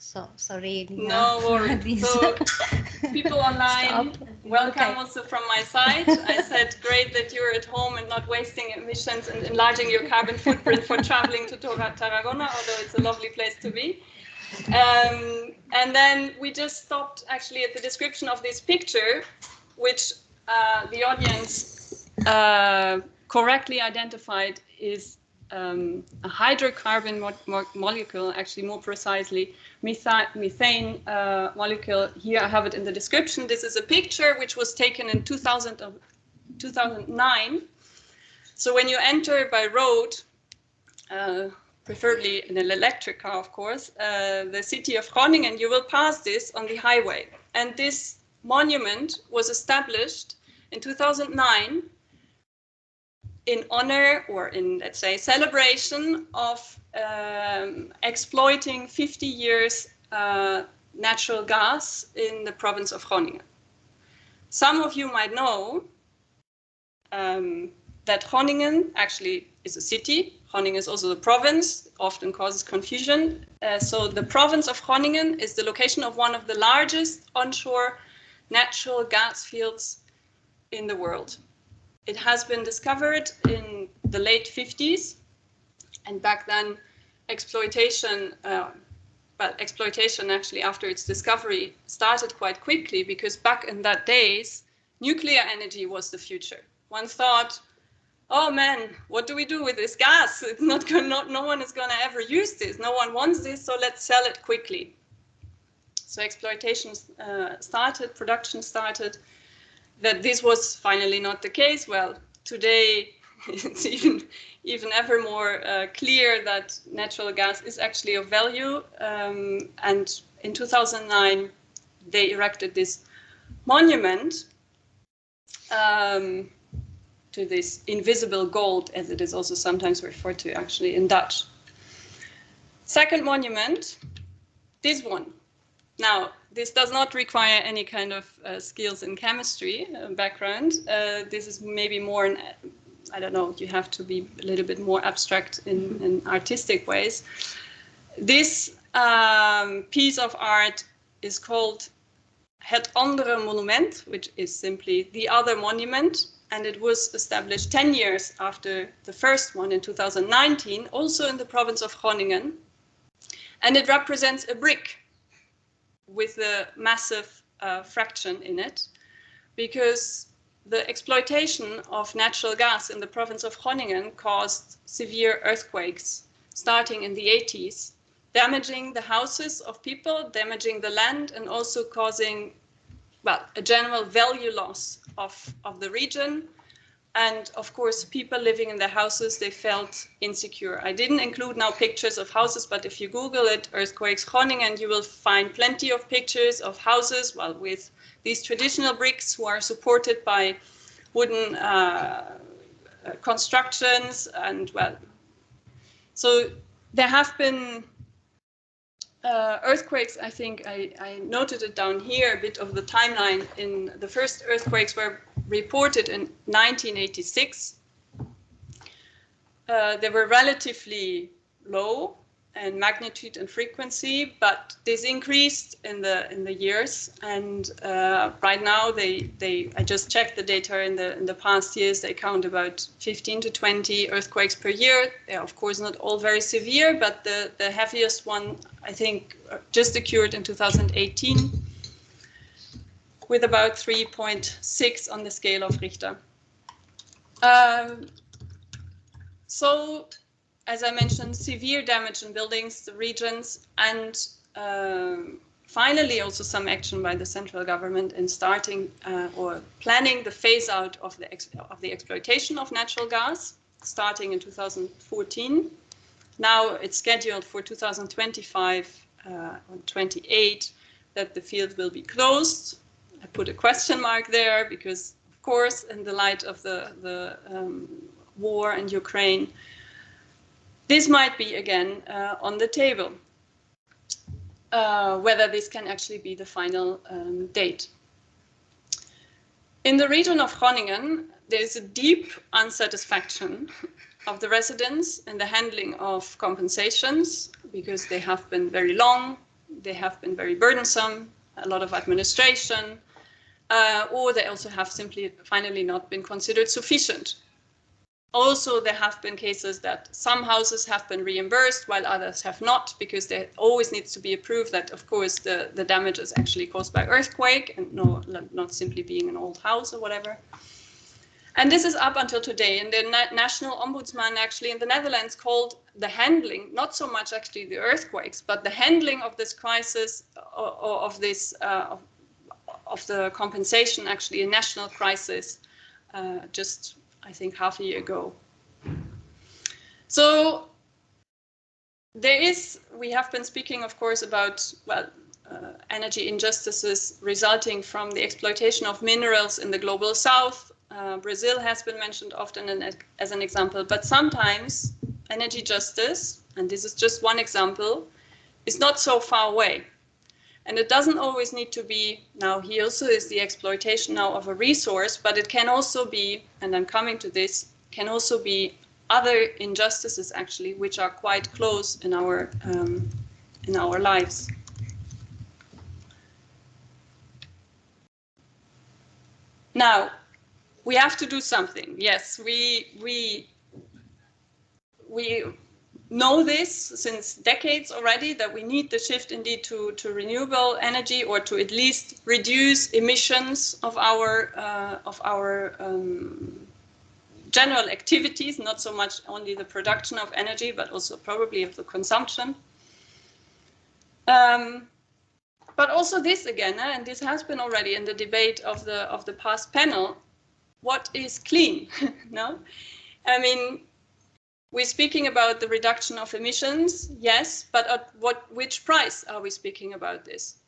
So sorry. No worries. So people online, welcome okay. Also from my side. I said great that you're at home and not wasting emissions and enlarging your carbon footprint for traveling to Tarragona, although it's a lovely place to be. And then we just stopped actually at the description of this picture, which the audience correctly identified is a hydrocarbon molecule, actually more precisely methane molecule. Here I have it in the description. This is a picture which was taken in 2009. So when you enter by road, preferably in an electric car, of course, the city of Groningen, you will pass this on the highway. And this monument was established in 2009 in honor, or in, let's say, celebration of exploiting 50 years natural gas in the province of Groningen. Some of you might know that Groningen actually is a city. Groningen is also the province, often causes confusion. So the province of Groningen is the location of one of the largest onshore natural gas fields in the world. It has been discovered in the late 50s, and back then exploitation actually after its discovery started quite quickly, because back in that days, nuclear energy was the future. One thought, oh man, what do we do with this gas? It's not going, no one is going to ever use this. No one wants this, so let's sell it quickly. So exploitation started, production started. That this was finally not the case. Well, today it's even ever more clear that natural gas is actually of value. And in 2009, they erected this monument to this invisible gold, as it is also sometimes referred to actually in Dutch. Second monument, this one. Now, this does not require any kind of skills in chemistry background. This is maybe more, I don't know, you have to be a little bit more abstract in artistic ways. This piece of art is called Het Andere Monument, which is simply the other monument. And it was established 10 years after the first one in 2019, also in the province of Groningen. And it represents a brick with a massive fraction in it, because the exploitation of natural gas in the province of Groningen caused severe earthquakes starting in the 80s, damaging the houses of people, damaging the land, and also causing, well, a general value loss of the region. And of course, people living in their houses, they felt insecure. I didn't include now pictures of houses, but if you Google it, earthquakes Groningen, you will find plenty of pictures of houses, well, with these traditional bricks who are supported by wooden constructions. And well, so there have been earthquakes. I think I noted it down here, a bit of the timeline. In the first earthquakes were reported in 1986. They were relatively low in magnitude and frequency, but this increased in the years. And right now, I just checked the data in the past years. They count about 15 to 20 earthquakes per year. They're of course not all very severe, but the heaviest one, I think, just occurred in 2018. With about 3.6 on the scale of Richter. So, as I mentioned, severe damage in buildings, regions, and finally also some action by the central government in starting or planning the phase out of the exploitation of natural gas, starting in 2014. Now it's scheduled for 2025 or 28 that the field will be closed. I put a question mark there because, of course, in the light of the war in Ukraine, this might be again on the table, whether this can actually be the final date. In the region of Groningen, there is a deep unsatisfaction of the residents in the handling of compensations, because they have been very long. they have been very burdensome, a lot of administration, or they also have simply finally not been considered sufficient. Also, there have been cases that some houses have been reimbursed while others have not, because there always needs to be a proof that, of course, the damage is actually caused by earthquake and not simply being an old house or whatever. And this is up until today. And the National Ombudsman actually in the Netherlands called the handling, not so much actually the earthquakes, but the handling of this crisis, or of this of the compensation, actually a national crisis, just I think half a year ago. So we have been speaking, of course, about, well, energy injustices resulting from the exploitation of minerals in the global south. Brazil has been mentioned often as an example, but sometimes energy justice, and this is just one example, is not so far away. And it doesn't always need to be, now here also is the exploitation now of a resource, but it can also be, and I'm coming to this, can also be other injustices actually, which are quite close in our lives. Now, we have to do something. Yes, we know this since decades already, that we need the shift indeed to renewable energy, or to at least reduce emissions of our general activities, not so much only the production of energy, but also probably of the consumption. But also this again, and this has been already in the debate of the past panel, what is clean? No, I mean, we're speaking about the reduction of emissions, yes, but at which price are we speaking about this?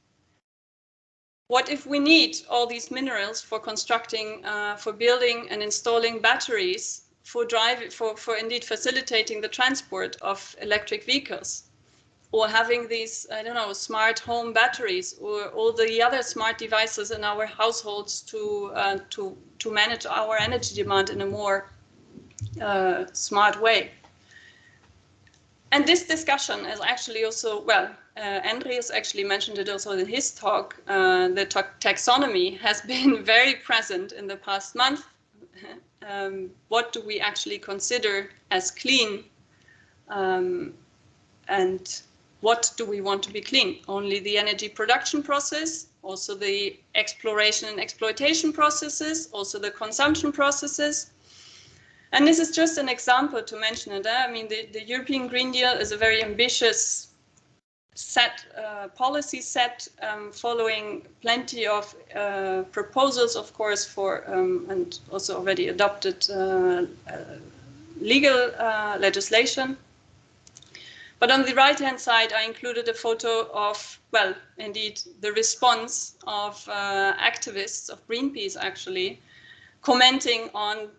What if we need all these minerals for constructing, for building and installing batteries, for indeed facilitating the transport of electric vehicles, or having these, I don't know, smart home batteries, or all the other smart devices in our households to manage our energy demand in a more smart way? And this discussion is actually also, well, Andreas actually mentioned it also in his talk, the taxonomy has been very present in the past month. What do we actually consider as clean? And what do we want to be clean? Only the energy production process, also the exploration and exploitation processes, also the consumption processes. And this is just an example to mention it. I mean, the European Green Deal is a very ambitious policy set, following plenty of proposals, of course, for and also already adopted legal legislation. But on the right-hand side, I included a photo of, well, indeed, the response of activists of Greenpeace, actually, commenting on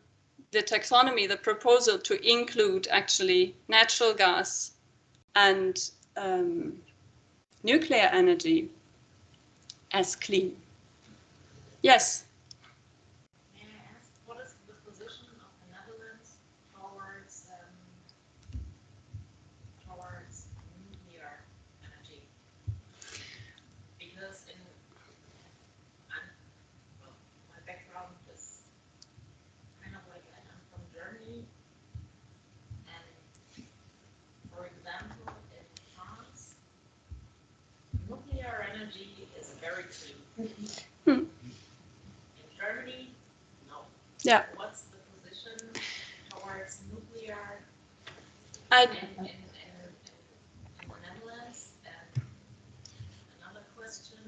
the taxonomy, the proposal to include actually natural gas and nuclear energy as clean. Yes? May I ask, what is the position of the Netherlands towards nuclear energy? Because my background is kind of like I'm from Germany, and for example, in France, nuclear energy is very clean. In Germany, no. Yeah. What's the position towards nuclear in the Netherlands? And another question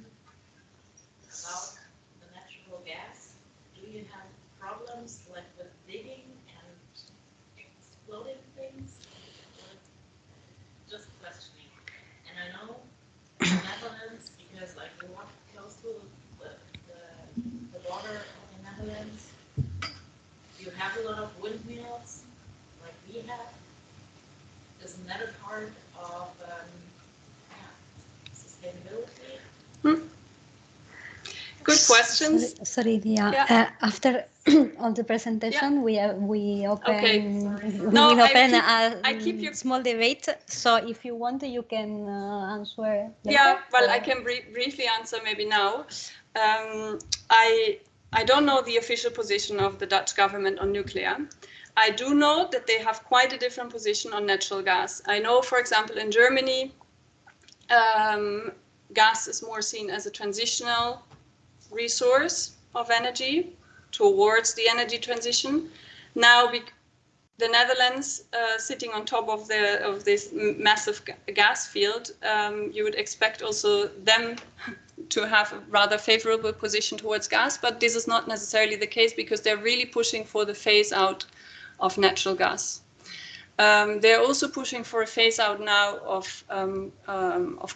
about the natural gas. Do you have problems like with digging and exploding things? Just questioning. And I know in the Netherlands, because I grew up close to the border of the Netherlands, you have a lot of windmills, like we have. Isn't that a part of sustainability? Good questions. Sorry, Pia. Yeah. After on the presentation, Yeah. we open Okay. we No, will open I keep you small debate. So if you want, you can answer later. Yeah, well, I can briefly answer maybe now. I don't know the official position of the Dutch government on nuclear. I do know that they have quite a different position on natural gas. I know, for example, in Germany, gas is more seen as a transitional resource of energy towards the energy transition. Now, the Netherlands sitting on top of this massive gas field, you would expect also them to have a rather favorable position towards gas, but this is not necessarily the case because they're really pushing for the phase out of natural gas. They're also pushing for a phase out now of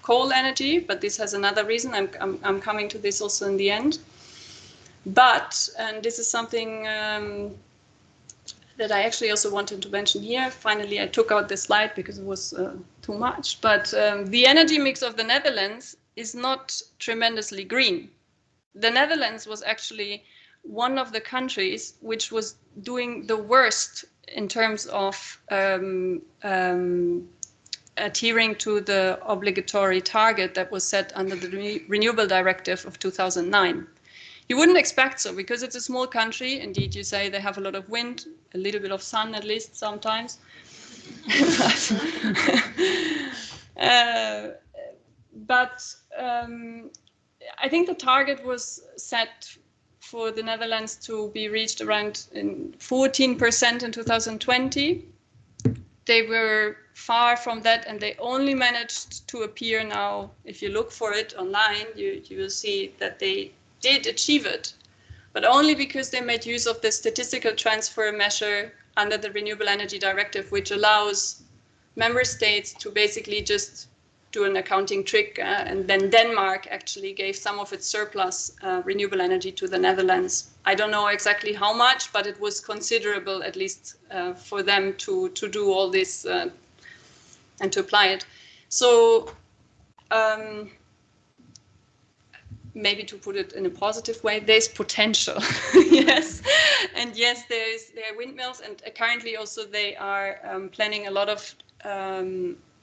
coal energy, but this has another reason. I'm coming to this also in the end. But, and this is something that I actually also wanted to mention here. Finally, I took out this slide because it was too much. But the energy mix of the Netherlands is not tremendously green. The Netherlands was actually one of the countries which was doing the worst in terms of adhering to the obligatory target that was set under the Renewable Directive of 2009. You wouldn't expect so because it's a small country. Indeed, you say they have a lot of wind, a little bit of sun at least sometimes. But I think the target was set for the Netherlands to be reached around 14% in 2020. They were far from that, and they only managed to appear now. If you look for it online, you will see that they did achieve it, but only because they made use of the statistical transfer measure under the Renewable Energy Directive, which allows member states to basically just do an accounting trick, and then Denmark actually gave some of its surplus renewable energy to the Netherlands. I don't know exactly how much, but it was considerable, at least for them to do all this and to apply it. So maybe to put it in a positive way, there's potential. Yes, and yes, there are windmills, and currently also they are planning a lot of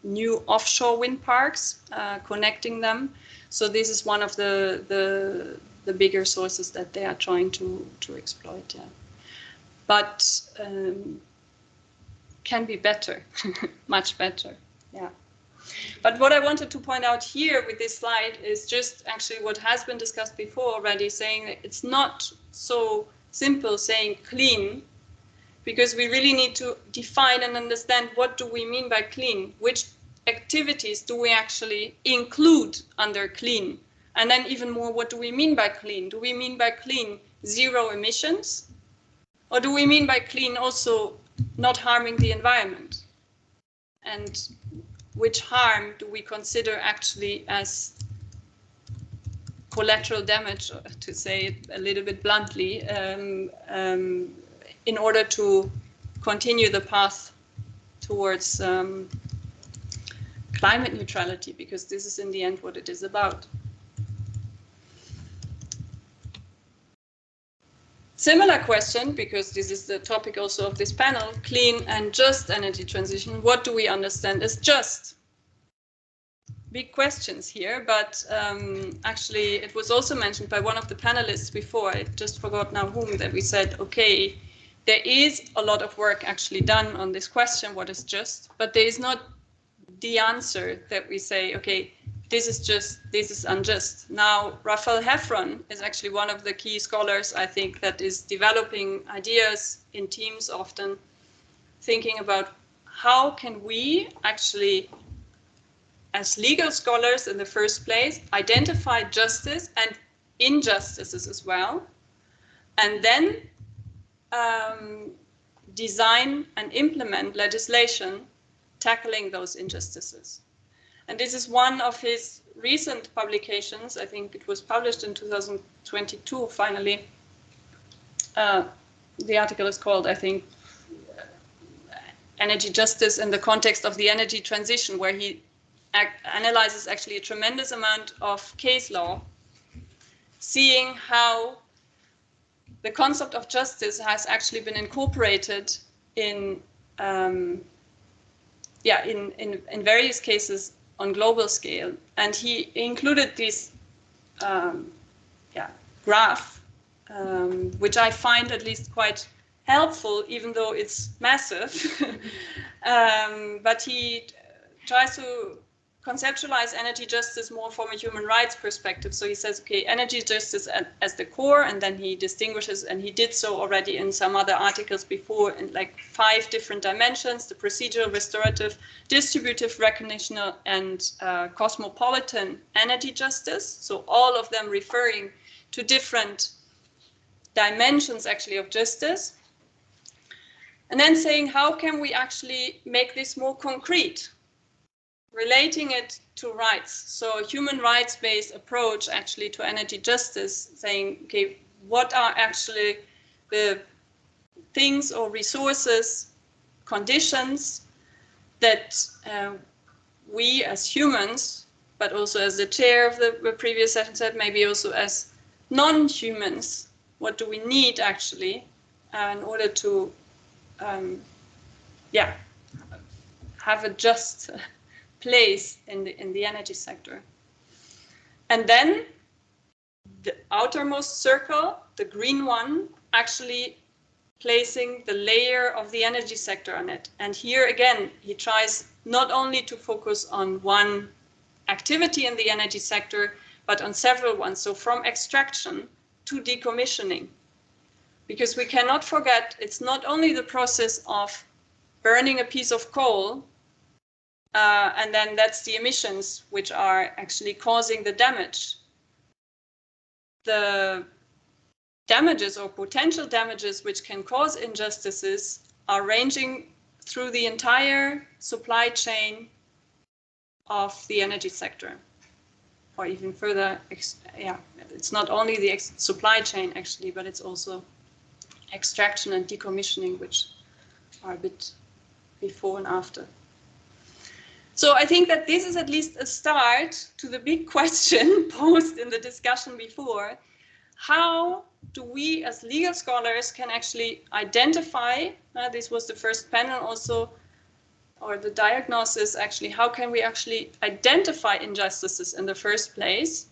new offshore wind parks, connecting them. So this is one of the bigger sources that they are trying to exploit. Yeah, but can be better, much better. Yeah. But what I wanted to point out here with this slide is just actually what has been discussed before already, saying that it's not so simple saying clean, because we really need to define and understand what do we mean by clean, which activities do we actually include under clean, and then even more, what do we mean by clean? Do we mean by clean zero emissions, or do we mean by clean also not harming the environment? And which harm do we consider actually as collateral damage, to say it a little bit bluntly, in order to continue the path towards climate neutrality, because this is in the end what it is about. Similar question, because this is the topic also of this panel, clean and just energy transition. What do we understand as just? Big questions here, but actually it was also mentioned by one of the panelists before, I just forgot now whom, that we said, okay, there is a lot of work actually done on this question, what is just, but there is not the answer that we say, okay, this is just, this is unjust. Now, Raphael Heffron is actually one of the key scholars, I think, that is developing ideas in teams often, thinking about how can we actually, as legal scholars in the first place, identify justice and injustices as well, and then design and implement legislation tackling those injustices. And this is one of his recent publications. I think it was published in 2022, finally. The article is called, I think, Energy Justice in the Context of the Energy Transition, where he analyzes actually a tremendous amount of case law, seeing how the concept of justice has actually been incorporated in various cases on global scale. And he included this graph, which I find at least quite helpful, even though it's massive. But he tries to conceptualize energy justice more from a human rights perspective. So he says, okay, energy justice as the core, and then he distinguishes, and he did so already in some other articles before, in like 5 different dimensions: the procedural, restorative, distributive, recognitional, and cosmopolitan energy justice. So all of them referring to different dimensions actually of justice. And then saying, how can we actually make this more concrete? Relating it to rights. So a human rights-based approach actually to energy justice, saying, okay, what are actually the things or resources, conditions that we as humans, but also as the chair of the previous session said, maybe also as non-humans, what do we need actually in order to have a just place in the energy sector. And then the outermost circle, the green one, actually placing the layer of the energy sector on it. And here again, he tries not only to focus on one activity in the energy sector, but on several ones. So from extraction to decommissioning. Because we cannot forget, it's not only the process of burning a piece of coal, and then that's the emissions which are actually causing the damage. The damages or potential damages which can cause injustices are ranging through the entire supply chain of the energy sector. Or even further, it's not only the supply chain actually, but it's also extraction and decommissioning, which are a bit before and after. So I think that this is at least a start to the big question posed in the discussion before. How do we as legal scholars can actually identify, this was the first panel also, or the diagnosis actually, how can we actually identify injustices in the first place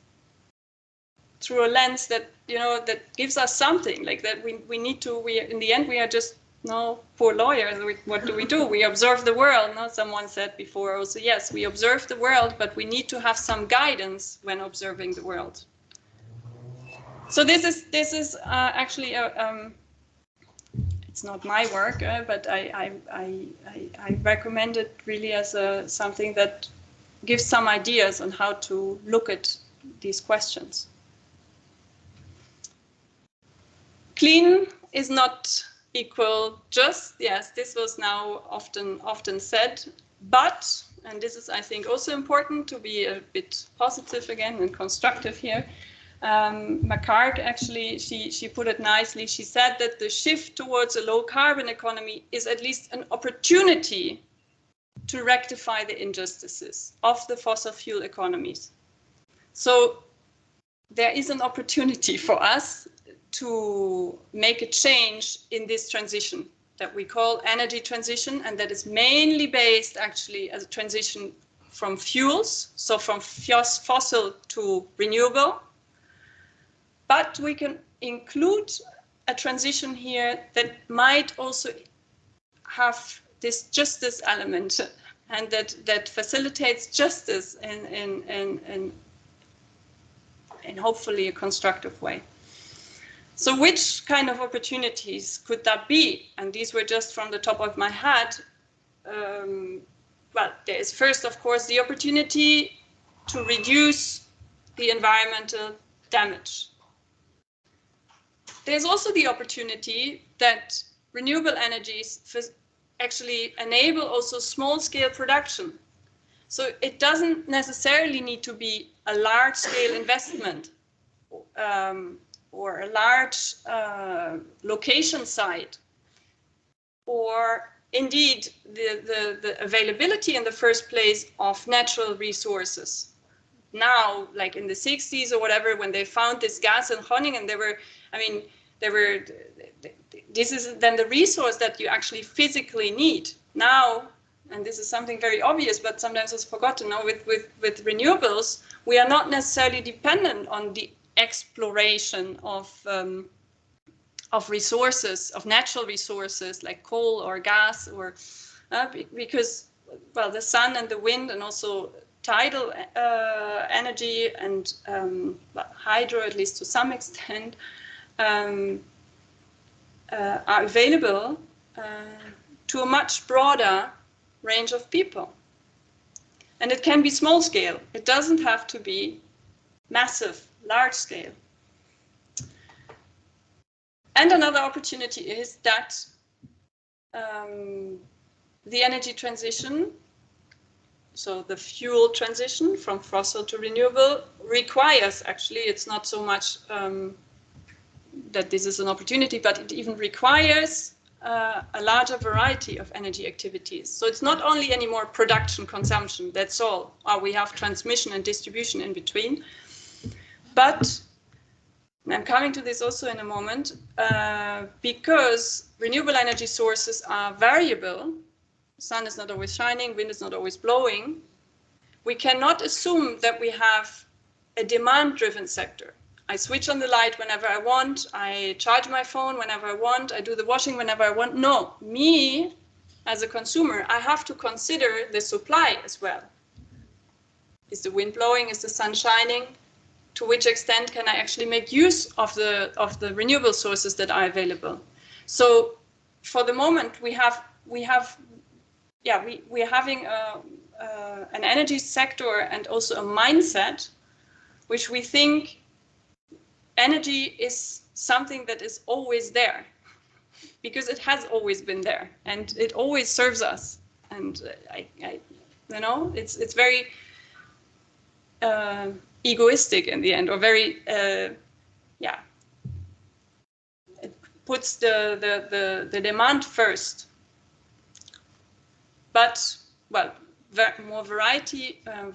through a lens that, that gives us something, like that we need to, in the end we are just, poor lawyers, what do? We observe the world. Someone said before also, yes, we observe the world, but we need to have some guidance when observing the world. So this is actually it's not my work, but I recommend it really as something that gives some ideas on how to look at these questions. Clean is not equal just, yes, this was now often said, but, and this is I think also important to be a bit positive again and constructive here, McCart actually, she put it nicely. She said that the shift towards a low carbon economy is at least an opportunity to rectify the injustices of the fossil fuel economies. So there is an opportunity for us to make a change in this transition that we call energy transition, and that is mainly based actually as a transition from fuels, so from fossil to renewable. But we can include a transition here that might also have this justice element, and that facilitates justice in hopefully a constructive way. So which kind of opportunities could that be? And these were just from the top of my head. Well, there is first, of course, the opportunity to reduce the environmental damage. There's also the opportunity that renewable energies actually enable also small-scale production. So it doesn't necessarily need to be a large-scale investment or a large location site, or indeed the availability in the first place of natural resources. Now, like in the 60s or whatever, when they found this gas in Groningen, they were, I mean, this is then the resource that you actually physically need now. And this is something very obvious, but sometimes it's forgotten. Now with renewables, we are not necessarily dependent on the exploration of resources, of natural resources like coal or gas, or because, well, the sun and the wind and also tidal energy and hydro, at least to some extent, are available to a much broader range of people. And it can be small scale. It doesn't have to be massive, large scale. And another opportunity is that the energy transition, so the fuel transition from fossil to renewable, requires, actually, it's not so much that this is an opportunity, but it even requires a larger variety of energy activities. So it's not only anymore production, consumption, that's all. We have transmission and distribution in between. But, and I'm coming to this also in a moment, because renewable energy sources are variable, sun is not always shining, wind is not always blowing, we cannot assume that we have a demand-driven sector. I switch on the light whenever I want, I charge my phone whenever I want, I do the washing whenever I want. No, me as a consumer, I have to consider the supply as well. Is the wind blowing? Is the sun shining? To which extent can I actually make use of the renewable sources that are available? So for the moment, we are having an energy sector and also a mindset which we think energy is something that is always there, because it has always been there and it always serves us. And you know, it's very egoistic in the end, or very it puts the demand first. But, well, more variety and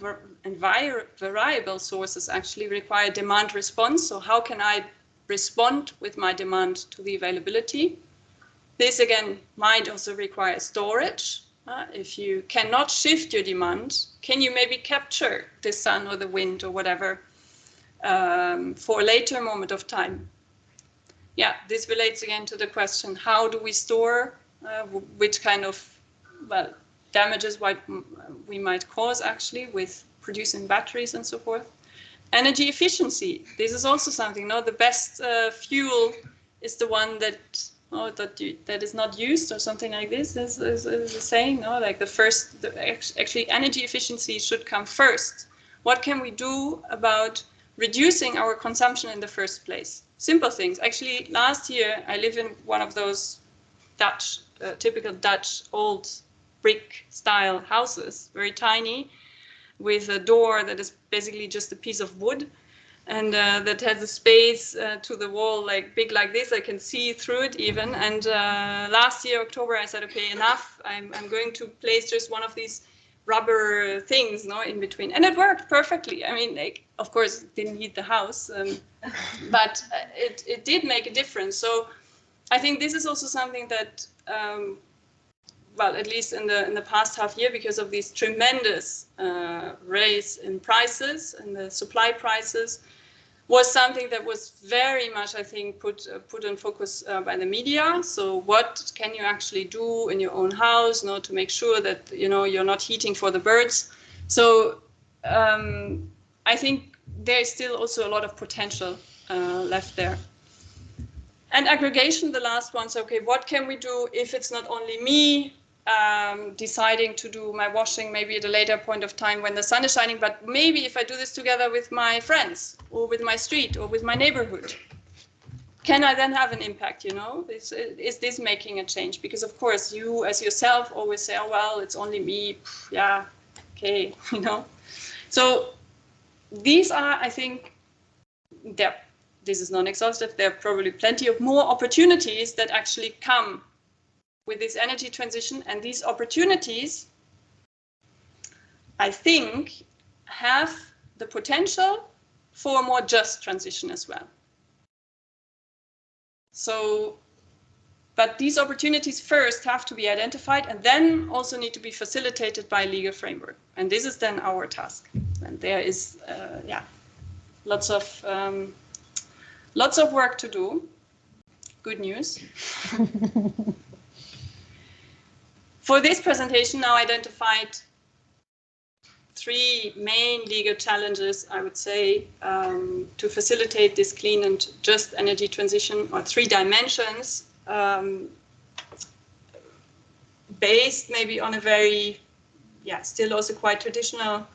variable sources actually require demand response. So how can I respond with my demand to the availability? This again might also require storage. If you cannot shift your demand, can you maybe capture the sun or the wind or whatever for a later moment of time? Yeah, this relates again to the question, how do we store, which kind of, well, damages we might cause actually with producing batteries and so forth. Energy efficiency, this is also something, no? The best fuel is the one that is not used, or something like this is a saying, no? Like actually energy efficiency should come first. What can we do about reducing our consumption in the first place? Simple things. Actually, last year I live in one of those Dutch, typical Dutch old brick style houses, very tiny, with a door that is basically just a piece of wood, and that has a space to the wall like big like this. I can see through it even. And last year, October, I said, okay, enough. I'm going to place just one of these rubber things, no, in between, and it worked perfectly. I mean, like, of course, it didn't heat the house, but it did make a difference. So I think this is also something that. Well, at least in the past half year, because of these tremendous rise in prices and the supply prices, was something that was very much, I think, put in focus by the media. So what can you actually do in your own house, you know, to make sure that, you know, you're not heating for the birds? So I think there is still also a lot of potential left there. And aggregation, the last one. So, okay, what can we do if it's not only me deciding to do my washing maybe at a later point of time when the sun is shining, but maybe if I do this together with my friends or with my street or with my neighborhood, can I then have an impact, you know? Is this making a change? Because of course you as yourself always say, oh, well, it's only me, yeah, okay, you know? So these are, I think, this is non-exhaustive, there are probably plenty of more opportunities that actually come with this energy transition, and these opportunities, I think, have the potential for a more just transition as well. So, but these opportunities first have to be identified and then also need to be facilitated by a legal framework. And this is then our task. And there is, lots of work to do. Good news. For this presentation, now identified 3 main legal challenges, I would say, to facilitate this clean and just energy transition, or 3 dimensions, based maybe on a very, still also quite traditional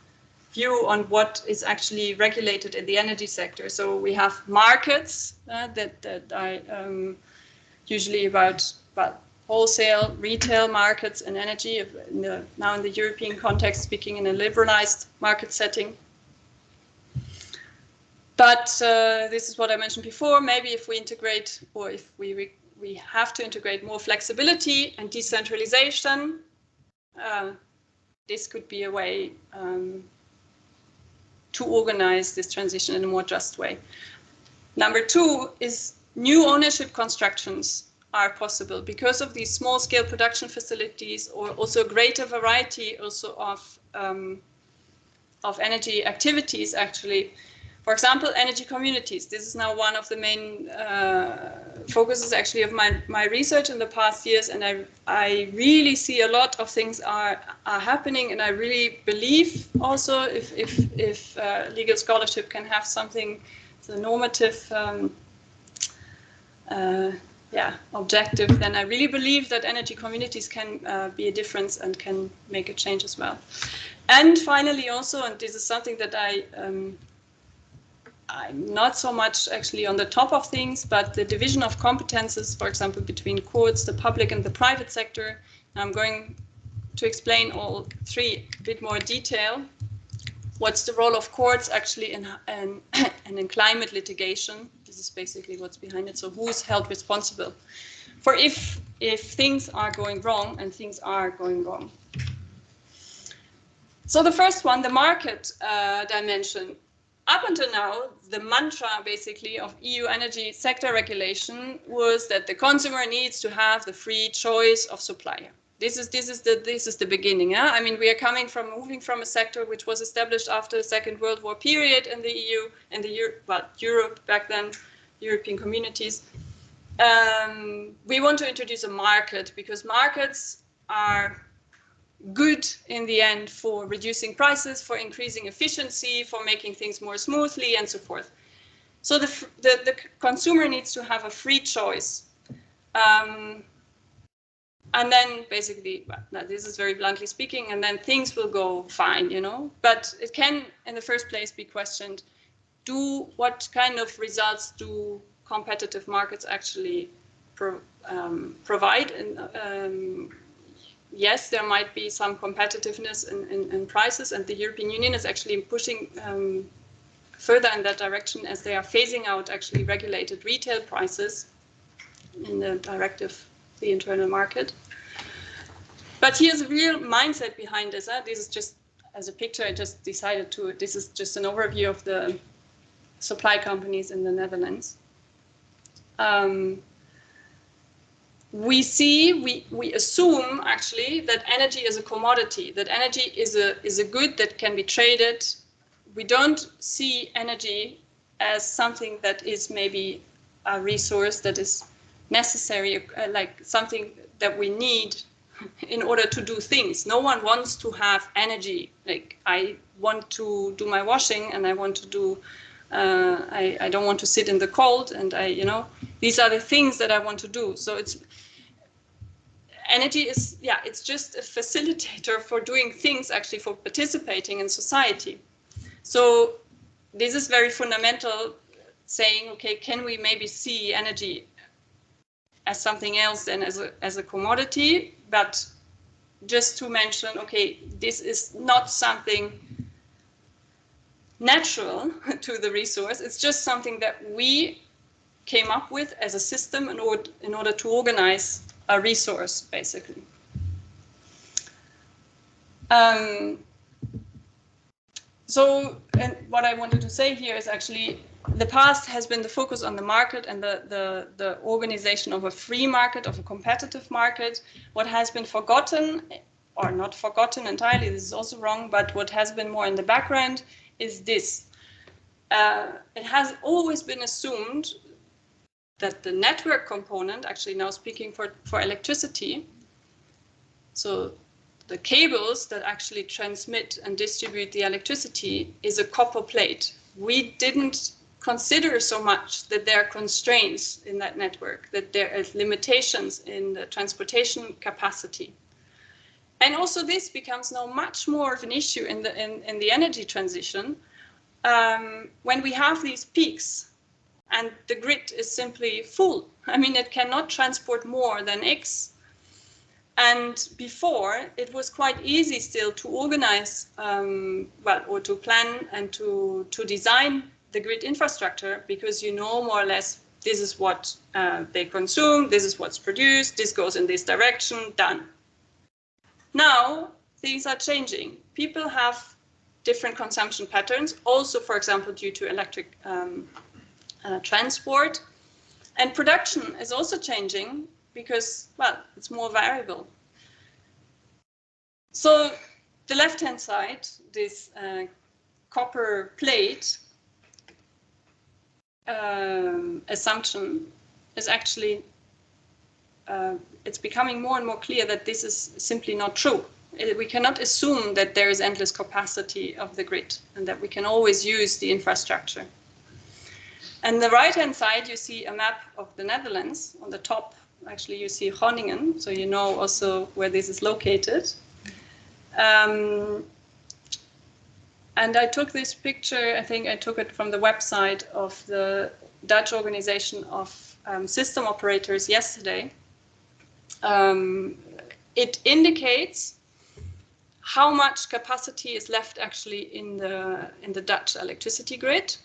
view on what is actually regulated in the energy sector. So we have markets that are usually about wholesale, retail markets and energy, now in the European context, speaking in a liberalized market setting. But this is what I mentioned before, maybe if we integrate, or if we have to integrate more flexibility and decentralization, this could be a way to organize this transition in a more just way. Number 2 is new ownership constructions are possible because of these small scale production facilities, or also a greater variety also of energy activities actually. For example, energy communities. This is now one of the main focuses actually of my research in the past years, and I really see a lot of things are happening, and I really believe also if legal scholarship can have something, the normative objective, then I really believe that energy communities can be a difference and can make a change as well. And finally also, and this is something that I'm not so much actually on the top of things, but the division of competences, for example, between courts, the public and the private sector. I'm going to explain all 3 a bit more detail. What's the role of courts actually in climate litigation? This is basically what's behind it. So who's held responsible for if things are going wrong, and things are going wrong. So the first one, the market dimension. Up until now, the mantra basically of EU energy sector regulation was that the consumer needs to have the free choice of supplier. This is the beginning. Yeah? I mean, we are moving from a sector which was established after the Second World War period in the EU and Europe back then, European communities. We want to introduce a market because markets are good in the end for reducing prices, for increasing efficiency, for making things more smoothly, and so forth. So the consumer needs to have a free choice. And then basically, this is very bluntly speaking, and then things will go fine, you know. But it can, in the first place, be questioned, what kind of results do competitive markets actually provide? And yes, there might be some competitiveness in prices, and the European Union is actually pushing further in that direction as they are phasing out actually regulated retail prices in the directive, the internal market. But here's a real mindset behind this. This is just as a picture, I just decided to, this is just an overview of the supply companies in the Netherlands. We assume actually that energy is a commodity, that energy is a good that can be traded. We don't see energy as something that is maybe a resource that is necessary, like something that we need in order to do things. No one wants to have energy. Like, I want to do my washing and I want to do, I don't want to sit in the cold, and these are the things that I want to do. So energy is, it's just a facilitator for doing things, actually for participating in society. So this is very fundamental, saying, okay, can we maybe see energy as something else than as a commodity? But just to mention, okay, this is not something natural to the resource. It's just something that we came up with as a system in order to organize a resource, basically. So, and what I wanted to say here is actually, the past has been the focus on the market and the organization of a free market, of a competitive market. What has been forgotten, or not forgotten entirely, this is also wrong, but what has been more in the background is this. It has always been assumed that the network component, actually now speaking for electricity, so the cables that actually transmit and distribute the electricity is a copper plate. We didn't consider so much that there are constraints in that network, that there are limitations in the transportation capacity. And also this becomes now much more of an issue in the energy transition when we have these peaks and the grid is simply full. I mean, it cannot transport more than X. And before, it was quite easy still to organize, or to plan and to design the grid infrastructure, because you know more or less this is what they consume, this is what's produced, this goes in this direction, done. Now, things are changing. People have different consumption patterns, also, for example, due to electric transport. And production is also changing because, well, it's more variable. So the left-hand side, this copper plate assumption is actually, it's becoming more and more clear that this is simply not true. We cannot assume that there is endless capacity of the grid and that we can always use the infrastructure. And the right-hand side, you see a map of the Netherlands. On the top, actually, you see Groningen, so you know also where this is located. And I took this picture, I think I took it from the website of the Dutch organization of system operators yesterday. It indicates how much capacity is left actually in the Dutch electricity grid.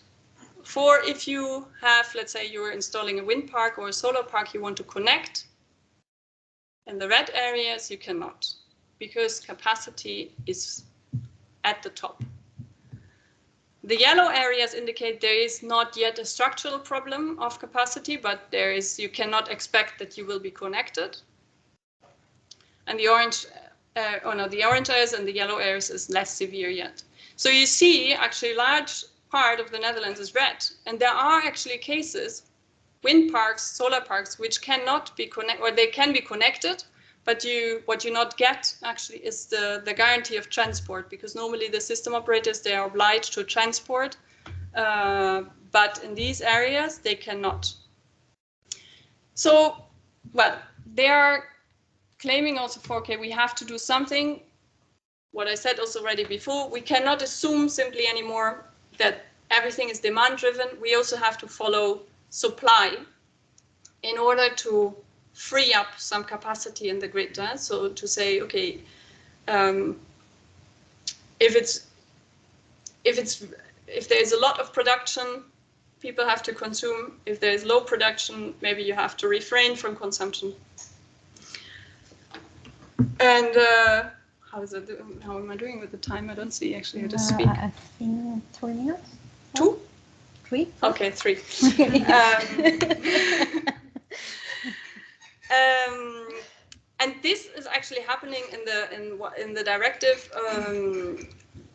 For if you have, let's say you're installing a wind park or a solar park, you want to connect. In the red areas, you cannot, because capacity is at the top. The yellow areas indicate there is not yet a structural problem of capacity, but there is, you cannot expect that you will be connected. And the orange, the orange areas and the yellow areas is less severe yet. So you see, actually, large part of the Netherlands is red, and there are actually cases, wind parks, solar parks, which cannot be connected, or they can be connected, but what you not get actually is the guarantee of transport, because normally the system operators, they are obliged to transport, but in these areas they cannot. So, well, they are claiming also for, okay, we have to do something. What I said also already before, we cannot assume simply anymore that everything is demand driven. We also have to follow supply in order to free up some capacity in the grid. So to say, okay, if there is a lot of production, people have to consume. If there is low production, maybe you have to refrain from consumption. And how am I doing with the time? I don't see actually how to speak. I think 3 minutes. 2? 3? Okay, 3. And this is actually happening in the directive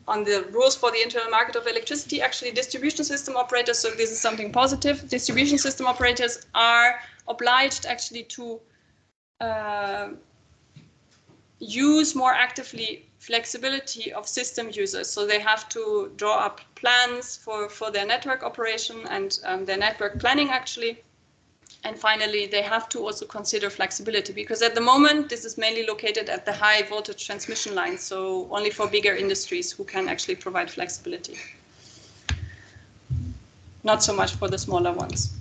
on the rules for the internal market of electricity. Actually, distribution system operators, so this is something positive, distribution system operators are obliged actually to use more actively flexibility of system users. So they have to draw up plans for their network operation and their network planning actually. And finally, they have to also consider flexibility, because at the moment, this is mainly located at the high voltage transmission lines. So only for bigger industries who can actually provide flexibility. Not so much for the smaller ones.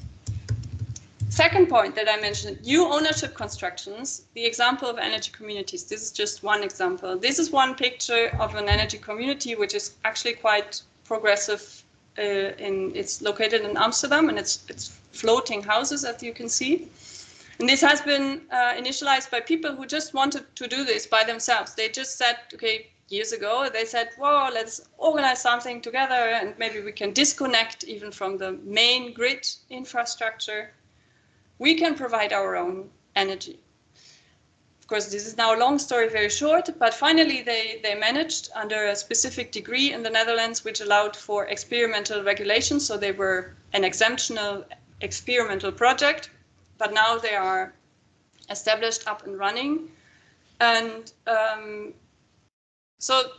Second point that I mentioned, new ownership constructions, the example of energy communities. This is just one example. This is one picture of an energy community, which is actually quite progressive. It's located in Amsterdam, and it's floating houses, as you can see. And this has been initialized by people who just wanted to do this by themselves. They just said, okay, years ago. They said, well, let's organize something together and maybe we can disconnect even from the main grid infrastructure. We can provide our own energy. Of course, this is now a long story, very short, but finally they managed under a specific decree in the Netherlands, which allowed for experimental regulation. So they were an exemptional experimental project, but now they are established, up and running. And so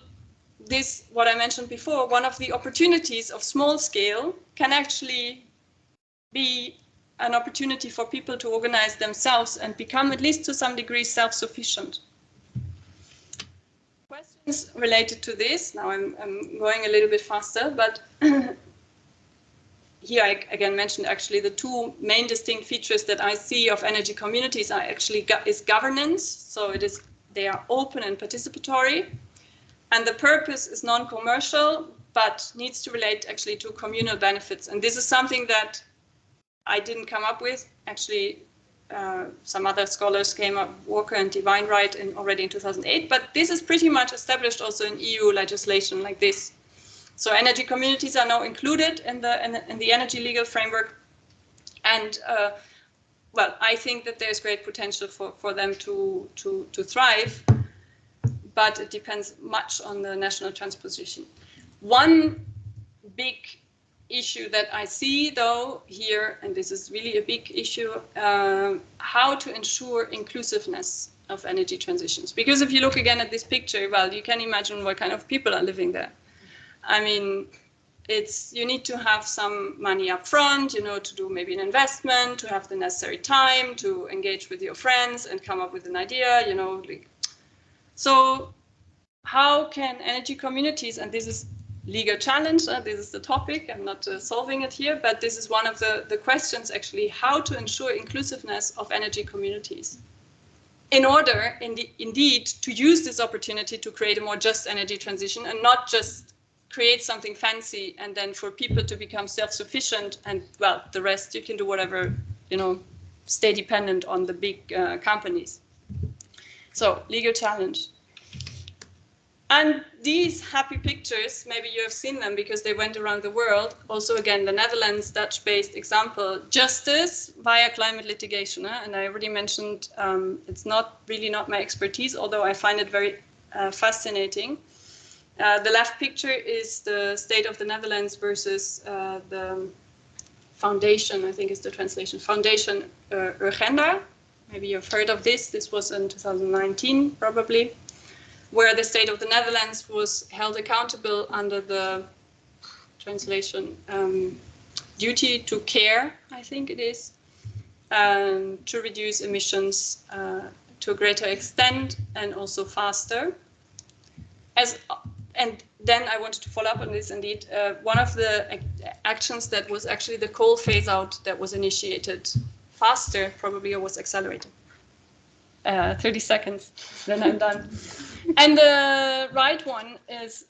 this, what I mentioned before, one of the opportunities of small scale can actually be an opportunity for people to organize themselves and become, at least to some degree, self-sufficient. Questions related to this? Now I'm going a little bit faster, but here I again mentioned actually the two main distinct features that I see of energy communities are actually is governance. So they are open and participatory, and the purpose is non-commercial, but needs to relate actually to communal benefits. And this is something that I didn't come up with. Actually, some other scholars came up, Walker and Divine Right, already in 2008. But this is pretty much established also in EU legislation like this. So energy communities are now included in the energy legal framework. And well, I think that there's great potential for them to thrive, but it depends much on the national transposition. One big issue that I see though here, and this is really a big issue, how to ensure inclusiveness of energy transitions. Because if you look again at this picture, well, you can imagine what kind of people are living there. I mean, you need to have some money up front, you know, to do maybe an investment, to have the necessary time to engage with your friends and come up with an idea, you know. So how can energy communities, and this is legal challenge, this is the topic, I'm not solving it here, but this is one of the questions actually, how to ensure inclusiveness of energy communities in order indeed to use this opportunity to create a more just energy transition and not just create something fancy and then for people to become self-sufficient and, well, the rest you can do whatever, you know, stay dependent on the big companies. So legal challenge. And these happy pictures, maybe you have seen them because they went around the world. Also, again, the Netherlands, Dutch-based example, justice via climate litigation. And I already mentioned it's not my expertise, although I find it very fascinating. The left picture is the state of the Netherlands versus the foundation, I think is the translation, Foundation Urgenda. Maybe you've heard of this. This was in 2019, probably, where the state of the Netherlands was held accountable under the translation duty to care, I think it is, to reduce emissions to a greater extent and also faster. And then I wanted to follow up on this indeed. One of the actions that was actually the coal phase out that was initiated faster, probably, or was accelerated. 30 seconds, then I'm done. And the right one is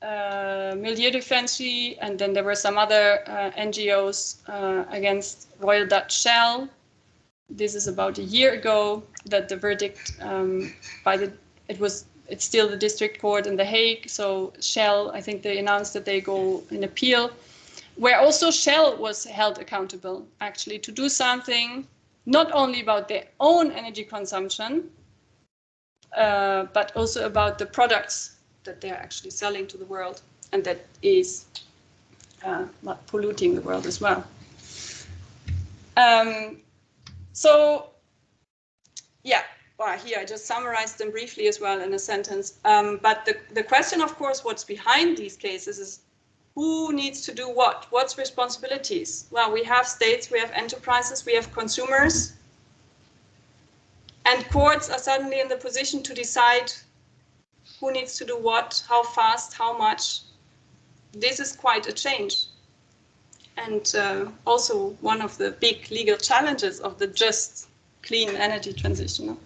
Milieudefensie, and then there were some other NGOs against Royal Dutch Shell. This is about a year ago that the verdict it's still the district court in The Hague. So Shell, I think they announced that they go in appeal, where also Shell was held accountable actually to do something not only about their own energy consumption, but also about the products that they're actually selling to the world, and that is polluting the world as well. So, yeah, well, here I just summarized them briefly as well in a sentence. But the question, of course, what's behind these cases is who needs to do what? What's responsibilities? Well, we have states, we have enterprises, we have consumers. And courts are suddenly in the position to decide who needs to do what, how fast, how much. This is quite a change. And also one of the big legal challenges of the just clean energy transition.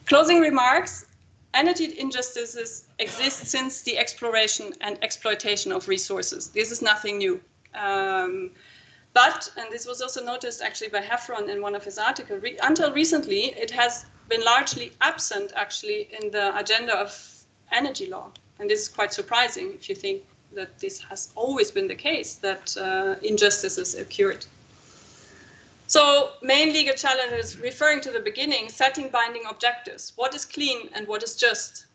Closing remarks. Energy injustices exist since the exploration and exploitation of resources. This is nothing new. But, and this was also noticed actually by Heffron in one of his articles, until recently, it has been largely absent actually in the agenda of energy law. And this is quite surprising if you think that this has always been the case, that injustices occurred. So main legal challenges, referring to the beginning, setting binding objectives. What is clean and what is just?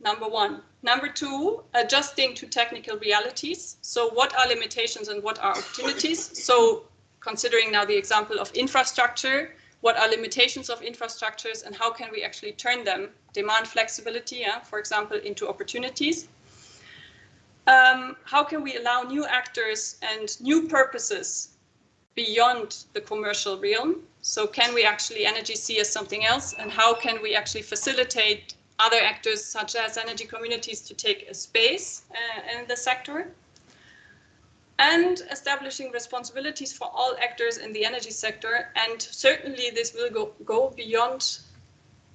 Number one. Number two, adjusting to technical realities. So what are limitations and what are opportunities? So considering now the example of infrastructure, what are limitations of infrastructures and how can we actually turn them, demand flexibility, for example, into opportunities? How can we allow new actors and new purposes beyond the commercial realm? So can we actually energy see as something else? And how can we actually facilitate other actors such as energy communities to take a space in the sector? And establishing responsibilities for all actors in the energy sector. And certainly this will go beyond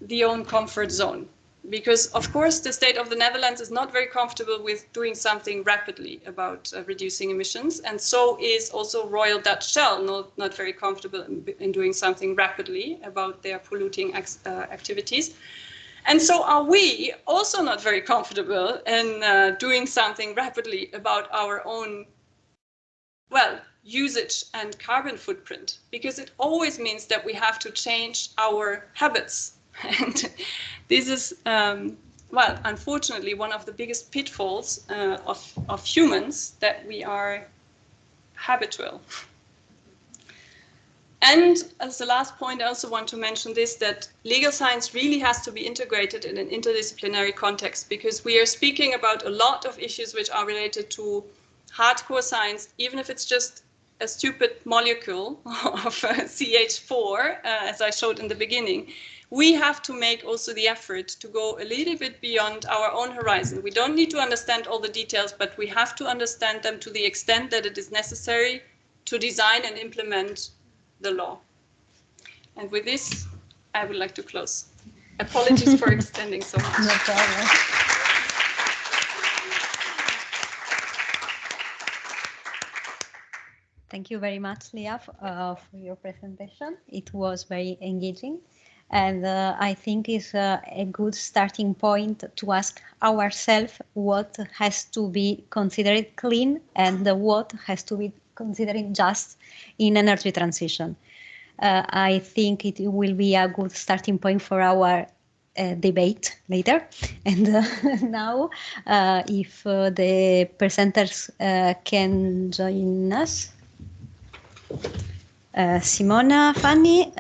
the own comfort zone. Because of course the state of the Netherlands is not very comfortable with doing something rapidly about reducing emissions, and so is also Royal Dutch Shell not very comfortable in doing something rapidly about their polluting activities. And so are we also not very comfortable in doing something rapidly about our own, well, usage and carbon footprint, because it always means that we have to change our habits. And this is, well, unfortunately, one of the biggest pitfalls of humans, that we are habitual. And as the last point, I also want to mention this, that legal science really has to be integrated in an interdisciplinary context, because we are speaking about a lot of issues which are related to hardcore science, even if it's just a stupid molecule of CH4, as I showed in the beginning. We have to make also the effort to go a little bit beyond our own horizon. We don't need to understand all the details, but we have to understand them to the extent that it is necessary to design and implement the law. And with this, I would like to close. Apologies for extending so much. No problem. Thank you very much, Leah, for your presentation. It was very engaging. And I think it's a good starting point to ask ourselves what has to be considered clean and what has to be considered just in energy transition. I think it will be a good starting point for our debate later. And now, if the presenters can join us. Simona Fanni,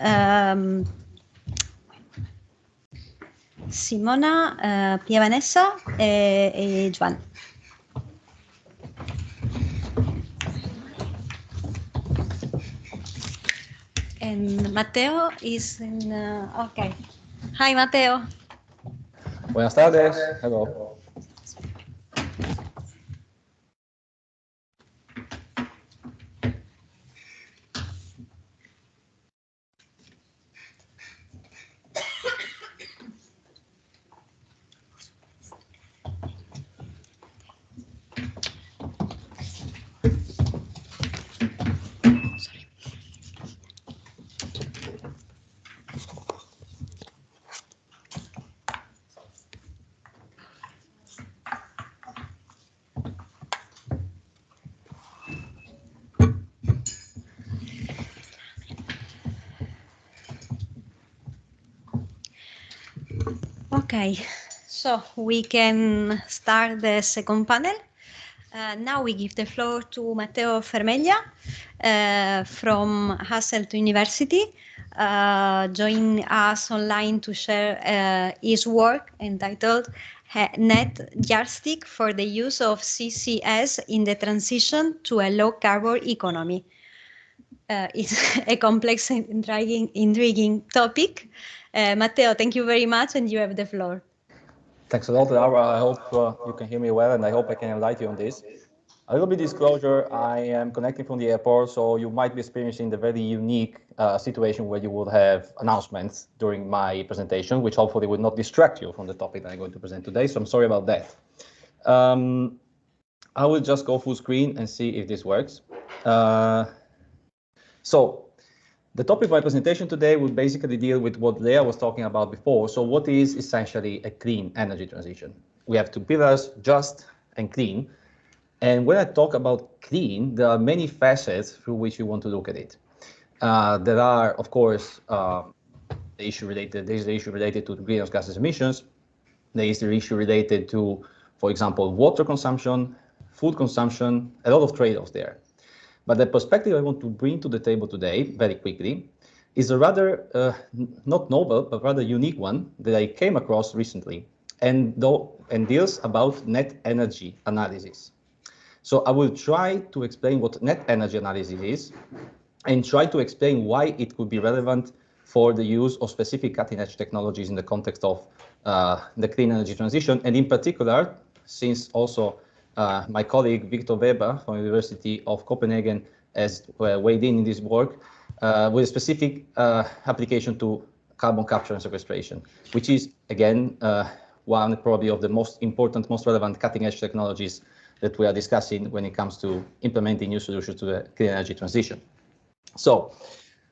Simona, Pia Vanessa e Joan. And Matteo is in, okay. Hi, Matteo. Buenas tardes. Hello. Okay, so we can start the second panel. Now we give the floor to Matteo Fermeglia from Hasselt University, joining us online to share his work entitled Net Yardstick for the Use of CCS in the Transition to a Low Carbon Economy. It's a complex and intriguing topic. Matteo, thank you very much, and you have the floor. Thanks a lot, Laura. I hope you can hear me well, and I hope I can enlighten you on this. A little bit disclosure, I am connecting from the airport, so you might be experiencing the very unique situation where you will have announcements during my presentation, which hopefully will not distract you from the topic that I'm going to present today, so I'm sorry about that. I will just go full screen and see if this works. So the topic of my presentation today will basically deal with what Leah was talking about before. So what is essentially a clean energy transition? we have two pillars, just and clean. And when I talk about clean, there are many facets through which you want to look at it. There are, of course, there's the issue related to the greenhouse gases emissions. There is the issue related to, for example, water consumption, food consumption, a lot of trade-offs there. But the perspective I want to bring to the table today, very quickly, is a rather, not novel, but rather unique one that I came across recently, and deals about net energy analysis. So I will try to explain what net energy analysis is, and try to explain why it could be relevant for the use of specific cutting-edge technologies in the context of the clean energy transition, and in particular, since also my colleague Viktor Weber from the University of Copenhagen has weighed in this work with a specific application to carbon capture and sequestration, which is, again, one probably of the most important, most relevant cutting-edge technologies that we are discussing when it comes to implementing new solutions to the clean energy transition. So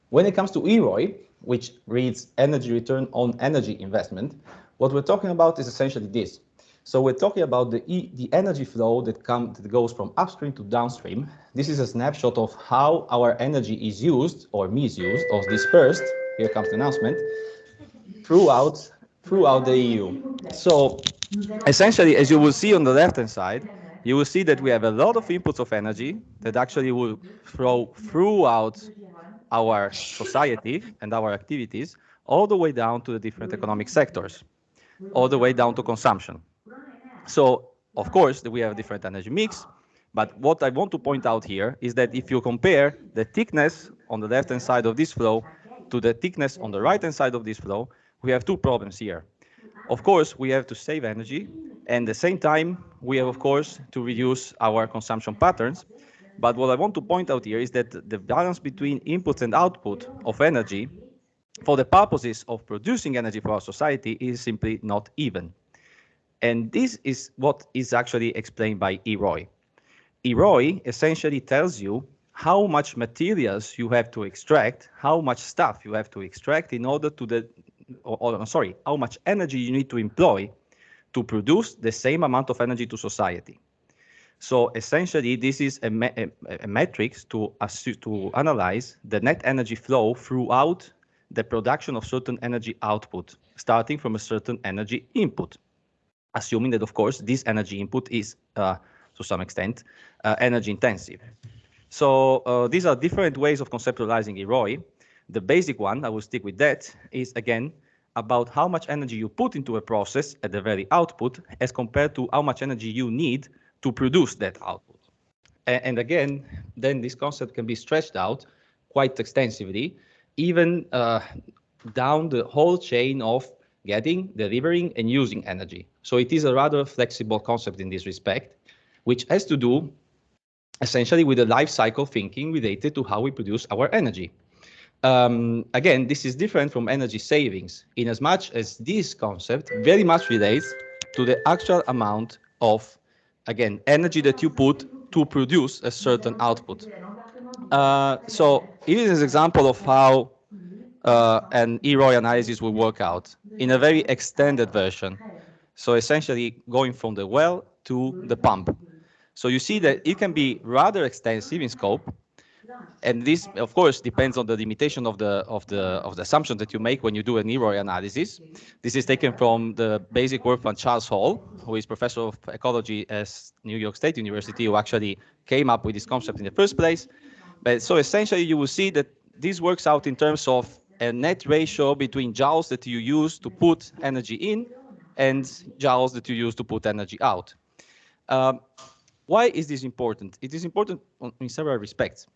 when it comes to EROI, which reads energy return on energy investment, what we're talking about is essentially this. So we're talking about the energy flow that goes from upstream to downstream. This is a snapshot of how our energy is used or misused or dispersed, here comes the announcement, throughout the EU. So essentially, as you will see on the left-hand side, you will see that we have a lot of inputs of energy that actually will flow throughout our society and our activities, all the way down to the different economic sectors, all the way down to consumption. So, of course, we have a different energy mix, but what I want to point out here is that if you compare the thickness on the left-hand side of this flow to the thickness on the right-hand side of this flow, we have two problems here. Of course, we have to save energy, and at the same time, we have, of course, to reduce our consumption patterns. But what I want to point out here is that the balance between input and output of energy for the purposes of producing energy for our society is simply not even. And this is what is actually explained by EROI. EROI essentially tells you how much materials you have to extract, how much stuff you have to extract in order to how much energy you need to employ to produce the same amount of energy to society. So essentially, this is a metric to analyze the net energy flow throughout the production of certain energy output, starting from a certain energy input, assuming that, of course, this energy input is, to some extent, energy intensive. So these are different ways of conceptualizing EROI. The basic one, I will stick with that, is, again, about how much energy you put into a process at the very output as compared to how much energy you need to produce that output. And again, then this concept can be stretched out quite extensively, even down the whole chain of getting, delivering, and using energy. So it is a rather flexible concept in this respect, which has to do essentially with the life cycle thinking related to how we produce our energy. Again, this is different from energy savings, in as much as this concept very much relates to the actual amount of, again, energy that you put to produce a certain output. So here is an example of how an EROI analysis will work out in a very extended version. So essentially going from the well to the pump. So you see that it can be rather extensive in scope. And this, of course, depends on the limitation of the assumption that you make when you do an EROI analysis. This is taken from the basic work from Charles Hall, who is professor of ecology at New York State University, who actually came up with this concept in the first place. But so essentially, you will see that this works out in terms of a net ratio between joules that you use to put energy in and joules that you use to put energy out. Why is this important? It is important in several respects,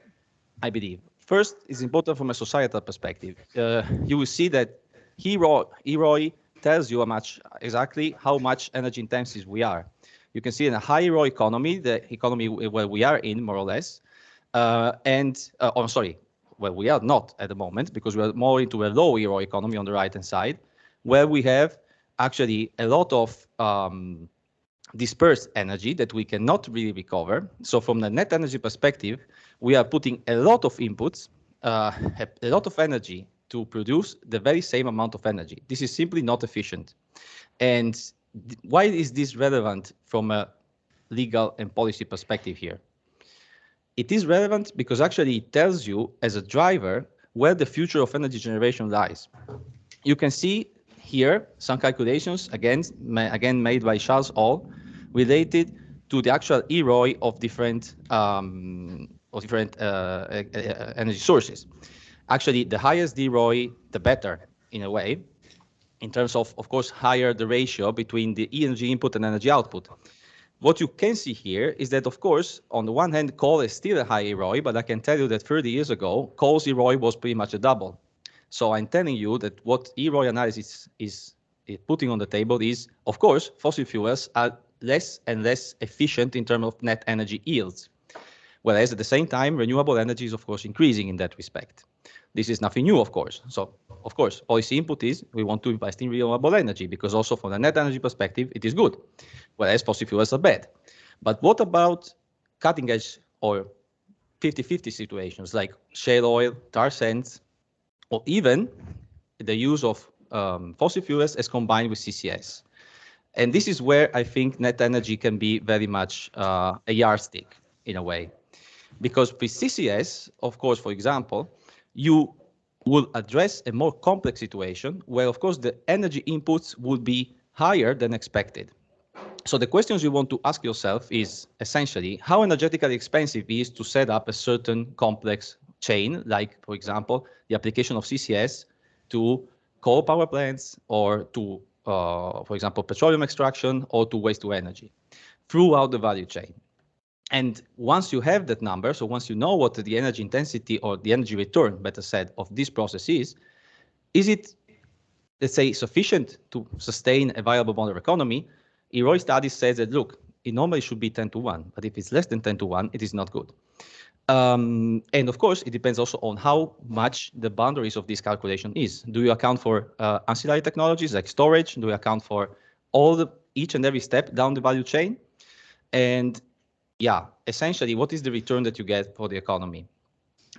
I believe. First, it's important from a societal perspective. You will see that EROI tells you exactly how much energy intensive we are. You can see in a high EROI economy, the economy where we are in, more or less, well, we are not at the moment, because we are more into a low EROI economy on the right-hand side, where we have actually a lot of dispersed energy that we cannot really recover. So from the net energy perspective, we are putting a lot of inputs, a lot of energy to produce the very same amount of energy. This is simply not efficient. And why is this relevant from a legal and policy perspective here? It is relevant because actually it tells you as a driver where the future of energy generation lies. You can see here some calculations, again made by Charles Hall, related to the actual EROI of different energy sources. Actually, the highest the EROI, the better, in a way, in terms of course, higher the ratio between the energy input and energy output. What you can see here is that, of course, on the one hand, coal is still a high EROI, but I can tell you that 30 years ago, coal's EROI was pretty much a double. So I'm telling you that what EROI analysis is putting on the table is, of course, fossil fuels are less and less efficient in terms of net energy yields. Whereas at the same time, renewable energy is, of course, increasing in that respect. This is nothing new, of course. So, of course, policy input is we want to invest in renewable energy because also from the net energy perspective, it is good, whereas fossil fuels are bad. But what about cutting edge or 50-50 situations like shale oil, tar sands, or even the use of fossil fuels as combined with CCS? And this is where I think net energy can be very much a yardstick in a way. Because with CCS, of course, for example, you will address a more complex situation where, of course, the energy inputs would be higher than expected. So the questions you want to ask yourself is essentially how energetically expensive it is to set up a certain complex chain, like, for example, the application of CCS to coal power plants or to, for example, petroleum extraction or to waste to energy throughout the value chain. And once you have that number, so once you know what the energy intensity or the energy return, better said, of this process is it, let's say, sufficient to sustain a viable model economy? EROI studies says that, look, it normally should be 10-1, but if it's less than 10-1, it is not good. And of course, it depends also on how much the boundaries of this calculation is. Do you account for ancillary technologies like storage? Do you account for each and every step down the value chain? And yeah, essentially, what is the return that you get for the economy?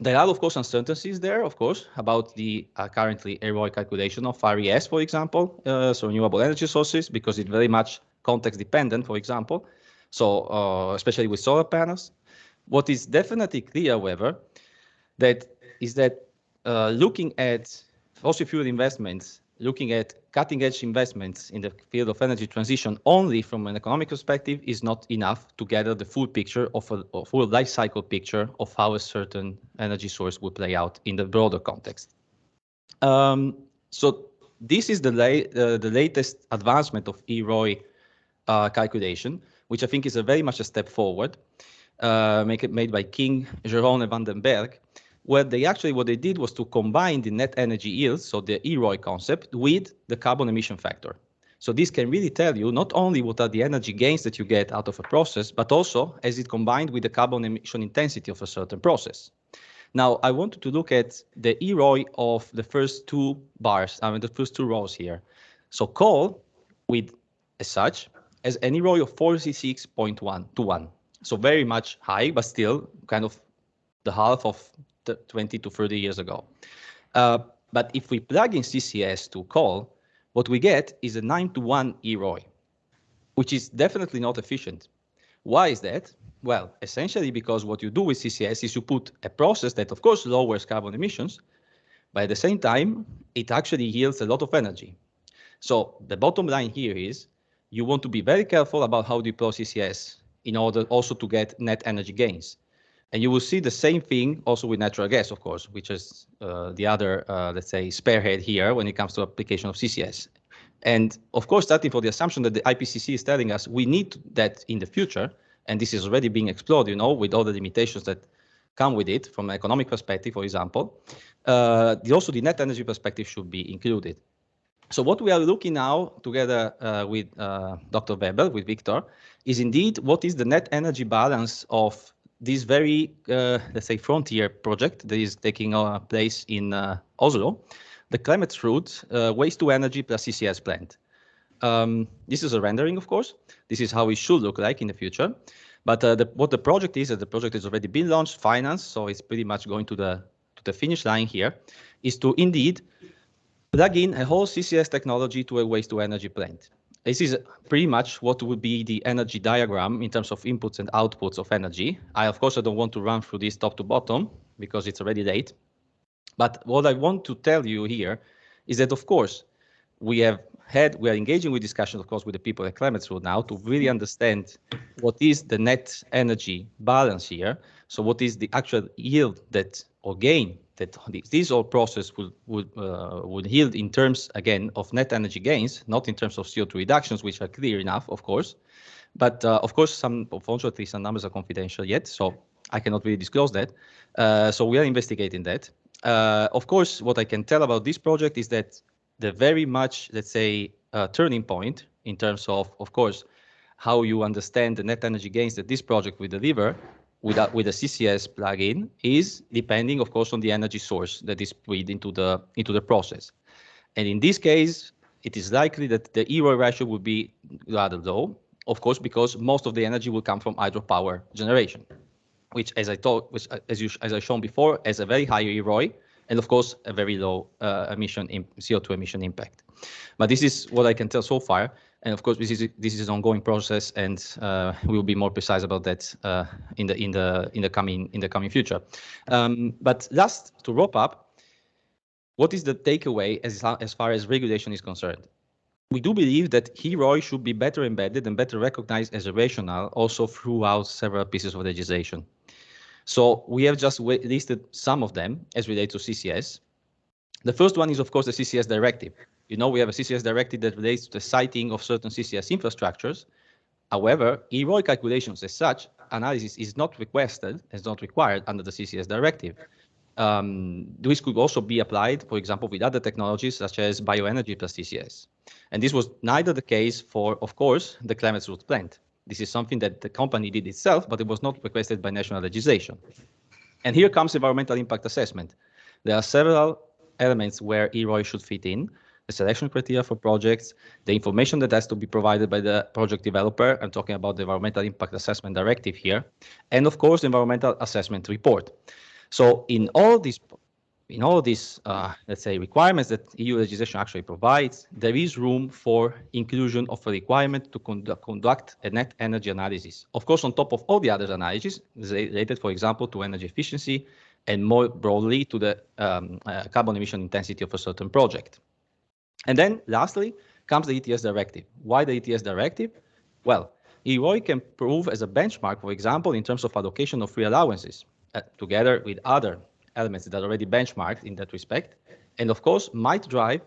There are, of course, uncertainties there, of course, about the currently EROI calculation of RES, for example, so renewable energy sources, because it's very much context dependent, for example, so especially with solar panels. What is definitely clear, however, is that looking at fossil fuel investments, looking at cutting-edge investments in the field of energy transition only from an economic perspective is not enough to gather the full picture of a full life cycle picture of how a certain energy source will play out in the broader context. So this is the latest advancement of EROI calculation, which I think is very much a step forward, made by King, Geron, and Van den Berg, where what they did was to combine the net energy yield, so the EROI concept, with the carbon emission factor. So this can really tell you not only what are the energy gains that you get out of a process, but also as it combined with the carbon emission intensity of a certain process. Now, I wanted to look at the EROI of the first two bars, the first two rows here. So coal, as such, has an EROI of 46.1 to 1. So very much high, but still kind of the half of 20 to 30 years ago. But if we plug in CCS to coal, what we get is a 9-1 EROI, which is definitely not efficient. Why is that? Well, essentially because what you do with CCS is you put a process that, of course, lowers carbon emissions, but at the same time, it actually yields a lot of energy. So the bottom line here is you want to be very careful about how you deploy CCS in order also to get net energy gains. And you will see the same thing also with natural gas, of course, which is the other, let's say, spearhead here when it comes to application of CCS. And of course, starting from the assumption that the IPCC is telling us we need that in the future, and this is already being explored, with all the limitations that come with it from an economic perspective, for example, also the net energy perspective should be included. So what we are looking now together with Dr. Weber, with Viktor, is indeed what is the net energy balance of this very, let's say, frontier project that is taking place in Oslo, the climate-route waste-to-energy plus CCS plant. This is a rendering, of course. This is how it should look like in the future. But what the project is, the project has already been launched, financed, so it's pretty much going to the finish line here, is to indeed plug in a whole CCS technology to a waste-to-energy plant. this is pretty much what would be the energy diagram in terms of inputs and outputs of energy. Of course, I don't want to run through this top to bottom because it's already late. But what I want to tell you here is that, of course, we are engaging with discussions, of course, with the people at Climate Road now to really understand what is the net energy balance here. So what is the actual yield that, or gain that this whole process would yield in terms, again, of net energy gains, not in terms of CO2 reductions, which are clear enough, of course. But of course, unfortunately, some numbers are confidential yet, so I cannot really disclose that. So we are investigating that. Of course, what I can tell about this project is that the very much, let's say, turning point in terms of course, how you understand the net energy gains that this project will deliver with a CCS plugin is depending, of course, on the energy source that is put into the process. And in this case, it is likely that the EROI ratio will be rather low, of course, because most of the energy will come from hydropower generation, which, as I shown before, has a very high EROI, and of course, a very low CO2 emission impact. But this is what I can tell so far. And of course, this is an ongoing process, and we will be more precise about that in the coming future. But last, to wrap up, what is the takeaway as far as regulation is concerned? We do believe that EROI should be better embedded and better recognized as a rationale also throughout several pieces of legislation. So we have just listed some of them as related to CCS. The first one is, of course, the CCS Directive. You know, we have a CCS Directive that relates to the siting of certain CCS infrastructures. However, EROI calculations as such, analysis is not requested, is not required under the CCS Directive. This could also be applied, for example, with other technologies such as bioenergy plus CCS. And this was neither the case for, of course, the Climate Route plant. This is something that the company did itself, but it was not requested by national legislation. And here comes environmental impact assessment. There are several elements where EROI should fit in: the selection criteria for projects, the information that has to be provided by the project developer. I'm talking about the environmental impact assessment directive here, and of course, the environmental assessment report. So in all these, let's say, requirements that EU legislation actually provides, there is room for inclusion of a requirement to conduct a net energy analysis. Of course, on top of all the other analyses related, for example, to energy efficiency and more broadly to the carbon emission intensity of a certain project. And then lastly comes the ETS directive. Why the ETS directive? Well, EROI can prove as a benchmark, for example, in terms of allocation of free allowances, together with other elements that are already benchmarked in that respect, and of course might drive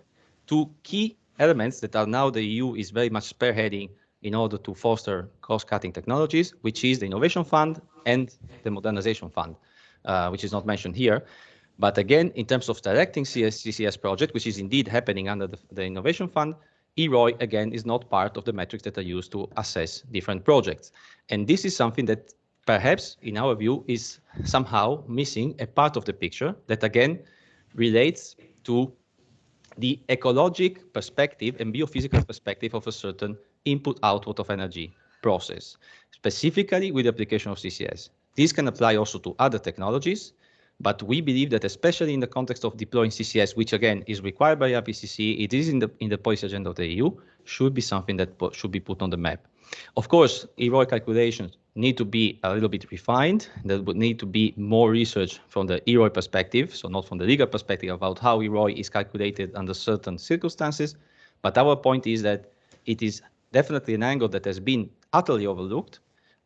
two key elements that are now the EU is very much spearheading in order to foster cost-cutting technologies, which is the Innovation Fund and the Modernization Fund, which is not mentioned here. But again, in terms of directing CCS project, which is indeed happening under the Innovation Fund, EROI, again, is not part of the metrics that are used to assess different projects. And this is something that perhaps, in our view, is somehow missing a part of the picture that, again, relates to the ecologic perspective and biophysical perspective of a certain input-output of energy process, specifically with the application of CCS. This can apply also to other technologies, but we believe that especially in the context of deploying CCS, which again is required by IPCC, it is in the policy agenda of the EU, should be something that should be put on the map. Of course, EROI calculations need to be a little bit refined. There would need to be more research from the EROI perspective, so not from the legal perspective about how EROI is calculated under certain circumstances. But our point is that it is definitely an angle that has been utterly overlooked,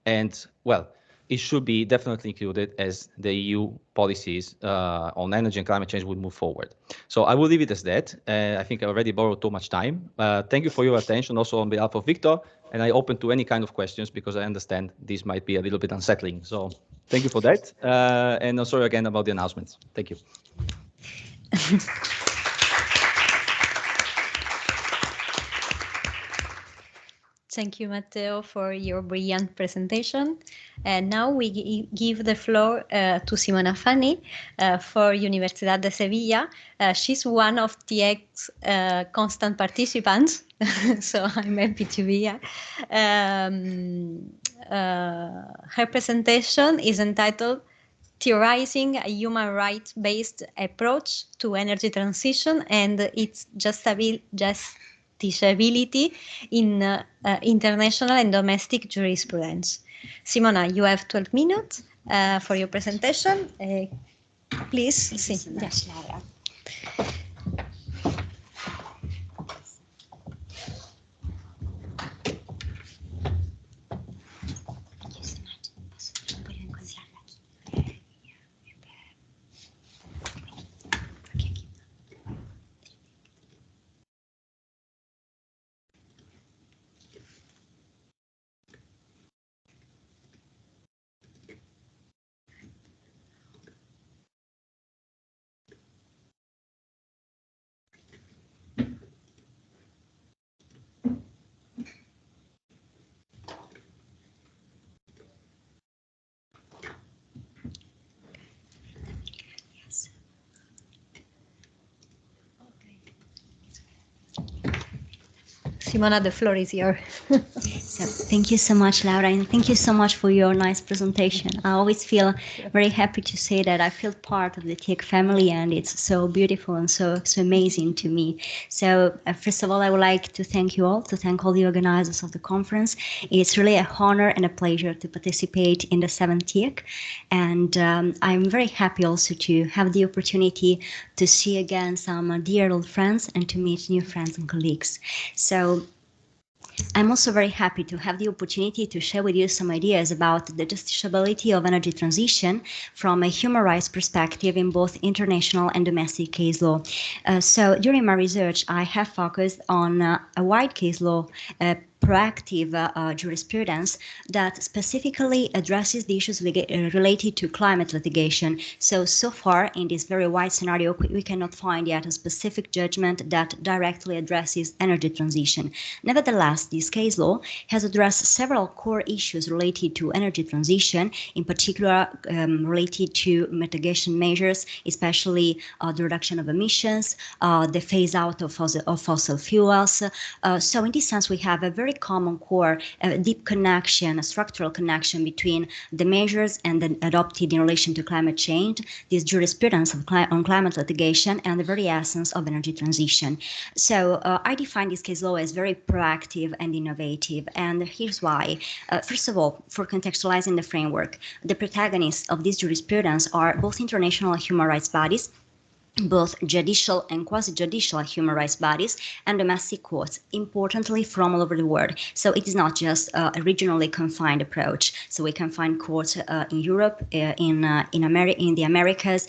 and well, it should be definitely included as the EU policies on energy and climate change would move forward. So I will leave it as that. I think I already borrowed too much time. Thank you for your attention also on behalf of Viktor, and I open to any kind of questions because I understand this might be a little bit unsettling. So thank you for that. And I'm sorry again about the announcements. Thank you. Thank you, Matteo, for your brilliant presentation. And now we give the floor to Simona Fanni for Universidad de Sevilla. She's one of TIEC's constant participants, so I'm happy to be here. Her presentation is entitled Theorizing a Human Rights-Based Approach to Energy Transition and its justiciability in international and domestic jurisprudence. Simona, you have 12 minutes for your presentation. Please. Thank you so much, Laura. Simona, the floor is yours. So thank you so much, Laura, and thank you so much for your nice presentation. I always feel very happy to say that I feel part of the TIEC family, and it's so beautiful and so amazing to me. So first of all, I would like to thank you all, to thank all the organizers of the conference. It's really an honor and a pleasure to participate in the VII TIEC, and I'm very happy also to have the opportunity to see again some dear old friends and to meet new friends and colleagues. So I'm also very happy to have the opportunity to share with you some ideas about the justiciability of energy transition from a human rights perspective in both international and domestic case law. So during my research, I have focused on a wide case law proactive jurisprudence that specifically addresses the issues related to climate litigation. So far in this very wide scenario, we cannot find yet a specific judgment that directly addresses energy transition. Nevertheless, this case law has addressed several core issues related to energy transition, in particular related to mitigation measures, especially the reduction of emissions, the phase out of fossil fuels. So in this sense, we have a very common core, a deep connection, a structural connection between the measures and the adopted in relation to climate change, this jurisprudence on climate litigation, and the very essence of energy transition. So I define this case law as very proactive and innovative, and here's why. First of all, for contextualizing the framework, the protagonists of this jurisprudence are both international human rights bodies, both judicial and quasi-judicial human rights bodies, and domestic courts, importantly from all over the world. So it is not just a regionally confined approach. So we can find courts in Europe, in the Americas,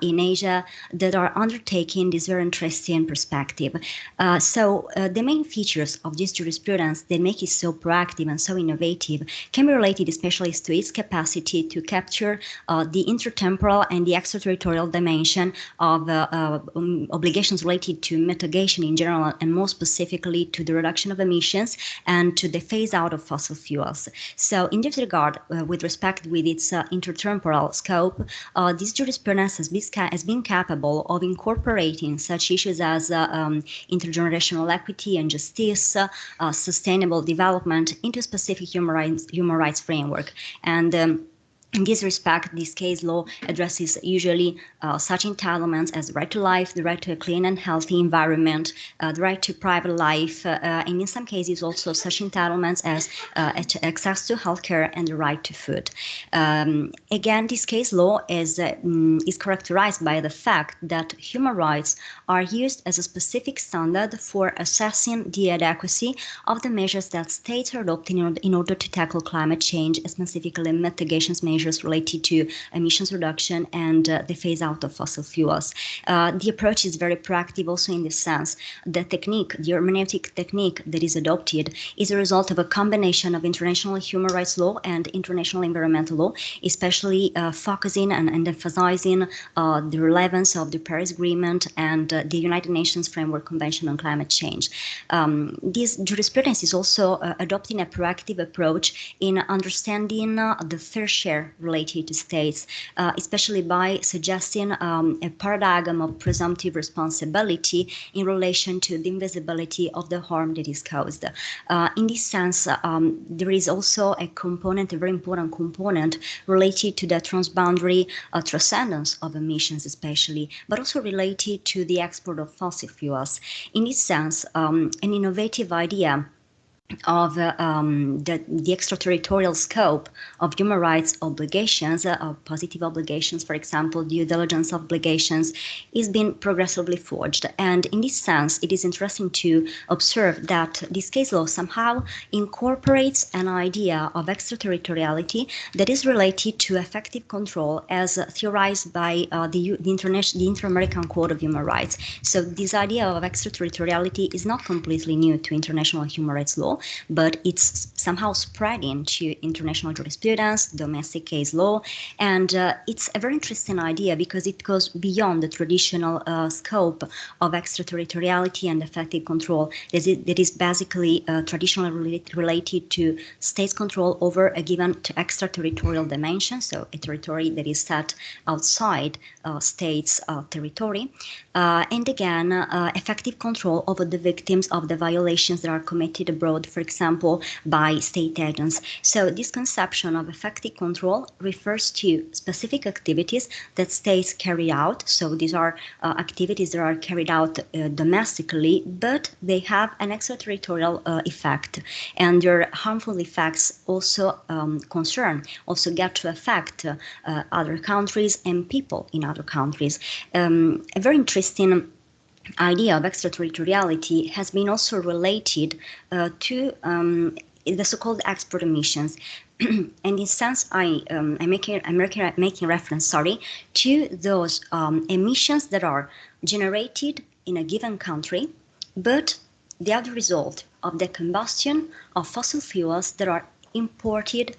in Asia, that are undertaking this very interesting perspective. The main features of this jurisprudence that make it so proactive and so innovative can be related especially to its capacity to capture the intertemporal and the extraterritorial dimension of obligations related to mitigation in general, and more specifically to the reduction of emissions and to the phase out of fossil fuels. So in this regard, with respect with its intertemporal scope, this jurisprudence has been capable of incorporating such issues as intergenerational equity and justice, sustainable development into specific human rights framework. And in this respect, this case law addresses usually such entitlements as the right to life, the right to a clean and healthy environment, the right to private life, and in some cases also such entitlements as access to healthcare and the right to food. Again, this case law is characterized by the fact that human rights are used as a specific standard for assessing the adequacy of the measures that states are adopting in order to tackle climate change, and specifically mitigation measures related to emissions reduction and the phase out of fossil fuels. The approach is very proactive also in the sense the technique, the hermeneutic technique that is adopted is a result of a combination of international human rights law and international environmental law, especially focusing and emphasizing the relevance of the Paris Agreement and the United Nations Framework Convention on Climate Change. This jurisprudence is also adopting a proactive approach in understanding the fair share idea related to states, especially by suggesting a paradigm of presumptive responsibility in relation to the invisibility of the harm that is caused. In this sense, there is also a component, a very important component, related to the transboundary transcendence of emissions especially, but also related to the export of fossil fuels. In this sense, an innovative idea of the extraterritorial scope of human rights obligations, positive obligations, for example, due diligence obligations, is being progressively forged. And in this sense, it is interesting to observe that this case law somehow incorporates an idea of extraterritoriality that is related to effective control as theorized by the Inter-American Court of Human Rights. So this idea of extraterritoriality is not completely new to international human rights law, but it's somehow spreading to international jurisprudence, domestic case law, and it's a very interesting idea because it goes beyond the traditional scope of extraterritoriality and effective control that is basically traditionally related to states' control over a given extraterritorial dimension, so a territory that is set outside states' territory, and again, effective control over the victims of the violations that are committed abroad, for example, by state agents. So this conception of effective control refers to specific activities that states carry out. So these are activities that are carried out domestically, but they have an extraterritorial effect. And their harmful effects also get to affect other countries and people in other countries. A very interesting idea of extraterritoriality has been also related to the so-called export emissions. And in this sense, I'm making reference, to those emissions that are generated in a given country, but they are the result of the combustion of fossil fuels that are imported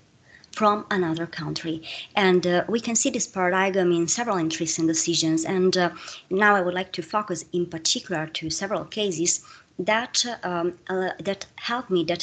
from another country. And we can see this paradigm in several interesting decisions. And now I would like to focus in particular to several cases that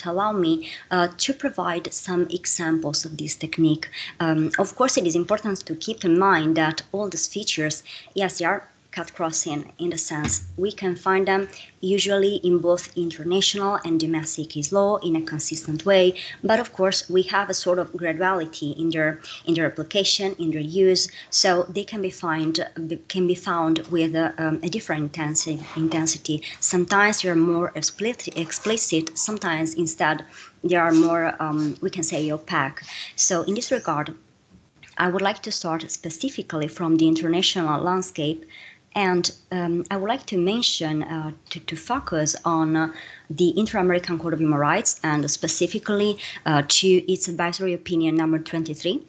allow me to provide some examples of this technique. Of course, it is important to keep in mind that all these features, yes, they are cut-crossing in the sense we can find them usually in both international and domestic case law in a consistent way, but of course we have a sort of graduality in their application, in their use, so they can be found with a different intensity. Sometimes they are more explicit, sometimes instead they are more we can say opaque. So in this regard, I would like to start specifically from the international landscape. And I would like to mention, to focus on the Inter-American Court of Human Rights, and specifically to its advisory opinion number 23,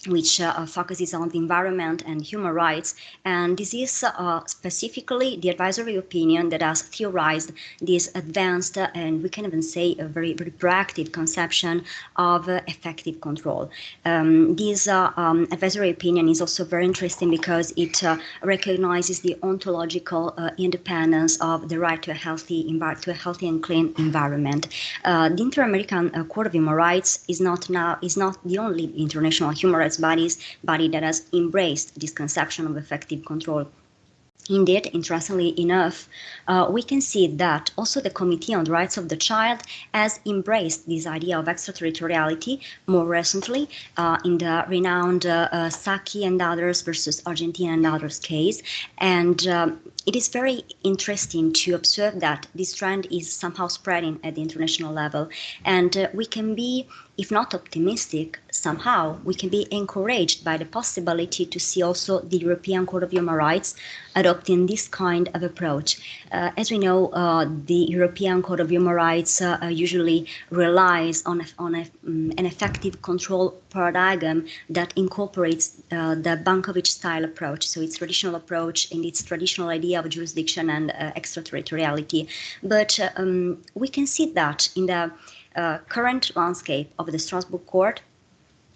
which focuses on the environment and human rights. And this is specifically the advisory opinion that has theorized this advanced, and we can even say a very, very proactive conception of effective control. This advisory opinion is also very interesting because it recognizes the ontological independence of the right to a healthy and clean environment. The Inter-American Court of Human Rights is not the only international human rights body that has embraced this conception of effective control. Indeed, interestingly enough, we can see that also the Committee on the Rights of the Child has embraced this idea of extraterritoriality more recently in the renowned Sacchi and others versus Argentina and others case. And it is very interesting to observe that this trend is somehow spreading at the international level. And we can be, if not optimistic, somehow we can be encouraged by the possibility to see also the European Court of Human Rights adopting this kind of approach. As we know, the European Court of Human Rights usually relies on an effective control paradigm that incorporates the Bankovich-style approach, so its traditional approach and its traditional idea of jurisdiction and extraterritoriality. But we can see that in the current landscape of the Strasbourg Court,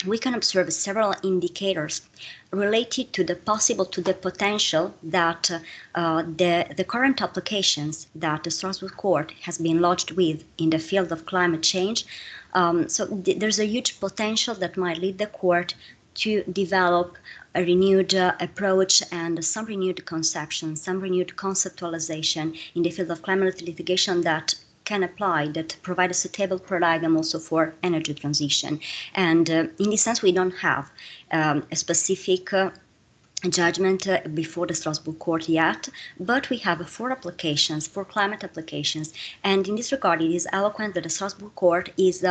we can observe several indicators related to the potential that the current applications that the Strasbourg Court has been lodged with in the field of climate change. So there's a huge potential that might lead the court to develop a renewed approach and some renewed conception, some renewed conceptualization in the field of climate litigation that can apply, that provide a suitable paradigm also for energy transition. And in this sense, we don't have a specific judgment before the Strasbourg court yet, but we have 4 applications, 4 climate applications, and in this regard it is eloquent that the Strasbourg court is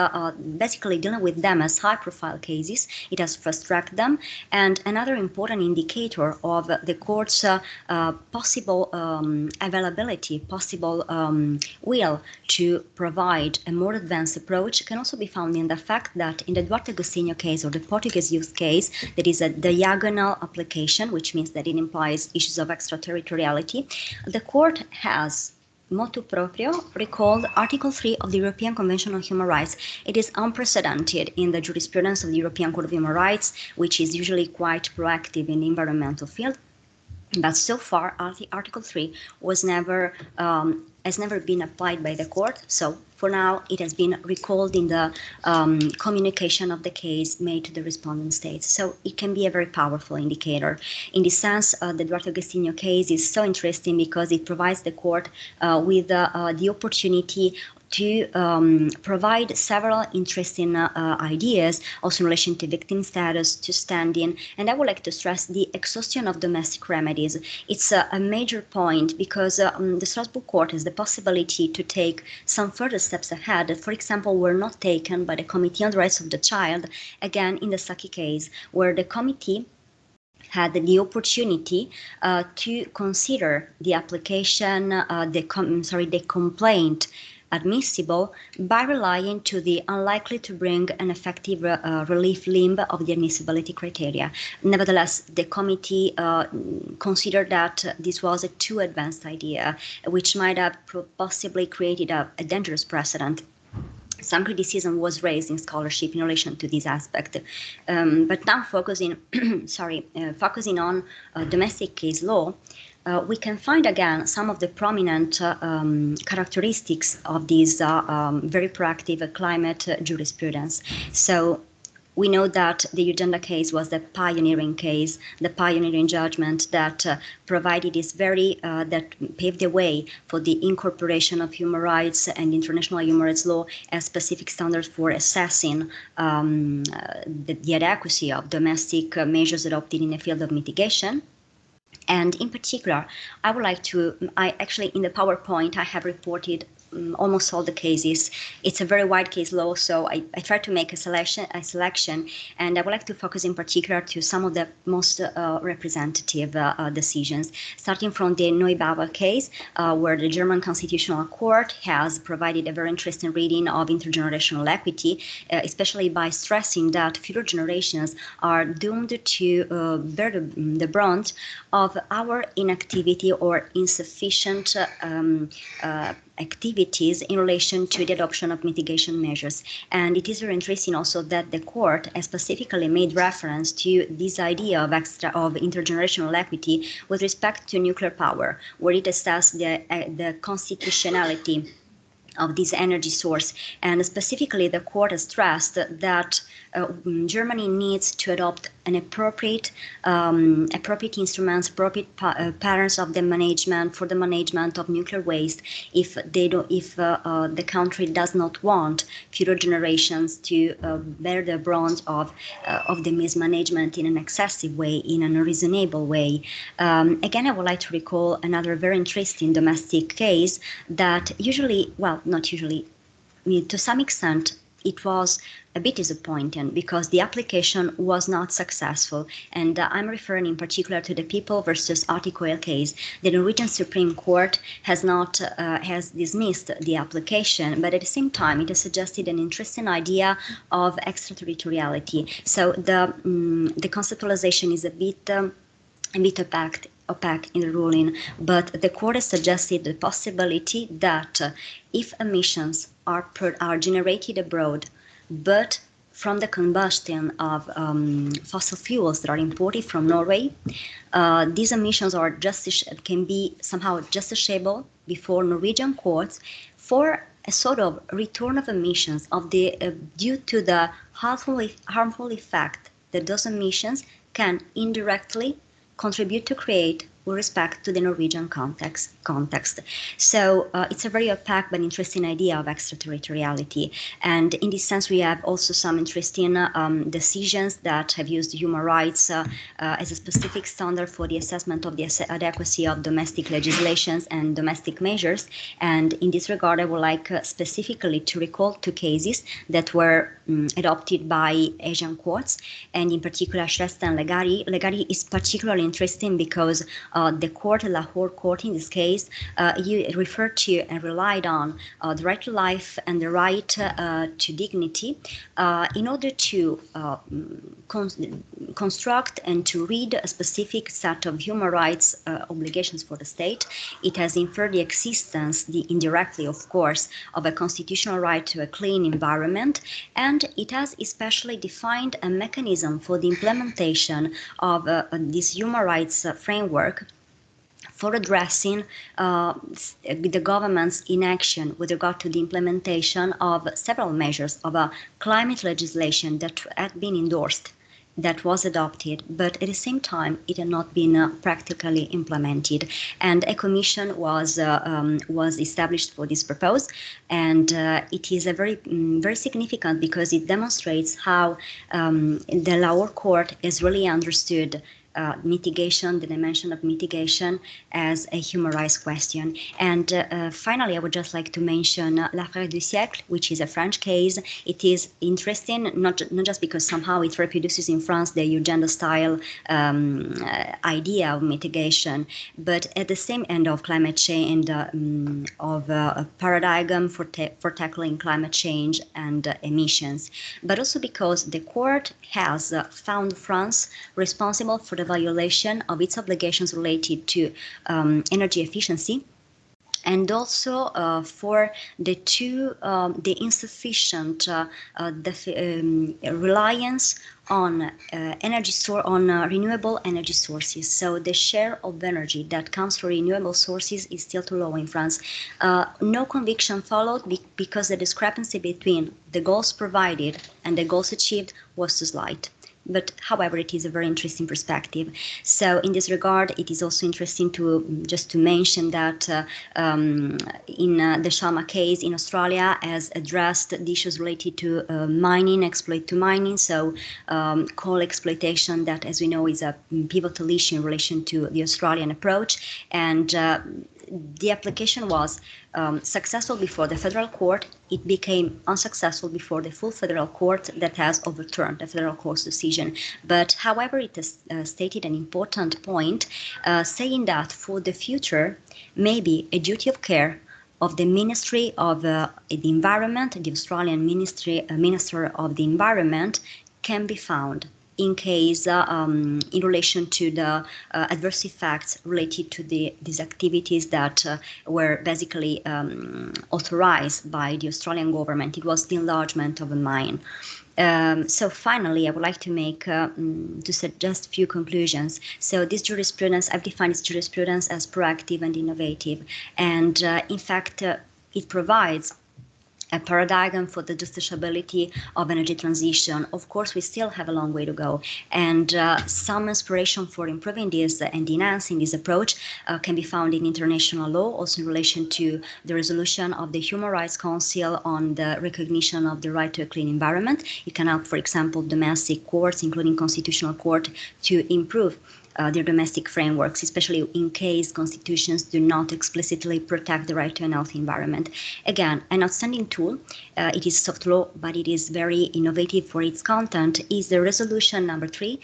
basically dealing with them as high-profile cases. It has fast-tracked them, and another important indicator of the court's possible availability, possible will to provide a more advanced approach can also be found in the fact that in the Duarte Agostinho case, or the Portuguese use case, that is a diagonal application, which means that it implies issues of extraterritoriality. The court has motu proprio recalled Article 3 of the European Convention on Human Rights. It is unprecedented in the jurisprudence of the European Court of Human Rights, which is usually quite proactive in the environmental field. But so far, Article 3 was never has never been applied by the court. So for now, it has been recalled in the communication of the case made to the respondent states. So it can be a very powerful indicator. In this sense, the Duarte Agostinho case is so interesting because it provides the court with the opportunity to provide several interesting ideas, also in relation to victim status, to standing, and I would like to stress the exhaustion of domestic remedies. It's a major point because the Strasbourg court has the possibility to take some further steps ahead that, for example, were not taken by the Committee on the Rights of the Child, again in the Saki case, where the committee had the opportunity to consider the application, the complaint admissible by relying to the unlikely to bring an effective relief limb of the admissibility criteria. Nevertheless, the committee considered that this was a too advanced idea, which might have possibly created a dangerous precedent. Some criticism was raised in scholarship in relation to this aspect, but now focusing, focusing on domestic case law, we can find again some of the prominent characteristics of this very proactive climate jurisprudence. So we know that the Uganda case was the pioneering case, the pioneering judgment that provided this that paved the way for the incorporation of human rights and international human rights law as specific standards for assessing the adequacy of domestic measures adopted in the field of mitigation. And in particular, I would like to, actually in the PowerPoint, I have reported almost all the cases. It's a very wide case law, so I try to make a selection, and I would like to focus in particular to some of the most representative decisions, starting from the Neubauer case, where the German Constitutional Court has provided a very interesting reading of intergenerational equity, especially by stressing that future generations are doomed to bear the brunt of our inactivity or insufficient activities in relation to the adoption of mitigation measures. And it is very interesting also that the court has specifically made reference to this idea of intergenerational equity with respect to nuclear power, where it assessed the constitutionality of this energy source. And specifically, the court has stressed that Germany needs to adopt an appropriate instruments, appropriate patterns of the management for the management of nuclear waste. If the country does not want future generations to bear the brunt of the mismanagement in an excessive way, in an unreasonable way. Again, I would like to recall another very interesting domestic case that usually, well, not usually, to some extent, it was a bit disappointing because the application was not successful. And I'm referring in particular to the People versus Article L case. The Norwegian Supreme Court has dismissed the application, but at the same time, it has suggested an interesting idea of extraterritoriality. So the conceptualization is a bit opaque in the ruling, but the court has suggested the possibility that if emissions are generated abroad, but from the combustion of fossil fuels that are imported from Norway, these emissions can be somehow justiciable before Norwegian courts for a sort of return of emissions due to the harmful effect that those emissions can indirectly contribute to create with respect to the Norwegian context. So it's a very opaque but interesting idea of extraterritoriality. And in this sense, we have also some interesting decisions that have used human rights as a specific standard for the assessment of the adequacy of domestic legislations and domestic measures. And in this regard, I would like specifically to recall two cases that were adopted by Asian courts, and in particular Shrestha and Legari. Legari is particularly interesting because the court, Lahore court in this case, you referred to and relied on the right to life and the right to dignity in order to construct and to read a specific set of human rights obligations for the state. It has inferred the existence, indirectly of course, of a constitutional right to a clean environment, and it has especially defined a mechanism for the implementation of this human rights framework for addressing the government's inaction with regard to the implementation of several measures of a climate legislation that had been endorsed, that was adopted, but at the same time it had not been practically implemented. And a commission was established for this purpose, and it is a very significant because it demonstrates how the lower court has really understood mitigation, the dimension of mitigation, as a human rights question. And finally, I would just like to mention L'Affaire du siècle, which is a French case. It is interesting, not just because somehow it reproduces in France the Eugenda-style idea of mitigation, but at the same end of climate change and of a paradigm for tackling climate change and emissions, but also because the court has found France responsible for the violation of its obligations related to energy efficiency, and also for the insufficient reliance on renewable energy sources. So the share of energy that comes from renewable sources is still too low in France. No conviction followed because the discrepancy between the goals provided and the goals achieved was too slight. But however, it is a very interesting perspective. So in this regard, it is also interesting to just to mention that in the Sharma case in Australia has addressed the issues related to mining, exploit to mining, so coal exploitation, that as we know is a pivotal issue in relation to the Australian approach. And the application was successful before the federal court. It became unsuccessful before the full federal court that has overturned the federal court's decision. But however, it has stated an important point, saying that for the future, maybe a duty of care of the Ministry of the Environment, the Australian Minister of the Environment, can be found in case in relation to the adverse effects related to these activities that were basically authorized by the Australian government. It was the enlargement of a mine. So finally, I would like to make to suggest a few conclusions. So this jurisprudence, I've defined this jurisprudence as proactive and innovative, and in fact, it provides a paradigm for the justiciability of energy transition. Of course, we still have a long way to go, and some inspiration for improving this and enhancing this approach can be found in international law, also in relation to the resolution of the Human Rights Council on the recognition of the right to a clean environment. It can help, for example, domestic courts, including constitutional court, to improve their domestic frameworks, especially in case constitutions do not explicitly protect the right to a healthy environment. Again, an outstanding tool, it is soft law, but it is very innovative for its content, is the resolution number 3,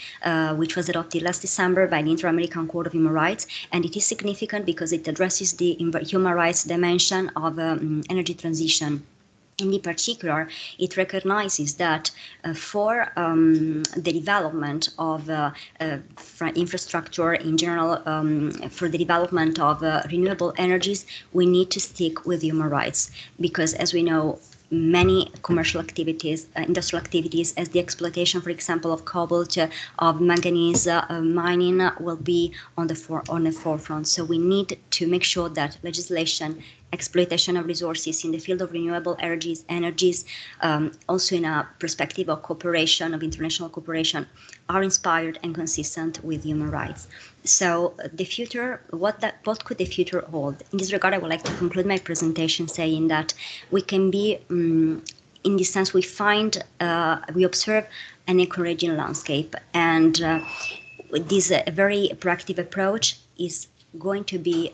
which was adopted last December by the Inter-American Court of Human Rights, and it is significant because it addresses the human rights dimension of energy transition. And in particular, it recognizes that for the development of infrastructure in general, for the development of renewable energies, we need to stick with human rights. Because as we know, many commercial activities, industrial activities, as the exploitation, for example, of cobalt, of manganese mining, will be on the forefront. So we need to make sure that legislation exploitation of resources in the field of renewable energies, also in a perspective of cooperation, of international cooperation, are inspired and consistent with human rights. So the future, what could the future hold? In this regard, I would like to conclude my presentation saying that we can be, in this sense, we observe an encouraging landscape, and this very proactive approach is going to be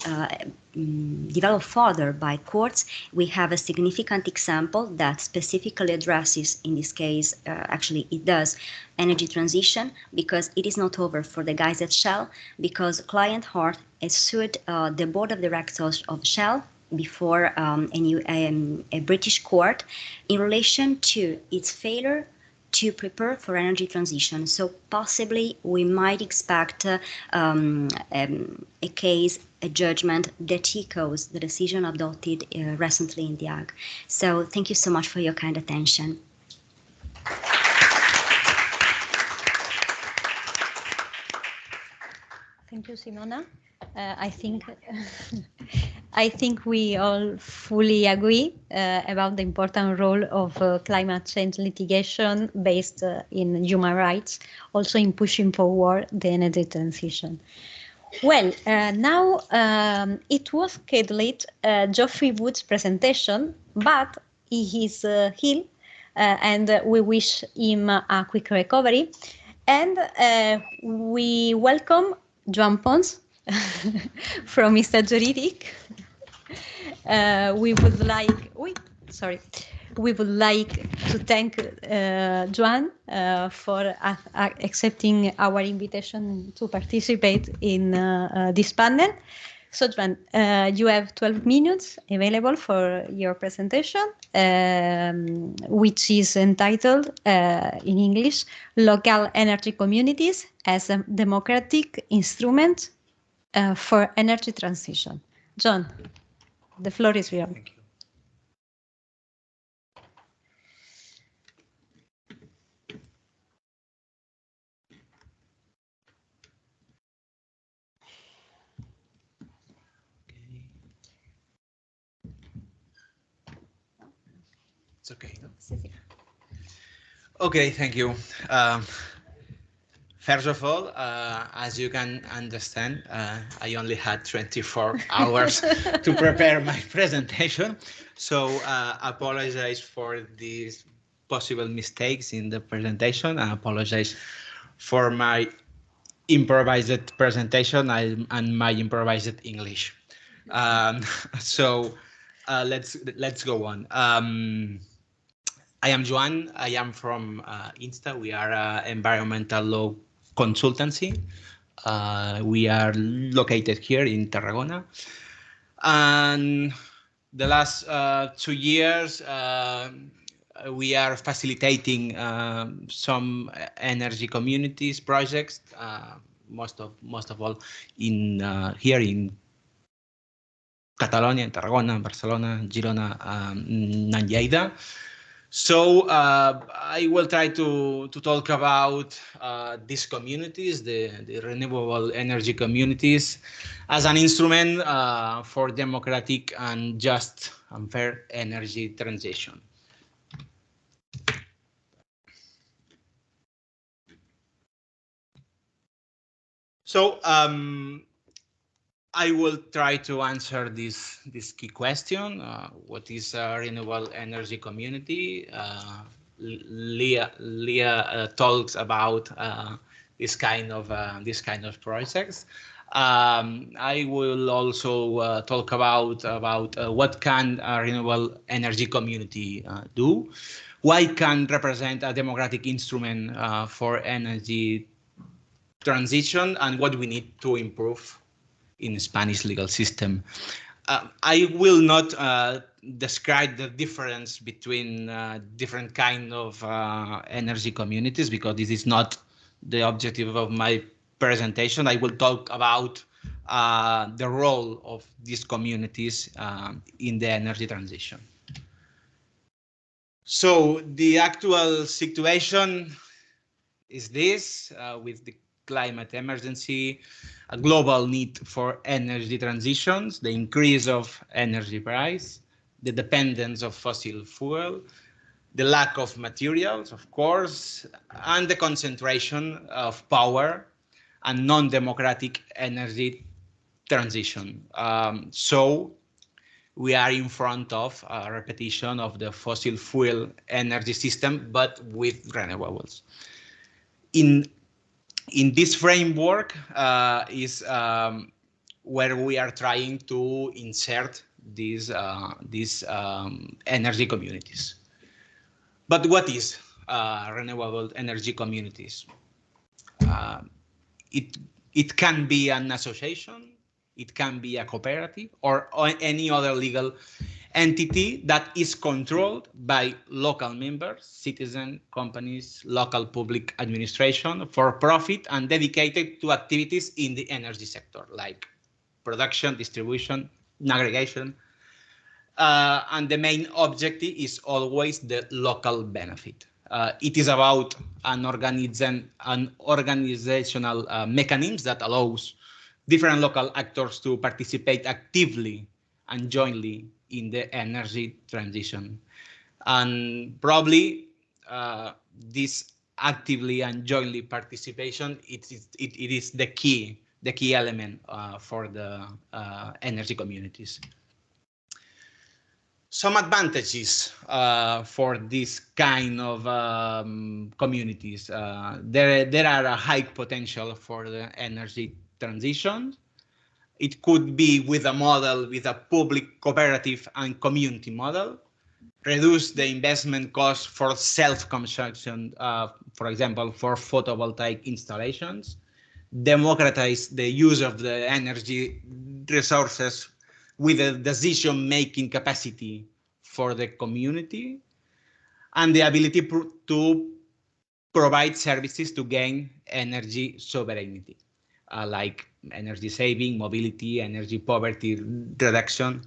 developed further by courts. We have a significant example that specifically addresses, in this case, actually it does, energy transition, because it is not over for the guys at Shell, because Client Heart has sued the board of directors of Shell before a British court in relation to its failure to prepare for energy transition. So possibly we might expect a case, a judgment that echoes the decision adopted recently in The Hague. So thank you so much for your kind attention. Thank you, Simona. I think we all fully agree about the important role of climate change litigation based in human rights, also in pushing forward the energy transition. Well, now it was scheduled Geoffrey Wood's presentation, but he is ill, and we wish him a quick recovery. And we welcome Joan Pons from Insta Juridic. We would like to thank Joan for accepting our invitation to participate in this panel. So Joan, you have 12 minutes available for your presentation, which is entitled in English, Local Energy Communities as a Democratic Instrument for Energy Transition. Joan, the floor is yours. Thank you. It's okay, no? Okay, thank you. First of all, as you can understand, I only had 24 hours to prepare my presentation. So apologize for these possible mistakes in the presentation. I apologize for my improvised presentation and my improvised English. So let's go on. I am Joan. I am from Insta. We are an environmental law consultancy. We are located here in Tarragona. And the last 2 years, we are facilitating some energy communities projects, most of all in here in Catalonia, in Tarragona, Barcelona, Girona, and Lleida. So I will try to talk about these communities, the renewable energy communities, as an instrument for democratic and just and fair energy transition. So I will try to answer this key question. What is a renewable energy community? Leah talks about this kind of projects. I will also talk about what can a renewable energy community do, why can represent a democratic instrument for energy transition, and what we need to improve in the Spanish legal system. I will not describe the difference between different kind of energy communities, because this is not the objective of my presentation. I will talk about the role of these communities in the energy transition. So the actual situation is this, with the climate emergency, a global need for energy transitions, the increase of energy price, the dependence of fossil fuel, the lack of materials, of course, and the concentration of power and non-democratic energy transition. So we are in front of a repetition of the fossil fuel energy system, but with renewables. In this framework is where we are trying to insert these energy communities. But what is renewable energy communities? It can be an association, it can be a cooperative, or any other legal entity that is controlled by local members, citizen companies, local public administration, for profit, and dedicated to activities in the energy sector, like production, distribution, aggregation. And the main objective is always the local benefit. It is about an organizational mechanism that allows different local actors to participate actively and jointly in the energy transition. And probably this actively and jointly participation, it is the key element for the energy communities. Some advantages for this kind of communities. There are a high potential for the energy transition. It could be with a model, with a public, cooperative, and community model. Reduce the investment cost for self-construction, for example, for photovoltaic installations. Democratize the use of the energy resources with a decision-making capacity for the community, and the ability to provide services to gain energy sovereignty, like energy saving, mobility, energy poverty reduction.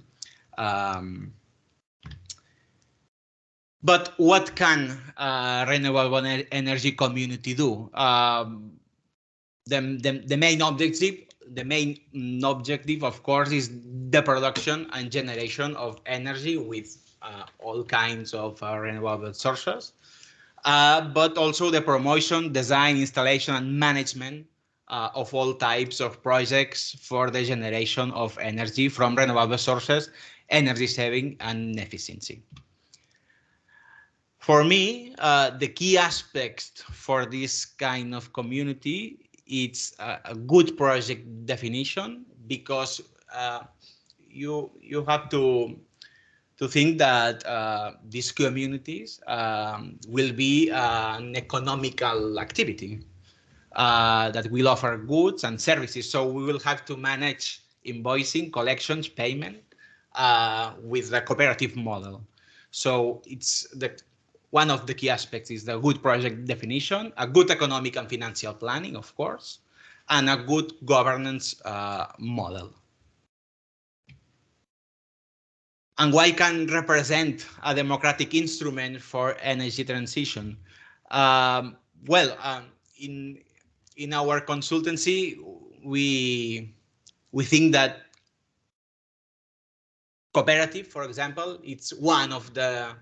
But what can renewable energy community do? The main objective, of course, is the production and generation of energy with all kinds of renewable sources, but also the promotion, design, installation, and management of all types of projects for the generation of energy from renewable sources, energy saving, and efficiency. For me, the key aspects for this kind of community, it's a good project definition, because you have to think that these communities will be an economical activity that will offer goods and services. So we will have to manage invoicing, collections, payment with the cooperative model. So it's one of the key aspects is the good project definition, a good economic and financial planning, of course, and a good governance model. And why can represent a democratic instrument for energy transition? In our consultancy, we think that cooperative, for example, it's one of the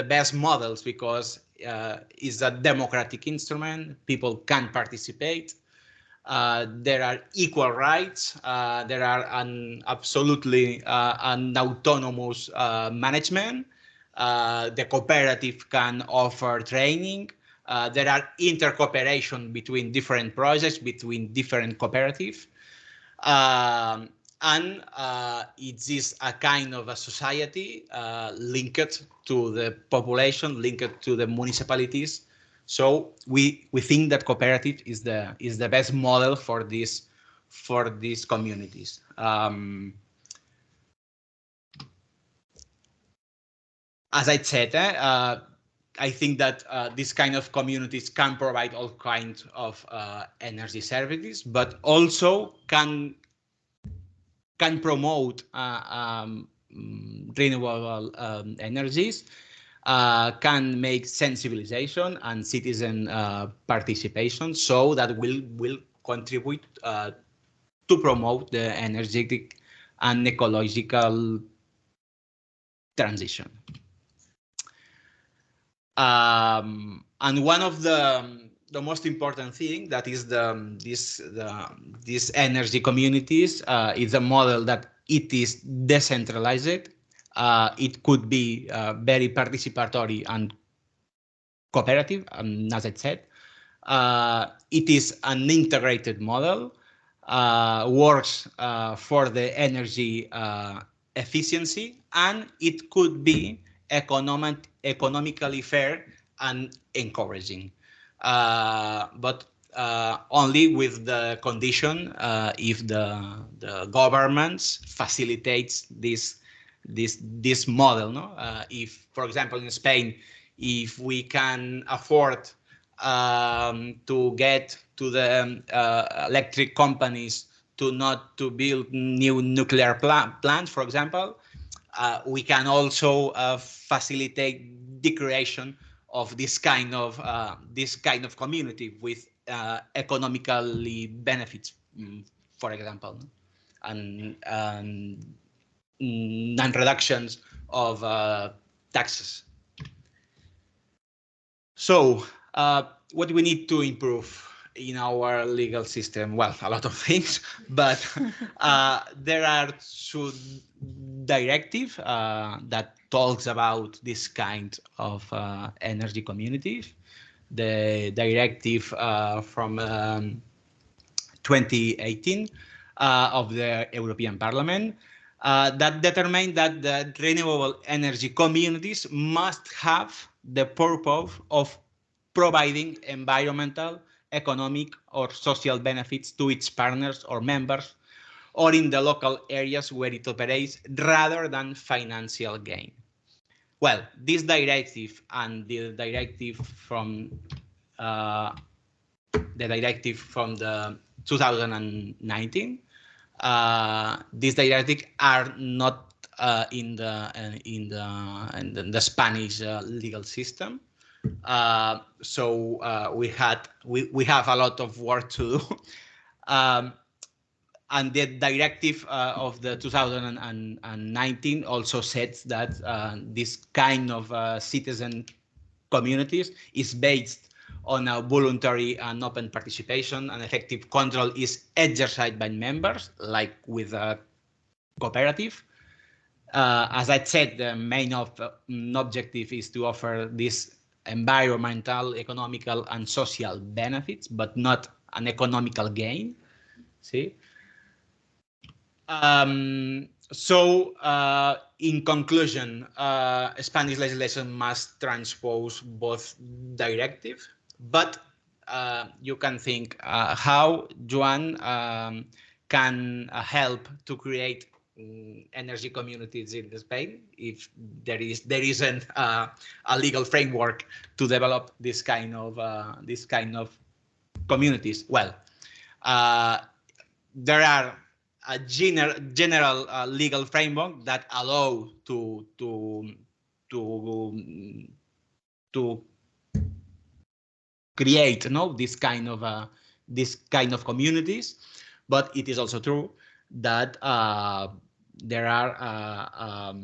best models, because it's a democratic instrument. People can participate. There are equal rights. There are an autonomous management. The cooperative can offer training. There are intercooperation between different projects, between different cooperatives. And it is a kind of a society linked to the population, linked to the municipalities. So we think that cooperative is the best model for these communities. As I said, I think that this kind of communities can provide all kinds of energy services, but also can promote renewable energies, can make sensibilization and citizen participation, so that will contribute to promote the energetic and ecological transition. And one of the most important thing that is these energy communities is a model that it is decentralized. It could be very participatory and cooperative, as I said. It is an integrated model, works for the energy efficiency, and it could be economically fair and encouraging. But only with the condition if the governments facilitates this model. No? If, for example, in Spain, if we can afford to get to the electric companies not to build new nuclear plants, for example, we can also facilitate the creation of this kind of community with economically benefits, for example, and non-reductions of taxes. So what do we need to improve in our legal system? Well, a lot of things, but there are two directives that talks about this kind of energy communities. The directive from 2018 of the European Parliament that determined that the renewable energy communities must have the purpose of providing environmental, economic, or social benefits to its partners or members, or in the local areas where it operates, rather than financial gain. Well, this directive and the directive from the 2019, these directives are not in the Spanish legal system. So we have a lot of work to do. And the directive of the 2019 also says that this kind of citizen communities is based on a voluntary and open participation, and effective control is exercised by members, like with a cooperative. As I said, the main objective is to offer this environmental, economical, and social benefits, but not an economical gain. See? So, in conclusion, Spanish legislation must transpose both directives, but you can think how Joan can help to create energy communities in Spain if there isn't a legal framework to develop this kind of communities. Well, there are a general legal framework that allow to create this kind of communities, but it is also true that there are a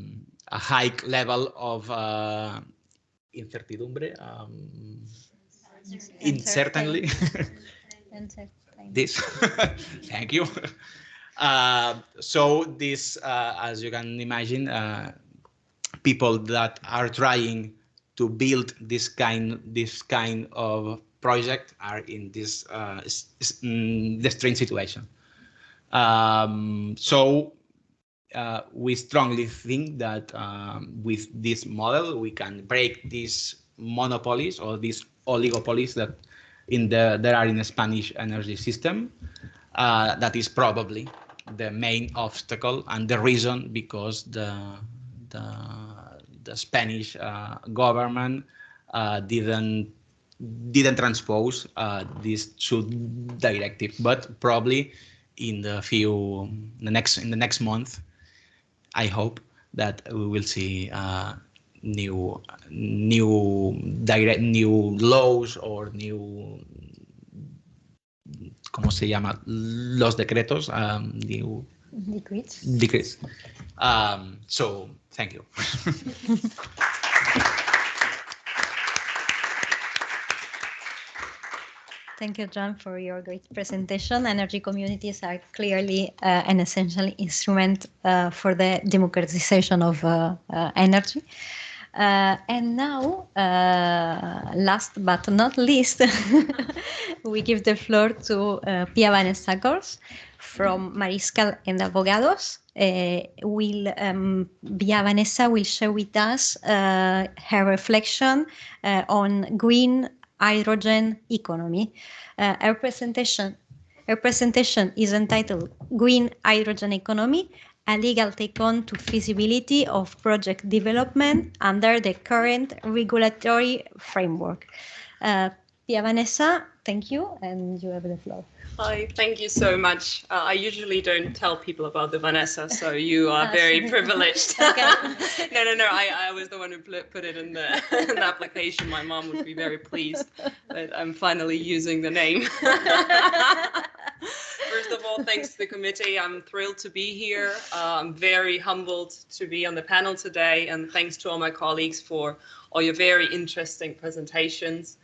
high level of incertidumbre, uncertainty. This, thank you. So this, as you can imagine, people that are trying to build this kind of project are in this the strange situation. So we strongly think that with this model we can break these monopolies or these oligopolies that there are in the Spanish energy system. That is probably the main obstacle and the reason because the Spanish government didn't transpose this two directive, but probably in the next month, I hope that we will see new laws or new, ¿cómo se llama? Los decretos, new decrees. So thank you. Thank you, John, for your great presentation. Energy communities are clearly an essential instrument for the democratization of energy. And now, last but not least, we give the floor to Pia Vanessa Kohrs from Mariscal Abogados. Pia Vanessa will share with us her reflection on green hydrogen economy. Her presentation is entitled Green Hydrogen Economy, a legal take-on to feasibility of project development under the current regulatory framework. Pia Vanessa, thank you, and you have the floor. Hi, thank you so much. I usually don't tell people about the Vanessa, so you are very privileged. Okay. No, I was the one who put it in the, in the application. My mom would be very pleased that I'm finally using the name. First of all, thanks to the committee. I'm thrilled to be here. I'm very humbled to be on the panel today, and thanks to all my colleagues for all your very interesting presentations.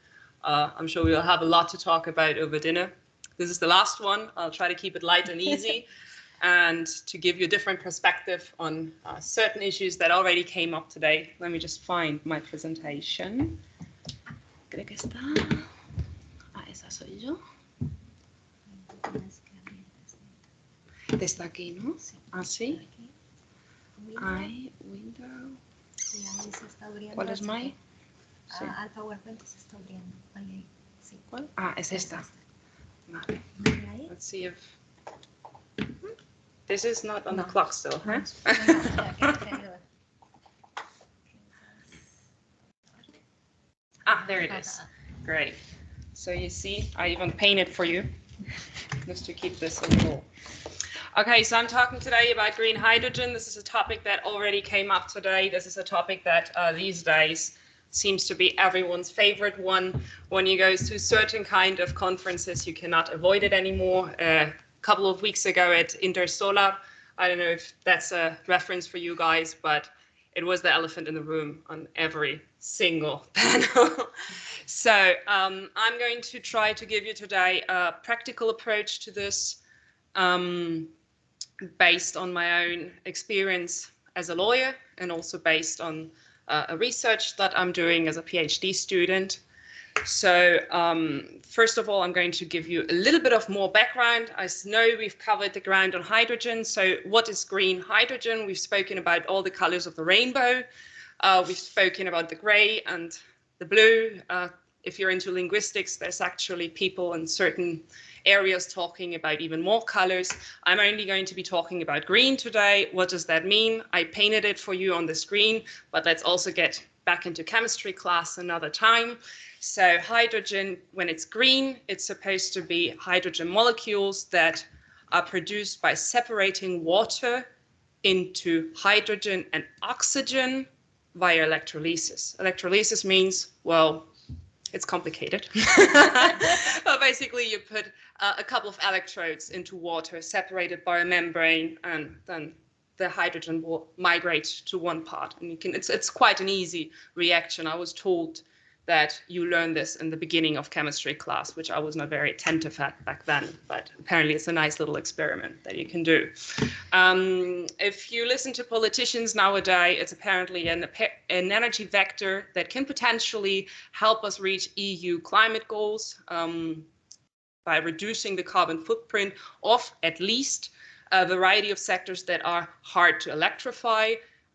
I'm sure we'll have a lot to talk about over dinner. This is the last one. I'll try to keep it light and easy and to give you a different perspective on certain issues that already came up today. Let me just find my presentation. Creo que está. Esa soy yo. Está aquí, ¿no? Así. Hay window. ¿Cuál es my? Al PowerPoint se está abriendo. Ahí, sí. ¿Cuál? Es esta. Vale. Let's see if this is not on the clock still, huh? There it is. Great. So you see, I even painted for you just to keep this a little. Okay, so I'm talking today about green hydrogen. This is a topic that already came up today. This is a topic that these days seems to be everyone's favorite one. When you go to certain kind of conferences, you cannot avoid it anymore. A couple of weeks ago at Intersolar, I don't know if that's a reference for you guys, but it was the elephant in the room on every single panel. So I'm going to try to give you today a practical approach to this based on my own experience as a lawyer and also based on a research that I'm doing as a PhD student. So first of all, I'm going to give you a little bit of more background. I know we've covered the ground on hydrogen. So what is green hydrogen? We've spoken about all the colors of the rainbow. We've spoken about the gray and the blue. If you're into linguistics, there's actually people in certain areas talking about even more colors. I'm only going to be talking about green today. What does that mean? I painted it for you on the screen, but let's also get back into chemistry class another time. So hydrogen, when it's green, it's supposed to be hydrogen molecules that are produced by separating water into hydrogen and oxygen via electrolysis. Electrolysis means, well, it's complicated. But basically you put a couple of electrodes into water separated by a membrane, and then the hydrogen will migrate to one part. And you can, it's quite an easy reaction. I was told that you learn this in the beginning of chemistry class, which I was not very attentive at back then, but apparently it's a nice little experiment that you can do. If you listen to politicians nowadays, it's apparently an energy vector that can potentially help us reach EU climate goals by reducing the carbon footprint of at least a variety of sectors that are hard to electrify.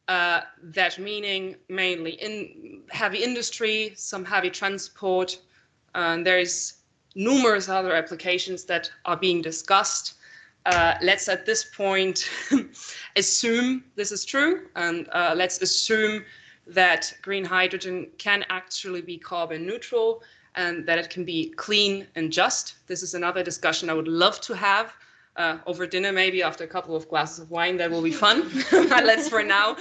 That meaning mainly in heavy industry, some heavy transport. There's numerous other applications that are being discussed. Let's at this point assume this is true, and let's assume that green hydrogen can actually be carbon neutral and that it can be clean and just. This is another discussion I would love to have. over dinner, maybe after a couple of glasses of wine, that will be fun. But let's for now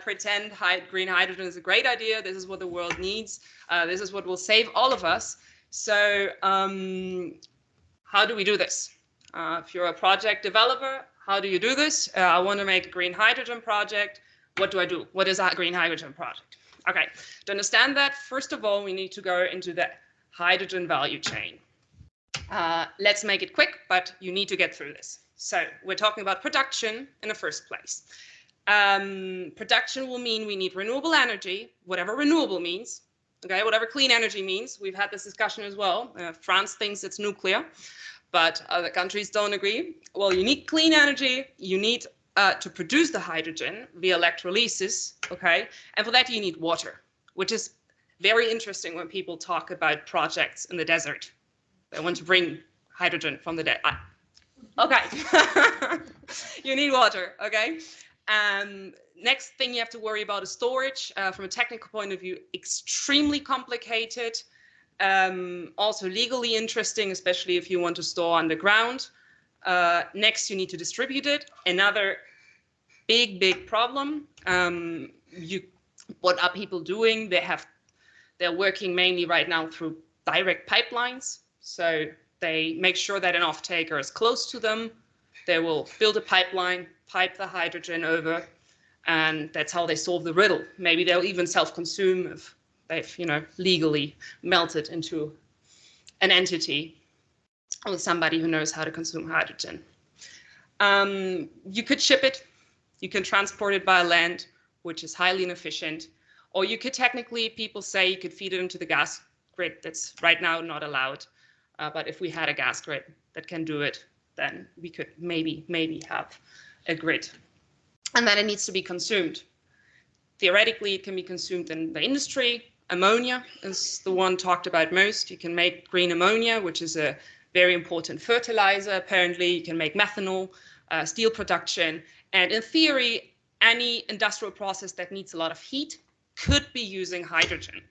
pretend green hydrogen is a great idea. This is what the world needs. This is what will save all of us. So how do we do this? If you're a project developer, how do you do this? I want to make a green hydrogen project. What do I do? What is a green hydrogen project? Okay, to understand that, first of all, we need to go into the hydrogen value chain. Let's make it quick, but you need to get through this. So we're talking about production in the first place. Production will mean we need renewable energy, whatever renewable means, okay, whatever clean energy means. We've had this discussion as well. France thinks it's nuclear, but other countries don't agree. Well, you need clean energy, you need to produce the hydrogen via electrolysis, okay, and for that you need water, which is very interesting when people talk about projects in the desert. They want to bring hydrogen from the desert. Okay, you need water, okay? Next thing you have to worry about is storage. From a technical point of view, extremely complicated. Also legally interesting, especially if you want to store underground. Next, you need to distribute it. Another big problem. What are people doing? They're working mainly right now through direct pipelines. So they make sure that an off-taker is close to them. They will build a pipeline, pipe the hydrogen over, and that's how they solve the riddle. Maybe they'll even self-consume if they've, legally melted into an entity with somebody who knows how to consume hydrogen. You could ship it, you can transport it by land, which is highly inefficient, or you could technically, people say you could feed it into the gas grid. That's right now not allowed. But if we had a gas grid that can do it, then we could maybe have a grid. And then it needs to be consumed. Theoretically, it can be consumed in the industry. Ammonia is the one talked about most. You can make green ammonia, which is a very important fertilizer. Apparently, you can make methanol, steel production. And in theory, any industrial process that needs a lot of heat could be using hydrogen.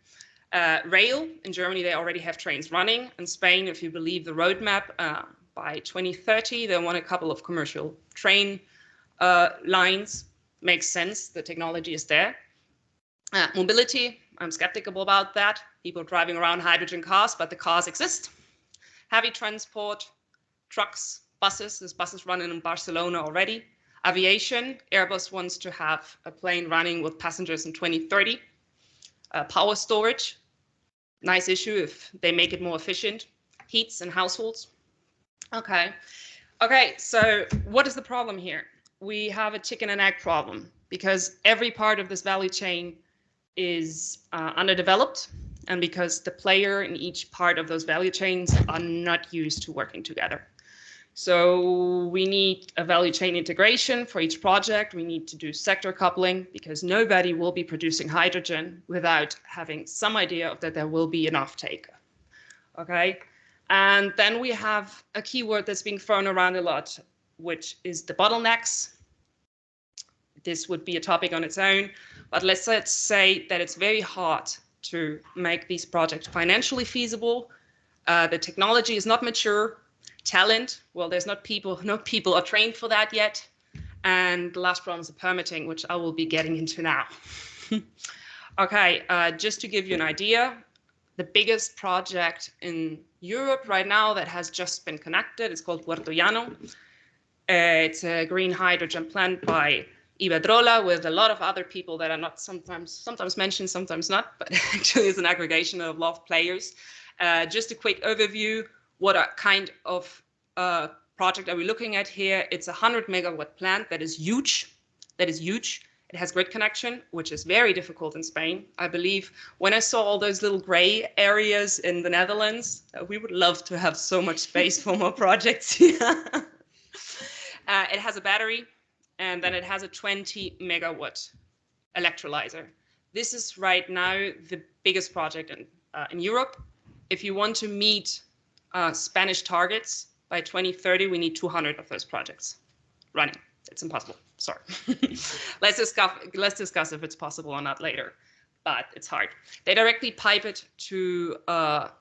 Rail, in Germany, they already have trains running. In Spain, if you believe the roadmap, by 2030, they want a couple of commercial train lines. Makes sense, the technology is there. Mobility, I'm skeptical about that. People driving around hydrogen cars, but the cars exist. Heavy transport, trucks, buses. There's buses running in Barcelona already. Aviation, Airbus wants to have a plane running with passengers in 2030. Power storage, nice issue if they make it more efficient. Heats in households. Okay, so what is the problem here? We have a chicken and egg problem because every part of this value chain is underdeveloped, and because the player in each part of those value chains are not used to working together. So we need a value chain integration for each project. We need to do sector coupling because nobody will be producing hydrogen without having some idea that there will be an off-taker. Okay, and then we have a keyword that's being thrown around a lot, which is the bottlenecks. This would be a topic on its own, but let's say that it's very hard to make these projects financially feasible. The technology is not mature. Talent, well, there's no people are trained for that yet. And the last problem is the permitting, which I will be getting into now. Okay, just to give you an idea, the biggest project in Europe right now that has just been connected is called Puerto Llano. It's a green hydrogen plant by Iberdrola with a lot of other people that are not sometimes mentioned, sometimes not, but actually it's an aggregation of a lot of players. Just a quick overview. What kind of project are we looking at here? It's a 100 megawatt plant that is huge. It has grid connection, which is very difficult in Spain. I believe when I saw all those little gray areas in the Netherlands, we would love to have so much space for more projects here. It has a battery, and then it has a 20 megawatt electrolyzer. This is right now the biggest project in Europe. If you want to meet Spanish targets by 2030, we need 200 of those projects running. It's impossible. Sorry. Let's discuss if it's possible or not later, but it's hard. They directly pipe it to a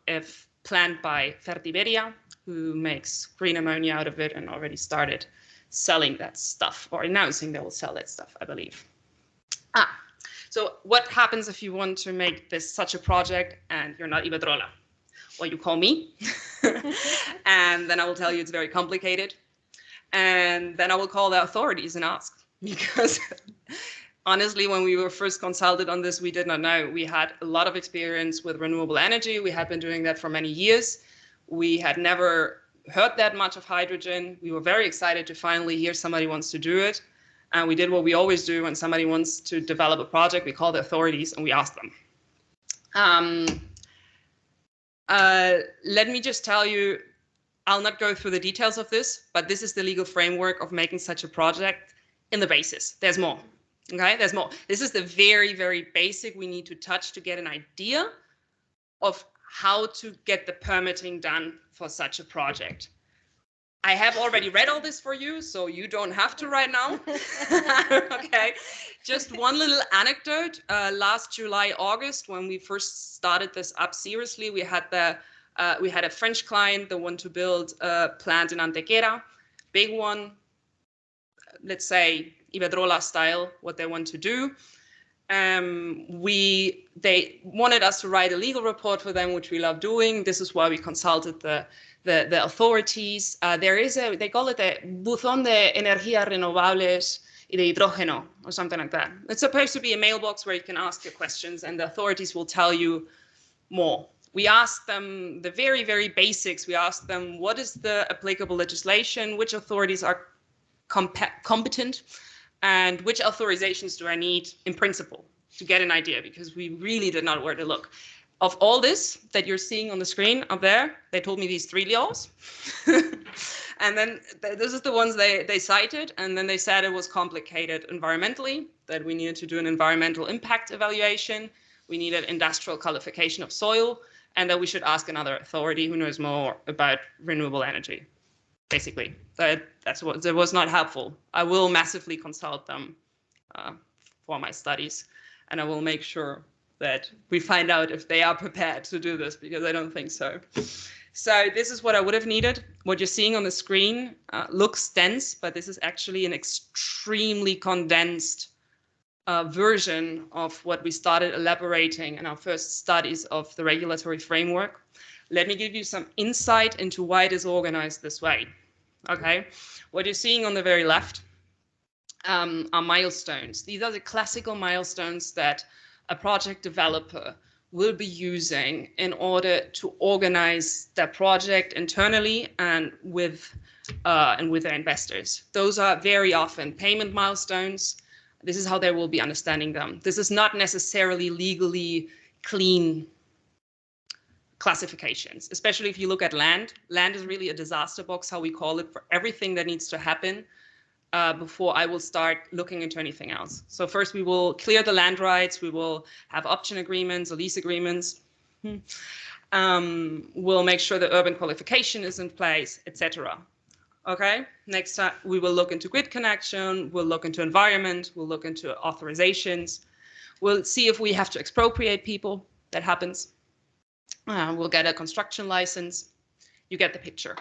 plant by Fertiberia, who makes green ammonia out of it and already started selling that stuff, or announcing they will sell that stuff, I believe. So what happens if you want to make this such a project and you're not Iberdrola? Well, you call me, and then I will tell you it's very complicated. And then I will call the authorities and ask, because honestly, when we were first consulted on this, we did not know. We had a lot of experience with renewable energy. We had been doing that for many years. We had never heard that much of hydrogen. We were very excited to finally hear somebody wants to do it. And we did what we always do when somebody wants to develop a project. We call the authorities and we ask them. Let me just tell you, I'll not go through the details of this, but this is the legal framework of making such a project in the basis. There's more, okay? There's more. This is the very, very basic we need to touch to get an idea of how to get the permitting done for such a project. I have already read all this for you, so you don't have to right now. Okay, just one little anecdote. Last July, August, when we first started this up seriously, we had a French client that wanted to build a plant in Antequera, big one, let's say Iberdrola style, what they want to do. They wanted us to write a legal report for them, which we love doing. This is why we consulted the authorities. They call it a buzón de energías renovables y de hidrógeno, or something like that. It's supposed to be a mailbox where you can ask your questions and the authorities will tell you more. We asked them the very, very basics. We asked them, what is the applicable legislation? Which authorities are competent? And which authorizations do I need in principle to get an idea? Because we really did not know where to look. Of all this that you're seeing on the screen up there, they told me these 3 laws. And then this is the ones they cited. And then they said it was complicated environmentally, that we needed to do an environmental impact evaluation. We needed industrial qualification of soil, and that we should ask another authority who knows more about renewable energy. Basically, that was not helpful. I will massively consult them for my studies, and I will make sure that we find out if they are prepared to do this, because I don't think so. So this is what I would have needed. What you're seeing on the screen looks dense, but this is actually an extremely condensed version of what we started elaborating in our first studies of the regulatory framework. Let me give you some insight into why it is organized this way. Okay, what you're seeing on the very left are milestones. These are the classical milestones that a project developer will be using in order to organize their project internally and with their investors. Those are very often payment milestones. This is how they will be understanding them. This is not necessarily legally clean classifications, especially if you look at land. Land is really a disaster box, how we call it, for everything that needs to happen before I will start looking into anything else. So first we will clear the land rights, we will have option agreements or lease agreements. We'll make sure the urban qualification is in place, etc. Okay, next time we will look into grid connection, we'll look into environment, we'll look into authorizations. We'll see if we have to expropriate people. That happens. We'll get a construction license. You get the picture.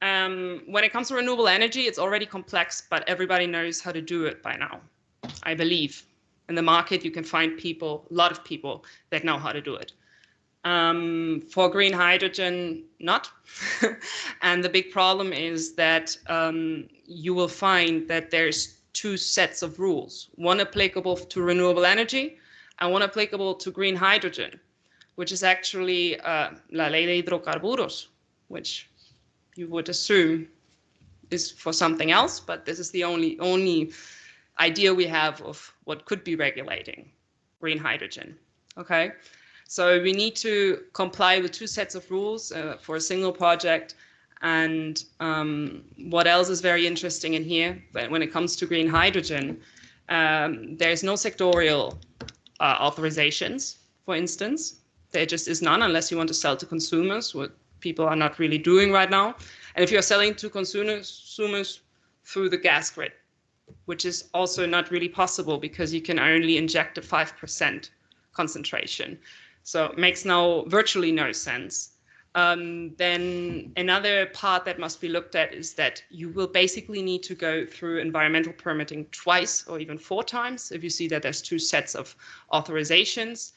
When it comes to renewable energy, it's already complex, but everybody knows how to do it by now. I believe in the market, you can find people, a lot of people that know how to do it. For green hydrogen, not. And the big problem is that you will find that there's 2 sets of rules, one applicable to renewable energy and one applicable to green hydrogen, which is actually La Ley de Hidrocarburos, which you would assume is for something else, but this is the only idea we have of what could be regulating green hydrogen. Okay, so we need to comply with 2 sets of rules for a single project. And what else is very interesting in here, but when it comes to green hydrogen, there's no sectorial authorizations, for instance. There just is none unless you want to sell to consumers, what people are not really doing right now. And if you're selling to consumers through the gas grid, which is also not really possible because you can only inject a 5% concentration. So it makes virtually no sense. Then another part that must be looked at is that you will basically need to go through environmental permitting twice or even 4 times if you see that there's 2 sets of authorizations,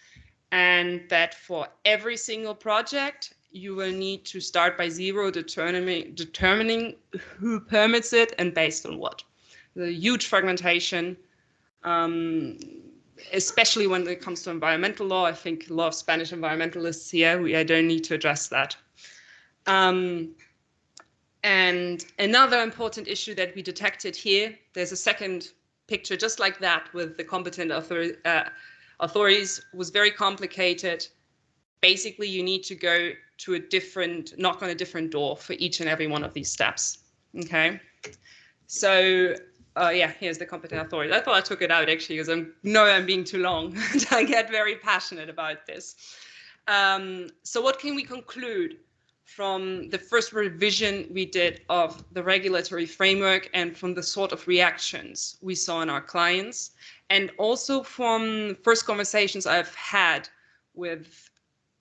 and that for every single project you will need to start by 0, determining who permits it and based on what. The huge fragmentation, especially when it comes to environmental law. I think a lot of Spanish environmentalists here, I don't need to address that. And another important issue that we detected here, there's a second picture just like that with the competent authorities, was very complicated. Basically, you need to go to knock on a different door for each and every one of these steps, okay? So, yeah, here's the competent authority. I thought I took it out actually because I'm being too long. I get very passionate about this. So what can we conclude from the first revision we did of the regulatory framework and from the sort of reactions we saw in our clients, and also from first conversations I've had with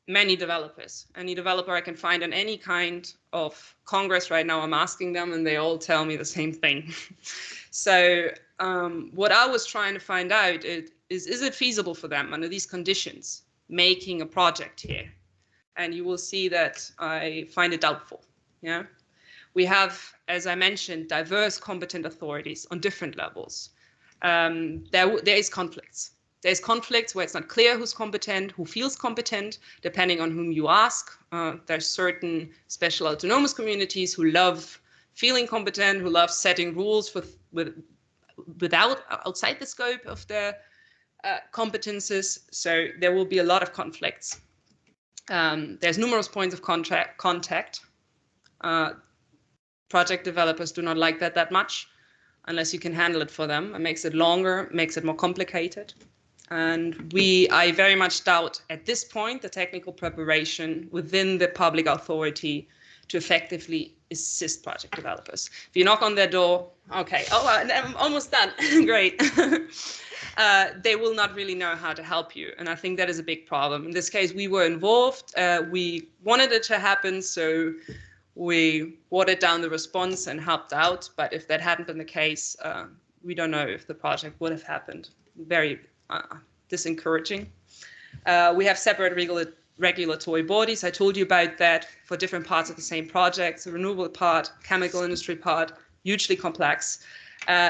many developers? Any developer I can find in any kind of Congress right now, I'm asking them and they all tell me the same thing. So what I was trying to find out is it feasible for them under these conditions, making a project here? And you will see that I find it doubtful. Yeah, we have, as I mentioned, diverse competent authorities on different levels. There is conflicts. There's conflicts where it's not clear who's competent, who feels competent, depending on whom you ask. There's certain special autonomous communities who love feeling competent, who love setting rules outside the scope of their competences. So there will be a lot of conflicts. There's numerous points of contact. Project developers do not like that much, unless you can handle it for them. It makes it longer, makes it more complicated. And I very much doubt at this point the technical preparation within the public authority to effectively assist project developers. If you knock on their door, okay, I'm almost done, great. They will not really know how to help you. And I think that is a big problem. In this case, we were involved. We wanted it to happen, so we watered down the response and helped out. But if that hadn't been the case, we don't know if the project would have happened. Very disencouraging. We have separate regulatory bodies. I told you about that for different parts of the same project. The renewable part, chemical industry part, hugely complex.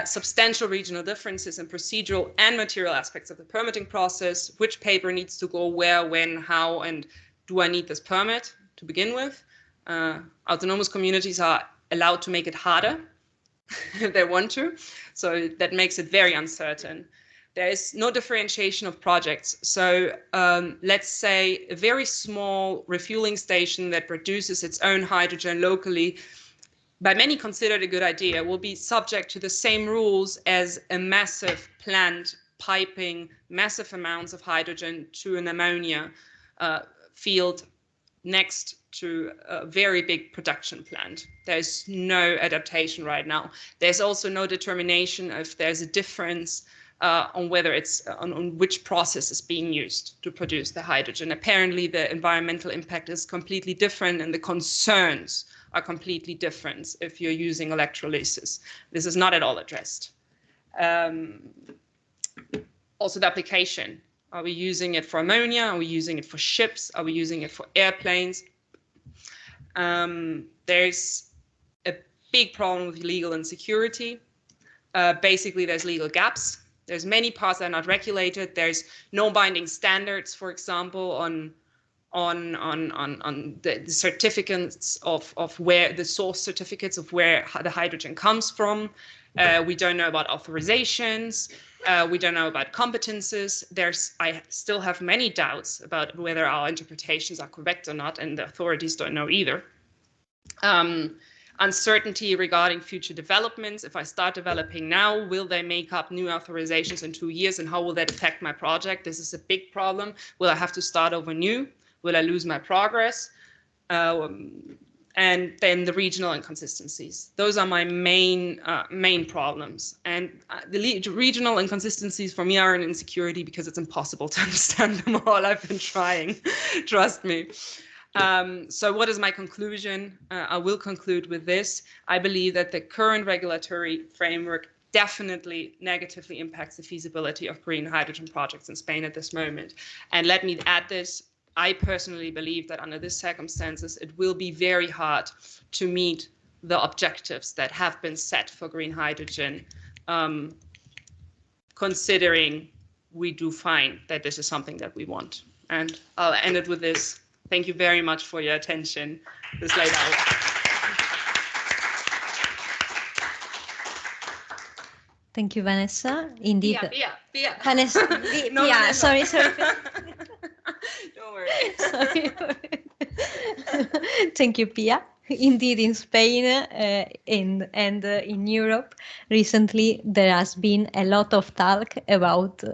Substantial regional differences in procedural and material aspects of the permitting process. Which paper needs to go where, when, how, and do I need this permit to begin with? Autonomous communities are allowed to make it harder if they want to. So that makes it very uncertain. There is no differentiation of projects. So let's say a very small refueling station that produces its own hydrogen locally, by many considered a good idea, will be subject to the same rules as a massive plant piping massive amounts of hydrogen to an ammonia field next to a very big production plant. There's no adaptation right now. There's also no determination if there's a difference on whether it's on which process is being used to produce the hydrogen. Apparently the environmental impact is completely different and the concerns are completely different if you're using electrolysis. This is not at all addressed. Also the application. Are we using it for ammonia? Are we using it for ships? Are we using it for airplanes? There's a big problem with legal insecurity. Basically, there's legal gaps. There's many parts that are not regulated. There's no binding standards, for example, on the certificates of where the source certificates of where the hydrogen comes from. We don't know about authorizations. We don't know about competences. I still have many doubts about whether our interpretations are correct or not, and the authorities don't know either. Uncertainty regarding future developments. If I start developing now, will they make up new authorizations in 2 years, and how will that affect my project? This is a big problem. Will I have to start over new? Will I lose my progress? And then the regional inconsistencies. Those are my main problems. And the regional inconsistencies for me are an insecurity because it's impossible to understand them all. I've been trying, trust me. So what is my conclusion? I will conclude with this. I believe that the current regulatory framework definitely negatively impacts the feasibility of green hydrogen projects in Spain at this moment. And let me add this. I personally believe that under these circumstances, it will be very hard to meet the objectives that have been set for green hydrogen, considering we do find that this is something that we want. And I'll end it with this. Thank you very much for your attention this late hour. Thank you, Vanessa. Indeed. Pia. Vanessa, No, Pia, Vanessa. sorry. Don't worry. Sorry. Thank you, Pia. Indeed, in Spain and in Europe, recently there has been a lot of talk about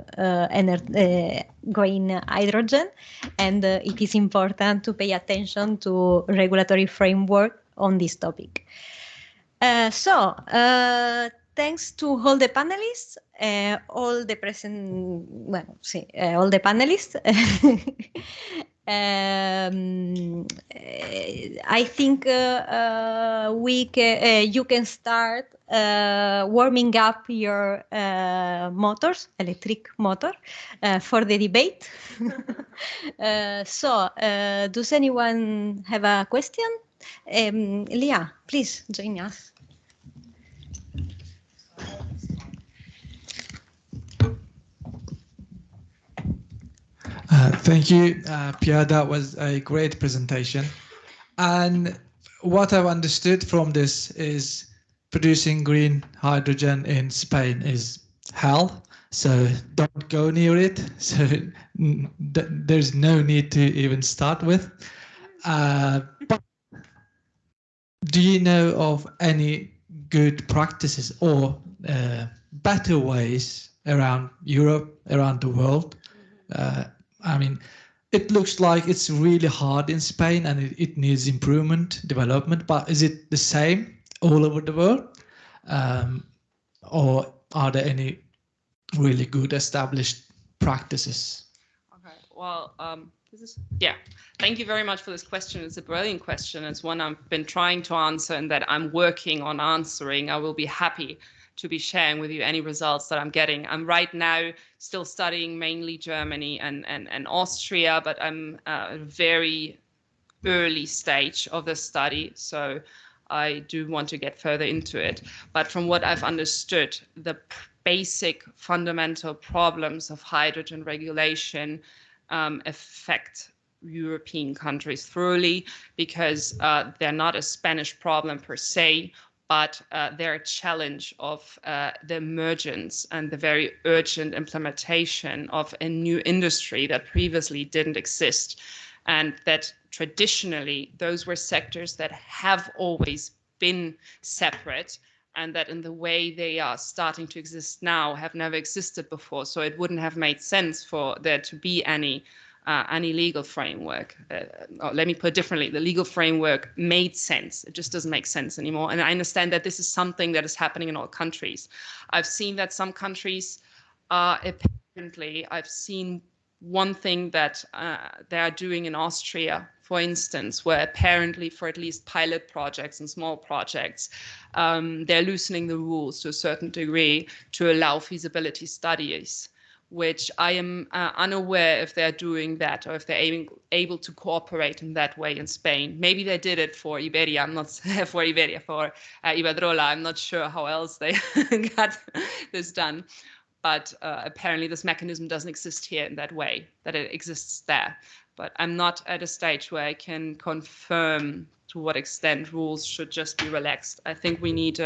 green hydrogen, and it is important to pay attention to regulatory framework on this topic. Thanks to all the panelists, all the panelists. I think you can start warming up your motors, electric motor, for the debate. Does anyone have a question? Leah, please join us. Thank you, Pia. That was a great presentation. And what I've understood from this is producing green hydrogen in Spain is hell. So don't go near it. So there's no need to even start with. But do you know of any good practices or better ways around Europe, around the world? I mean, it looks like it's really hard in Spain and it needs improvement, development, but is it the same all over the world? Or are there any really good established practices? Okay, well, thank you very much for this question. It's a brilliant question. It's one I've been trying to answer and that I'm working on answering. I will be happy to be sharing with you any results that I'm getting. I'm right now still studying mainly Germany and Austria, but I'm at a very early stage of the study, so I do want to get further into it. But from what I've understood, the basic fundamental problems of hydrogen regulation affect European countries thoroughly, because they're not a Spanish problem per se, but they're a challenge of the emergence and the very urgent implementation of a new industry that previously didn't exist. And that traditionally, those were sectors that have always been separate, and that in the way they are starting to exist now have never existed before. So it wouldn't have made sense for there to be any legal framework. Or let me put it differently, the legal framework made sense. It just doesn't make sense anymore. And I understand that this is something that is happening in all countries. I've seen that some countries are apparently, I've seen one thing that they are doing in Austria, for instance, where apparently for at least pilot projects and small projects, they're loosening the rules to a certain degree to allow feasibility studies, which I am unaware if they're doing that or if they're able to cooperate in that way in Spain. Maybe they did it for Iberia, for Iberdrola. I'm not sure how else they got this done. But apparently this mechanism doesn't exist here in that way, that it exists there. But I'm not at a stage where I can confirm to what extent rules should just be relaxed. I think we need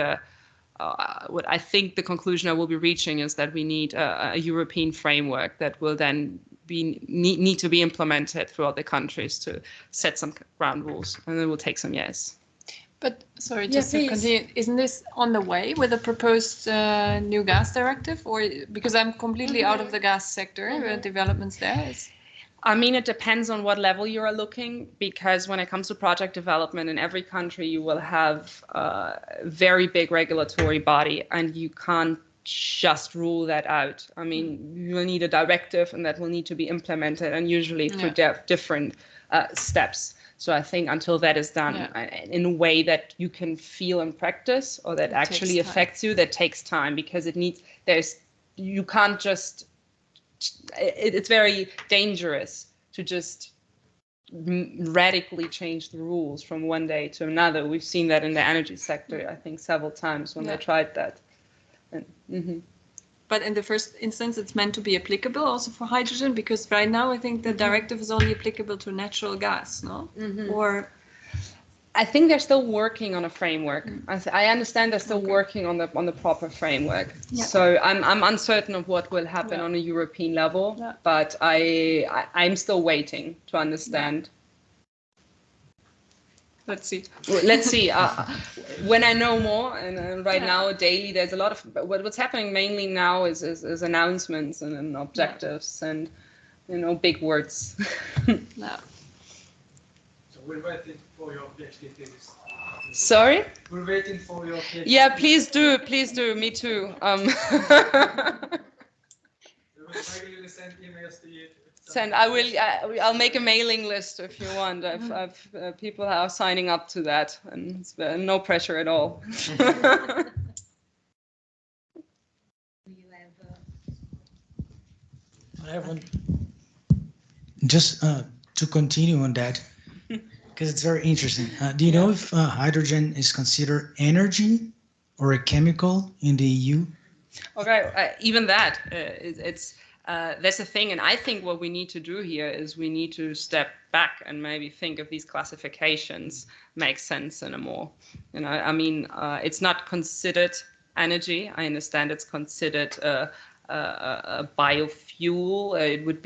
what I think the conclusion I will be reaching is that we need a European framework that will then need to be implemented throughout the countries to set some ground rules, and it will take some years. But sorry, just to continue, isn't this on the way with a proposed new gas directive? Or because I'm completely out of the gas sector, developments there? I mean, it depends on what level you are looking, because when it comes to project development in every country, you will have a very big regulatory body and you can't just rule that out. I mean, you will need a directive and that will need to be implemented, and usually through different steps. So I think until that is done in a way that you can feel in practice, or that actually affects you, that takes time, because it needs, you can't just, it's very dangerous to just radically change the rules from one day to another. We've seen that in the energy sector, I think, several times when they tried that. And, But in the first instance, it's meant to be applicable also for hydrogen, because right now I think the directive is only applicable to natural gas, no? Or I think they're still working on a framework. I understand they're still working on the proper framework. Yeah. So I'm uncertain of what will happen on a European level, but I'm still waiting to understand. Let's see. Let's see. When I know more, and right now daily, there's a lot of what's happening mainly now is announcements and objectives and big words. So we're waiting for your PhD thesis. Sorry? We're waiting for your PhD. Yeah, please do. Me too. We will regularly send emails to you. I'll make a mailing list if you want. People are signing up to that, and it's no pressure at all. I have one. Just to continue on that, because it's very interesting. Do you know if hydrogen is considered energy or a chemical in the EU? Okay, even that, that's a thing. And I think what we need to do here is we need to step back and maybe think if these classifications make sense anymore. I mean, it's not considered energy. I understand it's considered a biofuel. It would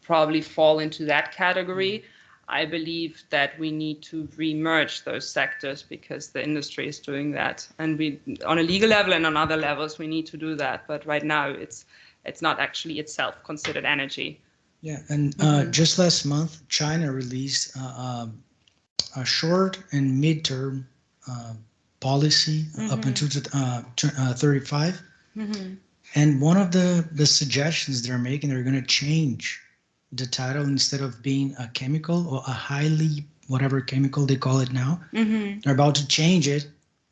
probably fall into that category. I believe that we need to re-merge those sectors because the industry is doing that. And we, on a legal level and on other levels, we need to do that. But right now, it's not actually itself considered energy. Yeah, and just last month, China released a short and mid-term policy up until 35. And one of the suggestions they're making, they're going to change the title. Instead of being a chemical or a highly whatever chemical they call it now, they're about to change it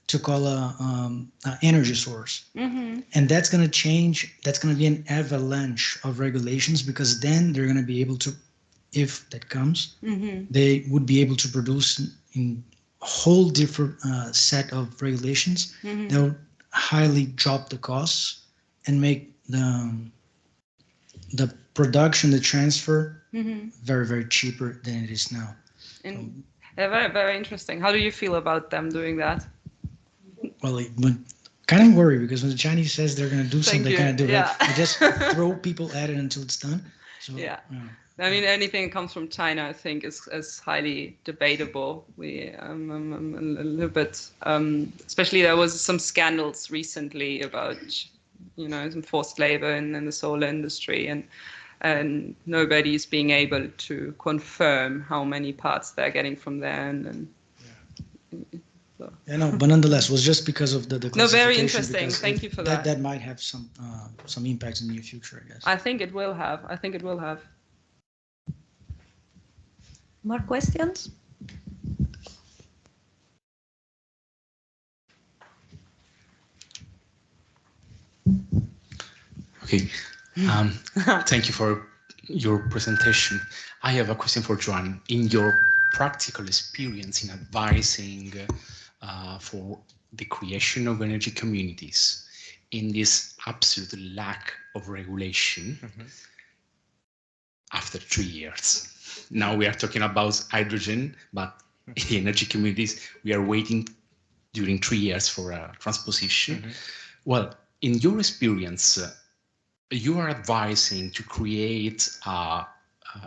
to call a energy source. And that's going to change. That's going to be an avalanche of regulations, because then they're going to be able to, if that comes, they would be able to produce in a whole different set of regulations that will highly drop the costs and make the production, the transfer, very, very cheaper than it is now. And very, very interesting. How do you feel about them doing that? Well, it would kind of worry, because when the Chinese says they're going to do something, they kind of do it. They just throw people at it until it's done. So, I mean, anything that comes from China, I think, is highly debatable. I'm a little bit, especially there was some scandals recently about, some forced labor in the solar industry, and nobody's being able to confirm how many parts they're getting from there. But nonetheless, it was just because of the classification. No, very interesting. Thank you for that. That might have some impact in the near future, I guess. I think it will have. More questions? Okay. Thank you for your presentation. I have a question for Joan. In your practical experience in advising for the creation of energy communities in this absolute lack of regulation after 3 years. Now we are talking about hydrogen, but in energy communities, we are waiting during 3 years for a transposition. Well, in your experience, you are advising to create an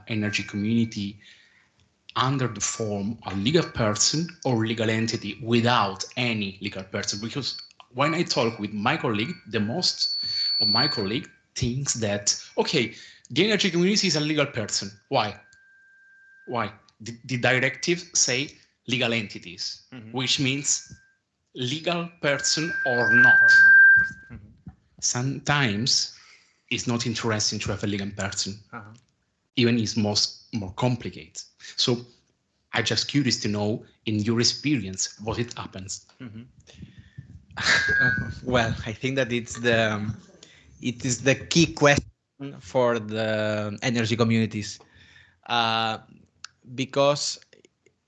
energy community under the form of legal person or legal entity without any legal person. Because when I talk with my colleague, the most of my colleague thinks that, okay, the energy community is a legal person. Why? The directive say legal entities, which means legal person or not. Sometimes it's not interesting to have a legal person, even it's more complicated. So I'm just curious to know, in your experience, what it happens. Well, I think that it is the key question for the energy communities, because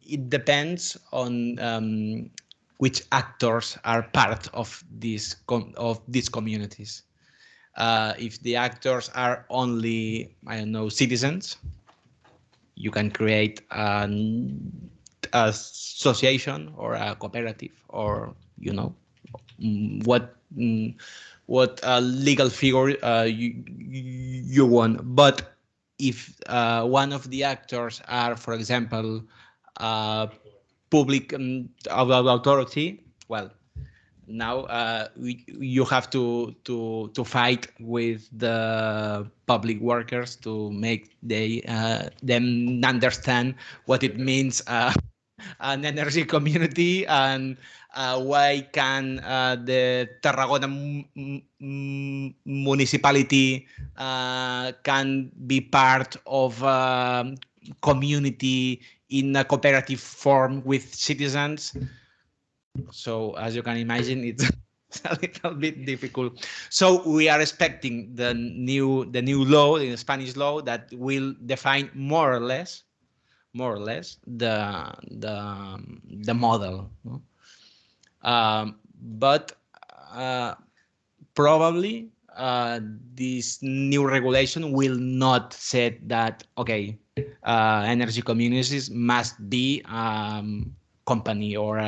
it depends on which actors are part of these communities. If the actors are only, I don't know, citizens, you can create an association or a cooperative, or what legal figure you want. But if one of the actors are, for example, public authority, well, now you have to fight with the public workers to make them understand what it means an energy community, and why can the Tarragona municipality can be part of a community in a cooperative form with citizens. So as you can imagine, it's a little bit difficult. So we are expecting the new law, the Spanish law, that will define more or less the model. But probably this new regulation will not say that, okay, energy communities must be company or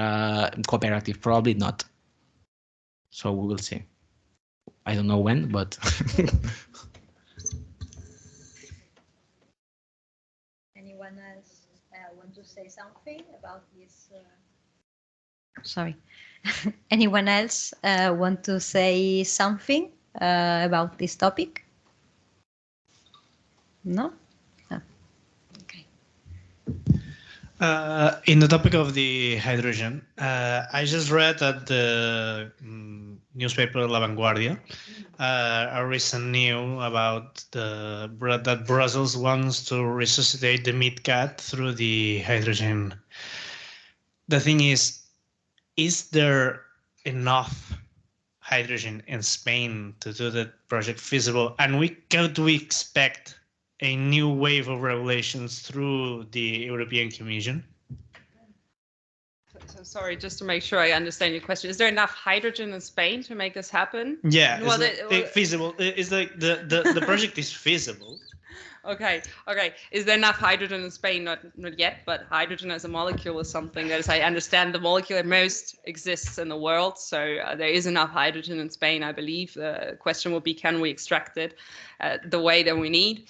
cooperative. Probably not. So we will see. I don't know when, but anyone else want to say something about this? Sorry. Anyone else want to say something about this topic? No? Okay. In the topic of the hydrogen, I just read at the newspaper La Vanguardia a recent news about that Brussels wants to resuscitate the MidCat through the hydrogen. The thing is there enough hydrogen in Spain to do that project feasible? And could we expect a new wave of regulations through the European Commission? So sorry, just to make sure I understand your question. Is there enough hydrogen in Spain to make this happen? Yeah, well, feasible. It's like the project is feasible. Okay. Is there enough hydrogen in Spain? Not yet, but hydrogen as a molecule is something that, as I understand, the molecule that most exists in the world. So there is enough hydrogen in Spain, I believe. The question will be, can we extract it the way that we need?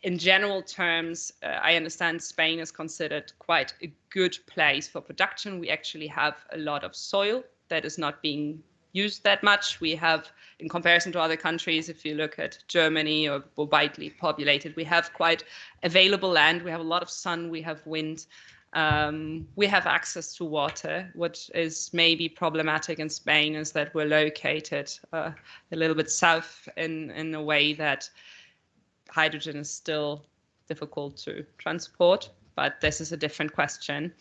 In general terms, I understand Spain is considered quite a good place for production. We actually have a lot of soil that is not being used that much. We have, in comparison to other countries, if you look at Germany or widely populated, we have quite available land. We have a lot of sun, we have wind, we have access to water. What is maybe problematic in Spain is that we're located a little bit south in a way that hydrogen is still difficult to transport, but this is a different question.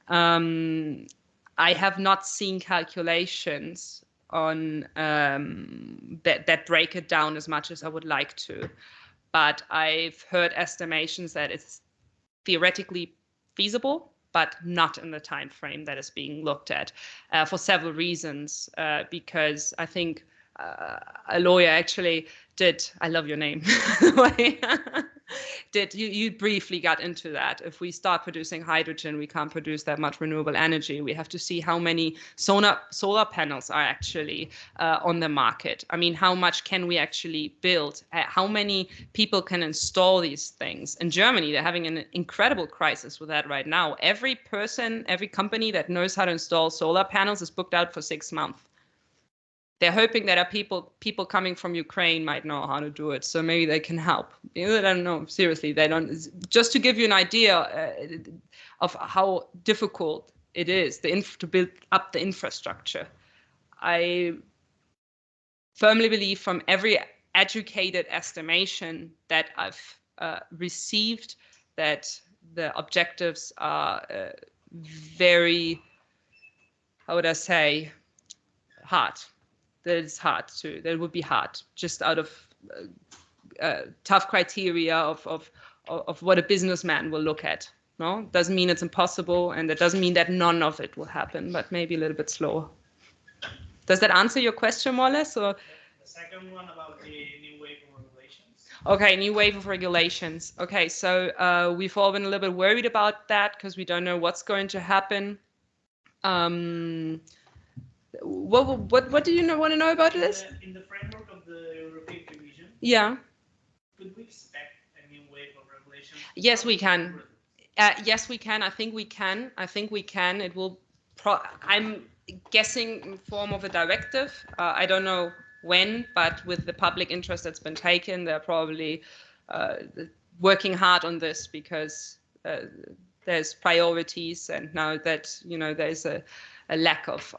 I have not seen calculations on that break it down as much as I would like to, but I've heard estimations that it's theoretically feasible, but not in the time frame that is being looked at, for several reasons. Because I think a lawyer actually did, I love your name, you briefly got into that. If we start producing hydrogen, we can't produce that much renewable energy. We have to see how many solar panels are actually on the market. I mean, how much can we actually build? How many people can install these things? In Germany, they're having an incredible crisis with that right now. Every company that knows how to install solar panels is booked out for 6 months. They're hoping that people coming from Ukraine might know how to do it, so maybe they can help. I don't know, seriously, they don't. Just to give you an idea of how difficult it is to build up the infrastructure. I firmly believe, from every educated estimation that I've received, that the objectives are very, how would I say, hard. That would be hard, just out of tough criteria of what a businessman will look at. No, doesn't mean it's impossible, and that doesn't mean that none of it will happen, but maybe a little bit slower. Does that answer your question more or less? Or? The second one about the new wave of regulations. Okay, new wave of regulations. Okay, so we've all been a little bit worried about that because we don't know what's going to happen. What do you want to know about this? In the framework of the European Commission. Yeah. Could we expect a new wave of regulations? Yes, we can. Yes, we can. I think we can. It will. I'm guessing in form of a directive. I don't know when, but with the public interest that's been taken, they're probably working hard on this because there's priorities, and now that there's a lack of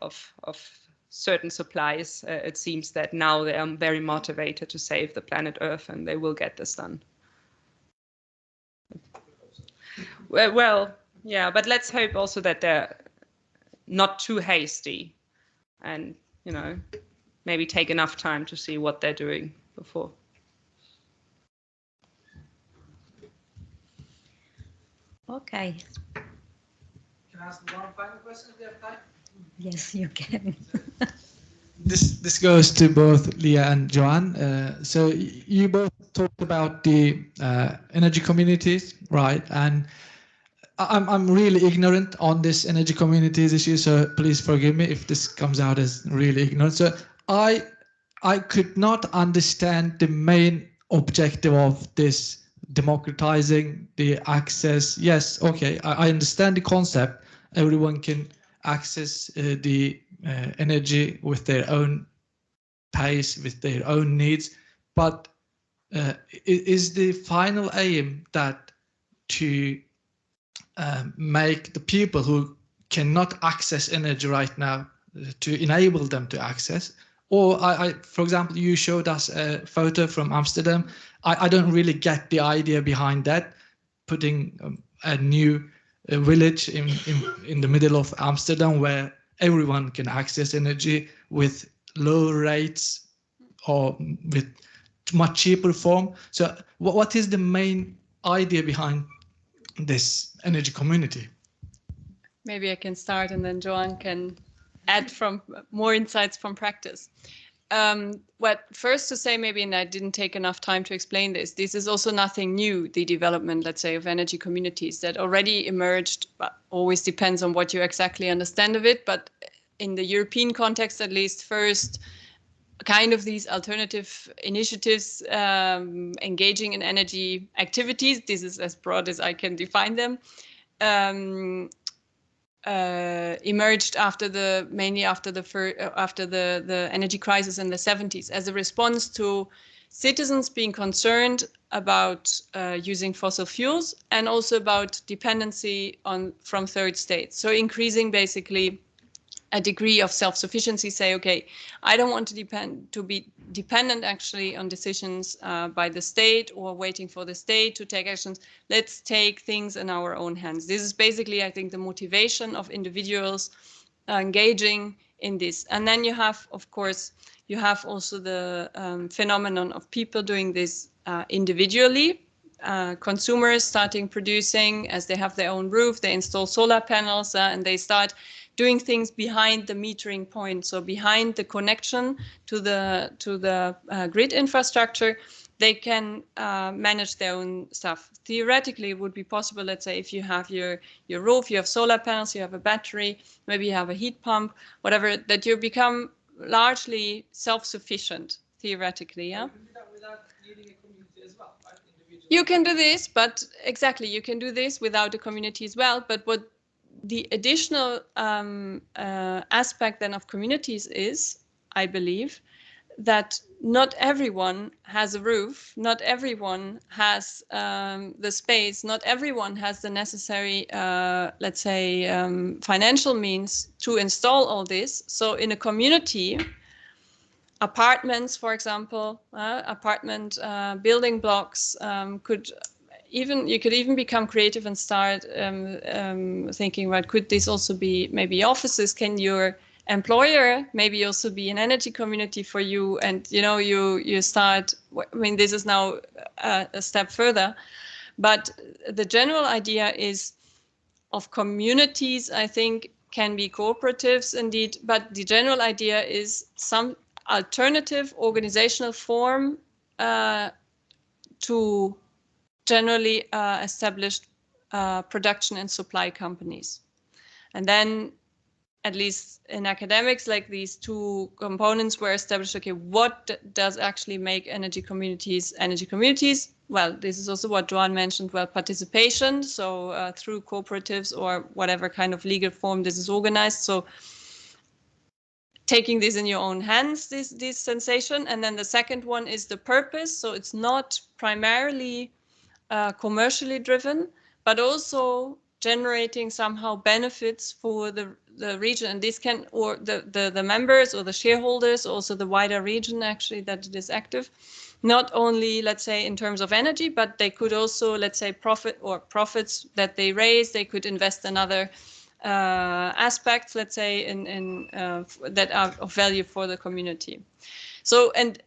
certain supplies, it seems that now they are very motivated to save the planet Earth, and they will get this done. Well, yeah, but let's hope also that they're not too hasty, and maybe take enough time to see what they're doing before. Okay. Can I ask one final question if you have time? Yes, you can. This goes to both Leah and Joan. So you both talked about the energy communities, right? And I'm really ignorant on this energy communities issue, so please forgive me if this comes out as really ignorant. So I could not understand the main objective of this democratizing the access. Yes, okay, I understand the concept. Everyone can access the energy with their own pace, with their own needs, but is the final aim that to make the people who cannot access energy right now to enable them to access? Or for example, you showed us a photo from Amsterdam. I don't really get the idea behind that, putting a new village in the middle of Amsterdam where everyone can access energy with low rates or with much cheaper form. So what is the main idea behind this energy community? Maybe I can start and then Joan can add from more insights from practice. Well, first to say maybe, and I didn't take enough time to explain this is also nothing new, the development, let's say, of energy communities that already emerged, but always depends on what you exactly understand of it. But in the European context, at least, first, kind of these alternative initiatives engaging in energy activities, this is as broad as I can define them, emerged mainly after the energy crisis in the 70s as a response to citizens being concerned about using fossil fuels and also about dependency from third states. So increasing basically a degree of self-sufficiency, say, okay, I don't want to be dependent actually on decisions by the state or waiting for the state to take actions. Let's take things in our own hands. This is basically, I think, the motivation of individuals engaging in this. And then you have, of course, you have also the phenomenon of people doing this individually. Consumers starting producing as they have their own roof, they install solar panels and they start doing things behind the metering point, so behind the connection to the grid infrastructure. They can manage their own stuff. Theoretically, it would be possible, let's say, if you have your roof, you have solar panels, you have a battery, maybe you have a heat pump, whatever, that you become largely self-sufficient, theoretically, yeah? Without needing a community as well, right? You can do this, but exactly, you can do this without a community as well. But what the additional aspect then of communities is, I believe, that not everyone has a roof, not everyone has the space, not everyone has the necessary, let's say, financial means to install all this. So in a community, apartments, for example, apartment building blocks could you could even become creative and start thinking, well, could this also be maybe offices? Can your employer maybe also be an energy community for you? And you start. I mean, this is now a step further, but the general idea is of communities. I think can be cooperatives indeed, but the general idea is some alternative organizational form to generally established production and supply companies. And then, at least in academics, like these two components were established. Okay, what does actually make energy communities? Well, this is also what Joan mentioned. Well, participation, so through cooperatives or whatever kind of legal form this is organized. So taking this in your own hands, this sensation. And then the second one is the purpose. So it's not primarily commercially driven, but also generating somehow benefits for the region. And this can, or the members or the shareholders, also the wider region actually that it is active, not only, let's say, in terms of energy, but they could also, let's say, profits that they raise, they could invest in other aspects, let's say, in that are of value for the community. So, and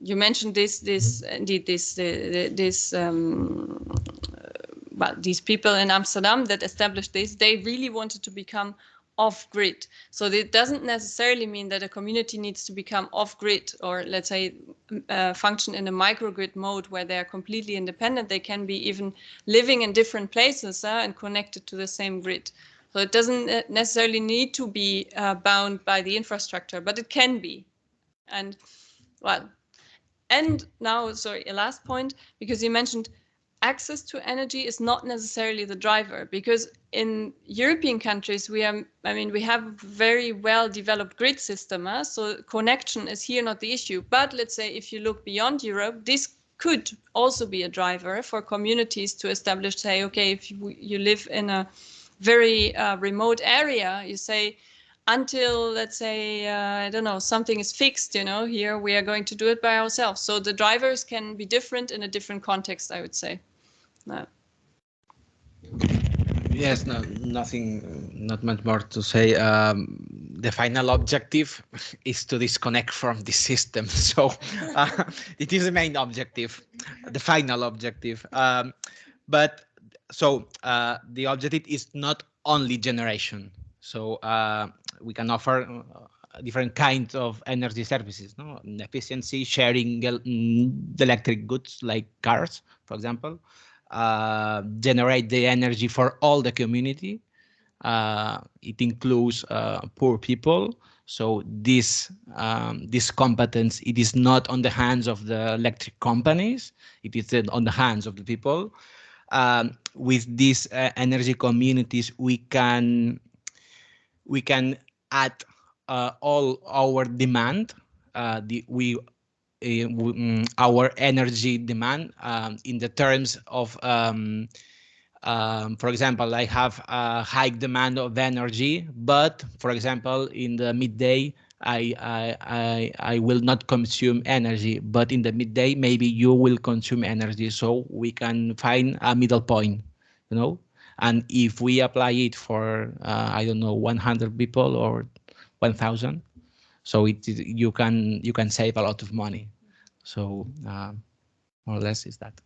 you mentioned well, these people in Amsterdam that established this, they really wanted to become off-grid. So it doesn't necessarily mean that a community needs to become off-grid or, let's say, function in a microgrid mode where they are completely independent. They can be even living in different places and connected to the same grid. So it doesn't necessarily need to be bound by the infrastructure, but it can be. And, well, and now, sorry, a last point, because you mentioned access to energy is not necessarily the driver, because in European countries, we have a very well developed grid system. So connection is here not the issue. But let's say if you look beyond Europe, this could also be a driver for communities to establish, say, okay, if you live in a very remote area, you say, until, let's say, I don't know, something is fixed, here we are going to do it by ourselves. So the drivers can be different in a different context, I would say. No. Yes, no, nothing, not much more to say. The final objective is to disconnect from the system. So it is the main objective, the final objective. But so the objective is not only generation. So we can offer different kinds of energy services, no? Efficiency, sharing the electric goods like cars, for example, generate the energy for all the community. It includes poor people. So this competence, it is not on the hands of the electric companies. It is on the hands of the people. With these energy communities, we can add all our demand, our energy demand in the terms of, for example, I have a high demand of energy, but for example, in the midday, I will not consume energy, but in the midday, maybe you will consume energy. So we can find a middle point, And if we apply it for, I don't know, 100 people or 1,000, so you can save a lot of money. So more or less is that.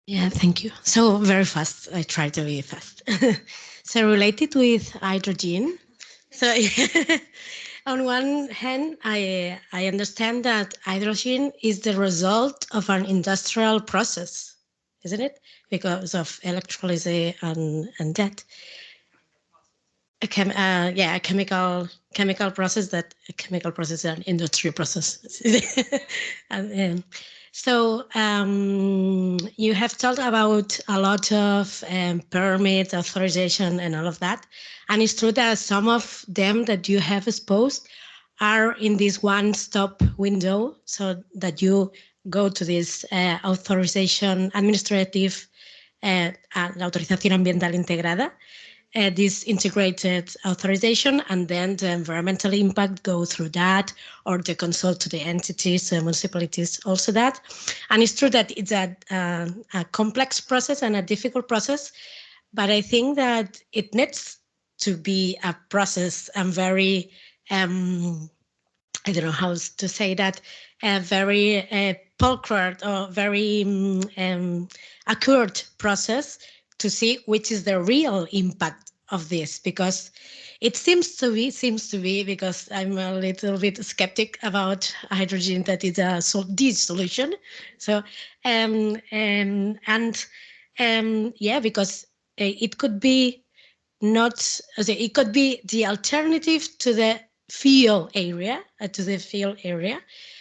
Yeah, thank you. So very fast. I try to be fast. So related with hydrogen. So on one hand, I understand that hydrogen is the result of an industrial process, isn't it? Because of electrolysis and that. A chemical process a chemical process and industrial process. So you have talked about a lot of permit authorization and all of that, and it's true that some of them that you have exposed are in this one-stop window, so that you go to this authorization administrative, la autorización ambiental integrada. this integrated authorization, and then the environmental impact go through that, or the consult to the entities, municipalities, also that. And it's true that it's a complex process and a difficult process, but I think that it needs to be a process and very, I don't know how to say that, very pulchred or very accurate process to see which is the real impact of this, because it seems to be, because I'm a little bit skeptic about hydrogen, that it's a this solution. So yeah, because it could be not, it could be the alternative to the fuel area,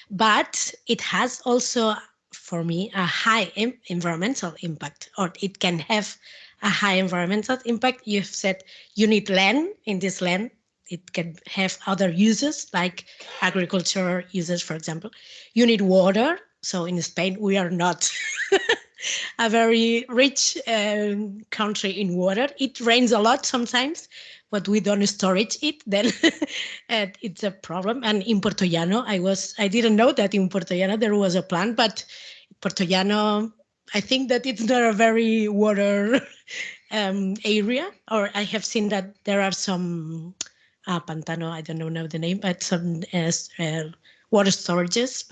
but it has also, for me, a high environmental impact, or it can have a high environmental impact. You've said you need land. In this land, it can have other uses like agriculture uses, for example. You need water. So in Spain, we are not a very rich country in water. It rains a lot sometimes, but we don't storage it, then it's a problem. And in Puerto Llano, I didn't know that in Puerto Llano there was a plant, but Puerto Llano, I think that it's not a very water area, or I have seen that there are some pantano, I don't know the name, but some water storages,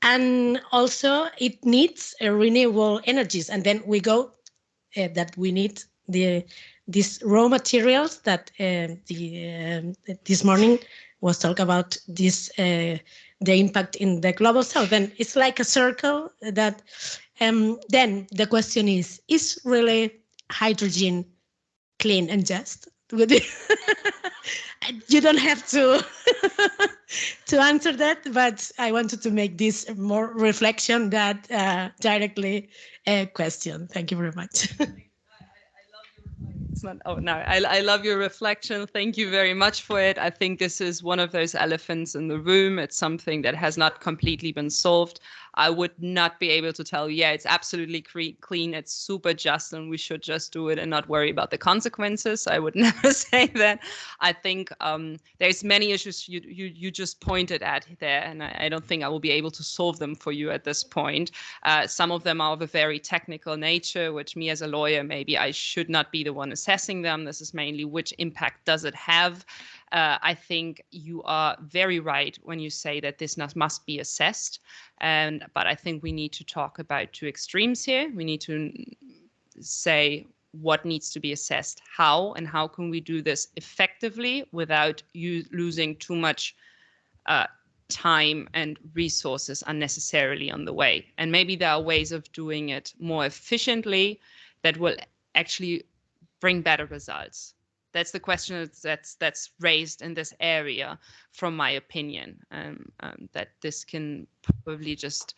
and also it needs renewable energies. And then we go that we need these raw materials that this morning was talk about this, the impact in the global south. And it's like a circle that then the question is really hydrogen clean and just? You don't have to to answer that, but I wanted to make this more reflection that directly a question. Thank you very much. I love your reflection. Thank you very much for it. I think this is one of those elephants in the room. It's something that has not completely been solved. I would not be able to tell you, yeah, it's absolutely clean, it's super just, and we should just do it and not worry about the consequences. I would never say that. I think there's many issues you just pointed at there, and I don't think I will be able to solve them for you at this point. Some of them are of a very technical nature, which me as a lawyer, maybe I should not be the one assessing them. This is mainly which impact does it have. I think you are very right when you say that this must be assessed. But I think we need to talk about two extremes here. We need to say what needs to be assessed, how, and how can we do this effectively without you losing too much time and resources unnecessarily on the way. And maybe there are ways of doing it more efficiently that will actually bring better results. That's the question that's raised in this area, from my opinion, that this can probably just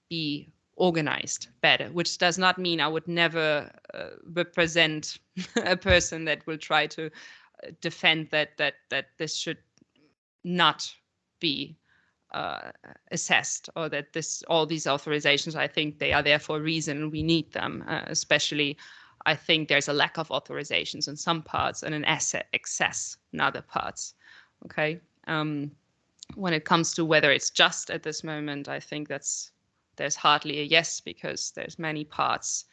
be organized better, which does not mean I would never represent a person that will try to defend that this should not be assessed, or that all these authorizations, I think they are there for a reason. We need them, especially I think there's a lack of authorizations in some parts and an excess in other parts. Okay. When it comes to whether it's just at this moment, I think there's hardly a yes, because there's many parts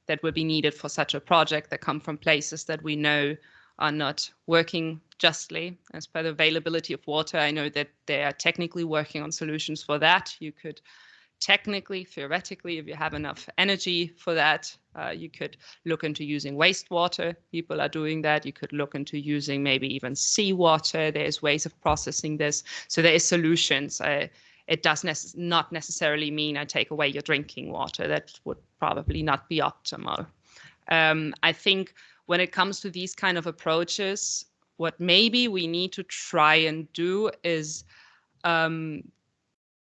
that will be needed for such a project that come from places that we know are not working justly. As per the availability of water, I know that they are technically working on solutions for that. You could technically, theoretically, if you have enough energy for that, you could look into using wastewater. People are doing that. You could look into using maybe even seawater. There's ways of processing this. So there is solutions. It does not necessarily mean I take away your drinking water. That would probably not be optimal. I think when it comes to these kind of approaches, what maybe we need to try and do is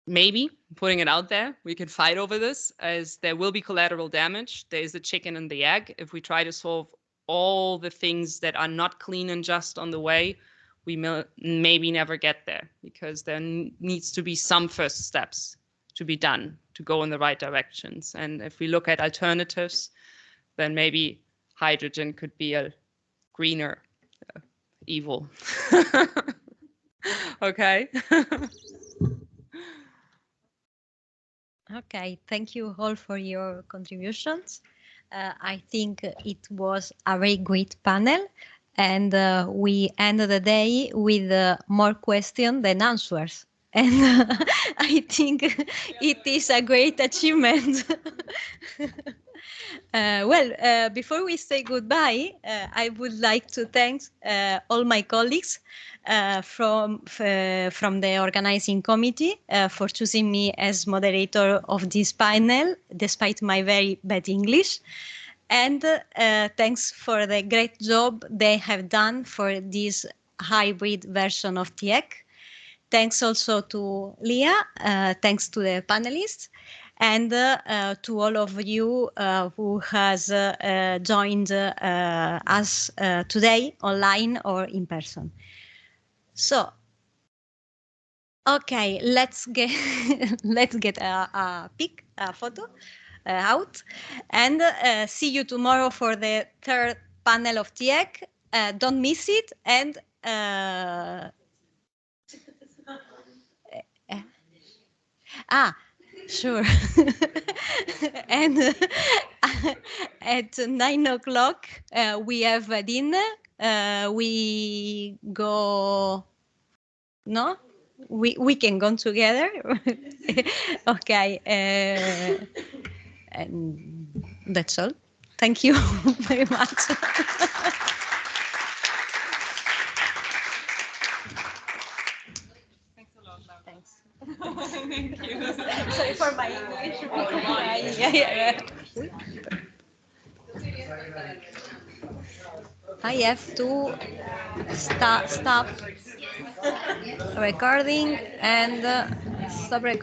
maybe putting it out there, we can fight over this, as there will be collateral damage. There's the chicken and the egg. If we try to solve all the things that are not clean and just on the way, we maybe never get there, because there needs to be some first steps to be done to go in the right directions. And if we look at alternatives, then maybe hydrogen could be a greener evil. Okay. Okay, thank you all for your contributions. I think it was a very great panel, and we ended the day with more questions than answers. And I think it is a great achievement. Before we say goodbye, I would like to thank all my colleagues from the organizing committee for choosing me as moderator of this panel, despite my very bad English. And thanks for the great job they have done for this hybrid version of TIEC. Thanks also to Leah, thanks to the panelists, and to all of you who has joined us today online or in person. So, okay, let's get a photo out, and see you tomorrow for the third panel of TIEC. Don't miss it, and sure. And at 9 o'clock, we have a dinner. We go, no? We can go together. Okay. And that's all. Thank you very much. Thank you. Sorry for my English. I have to stop recording and stop recording.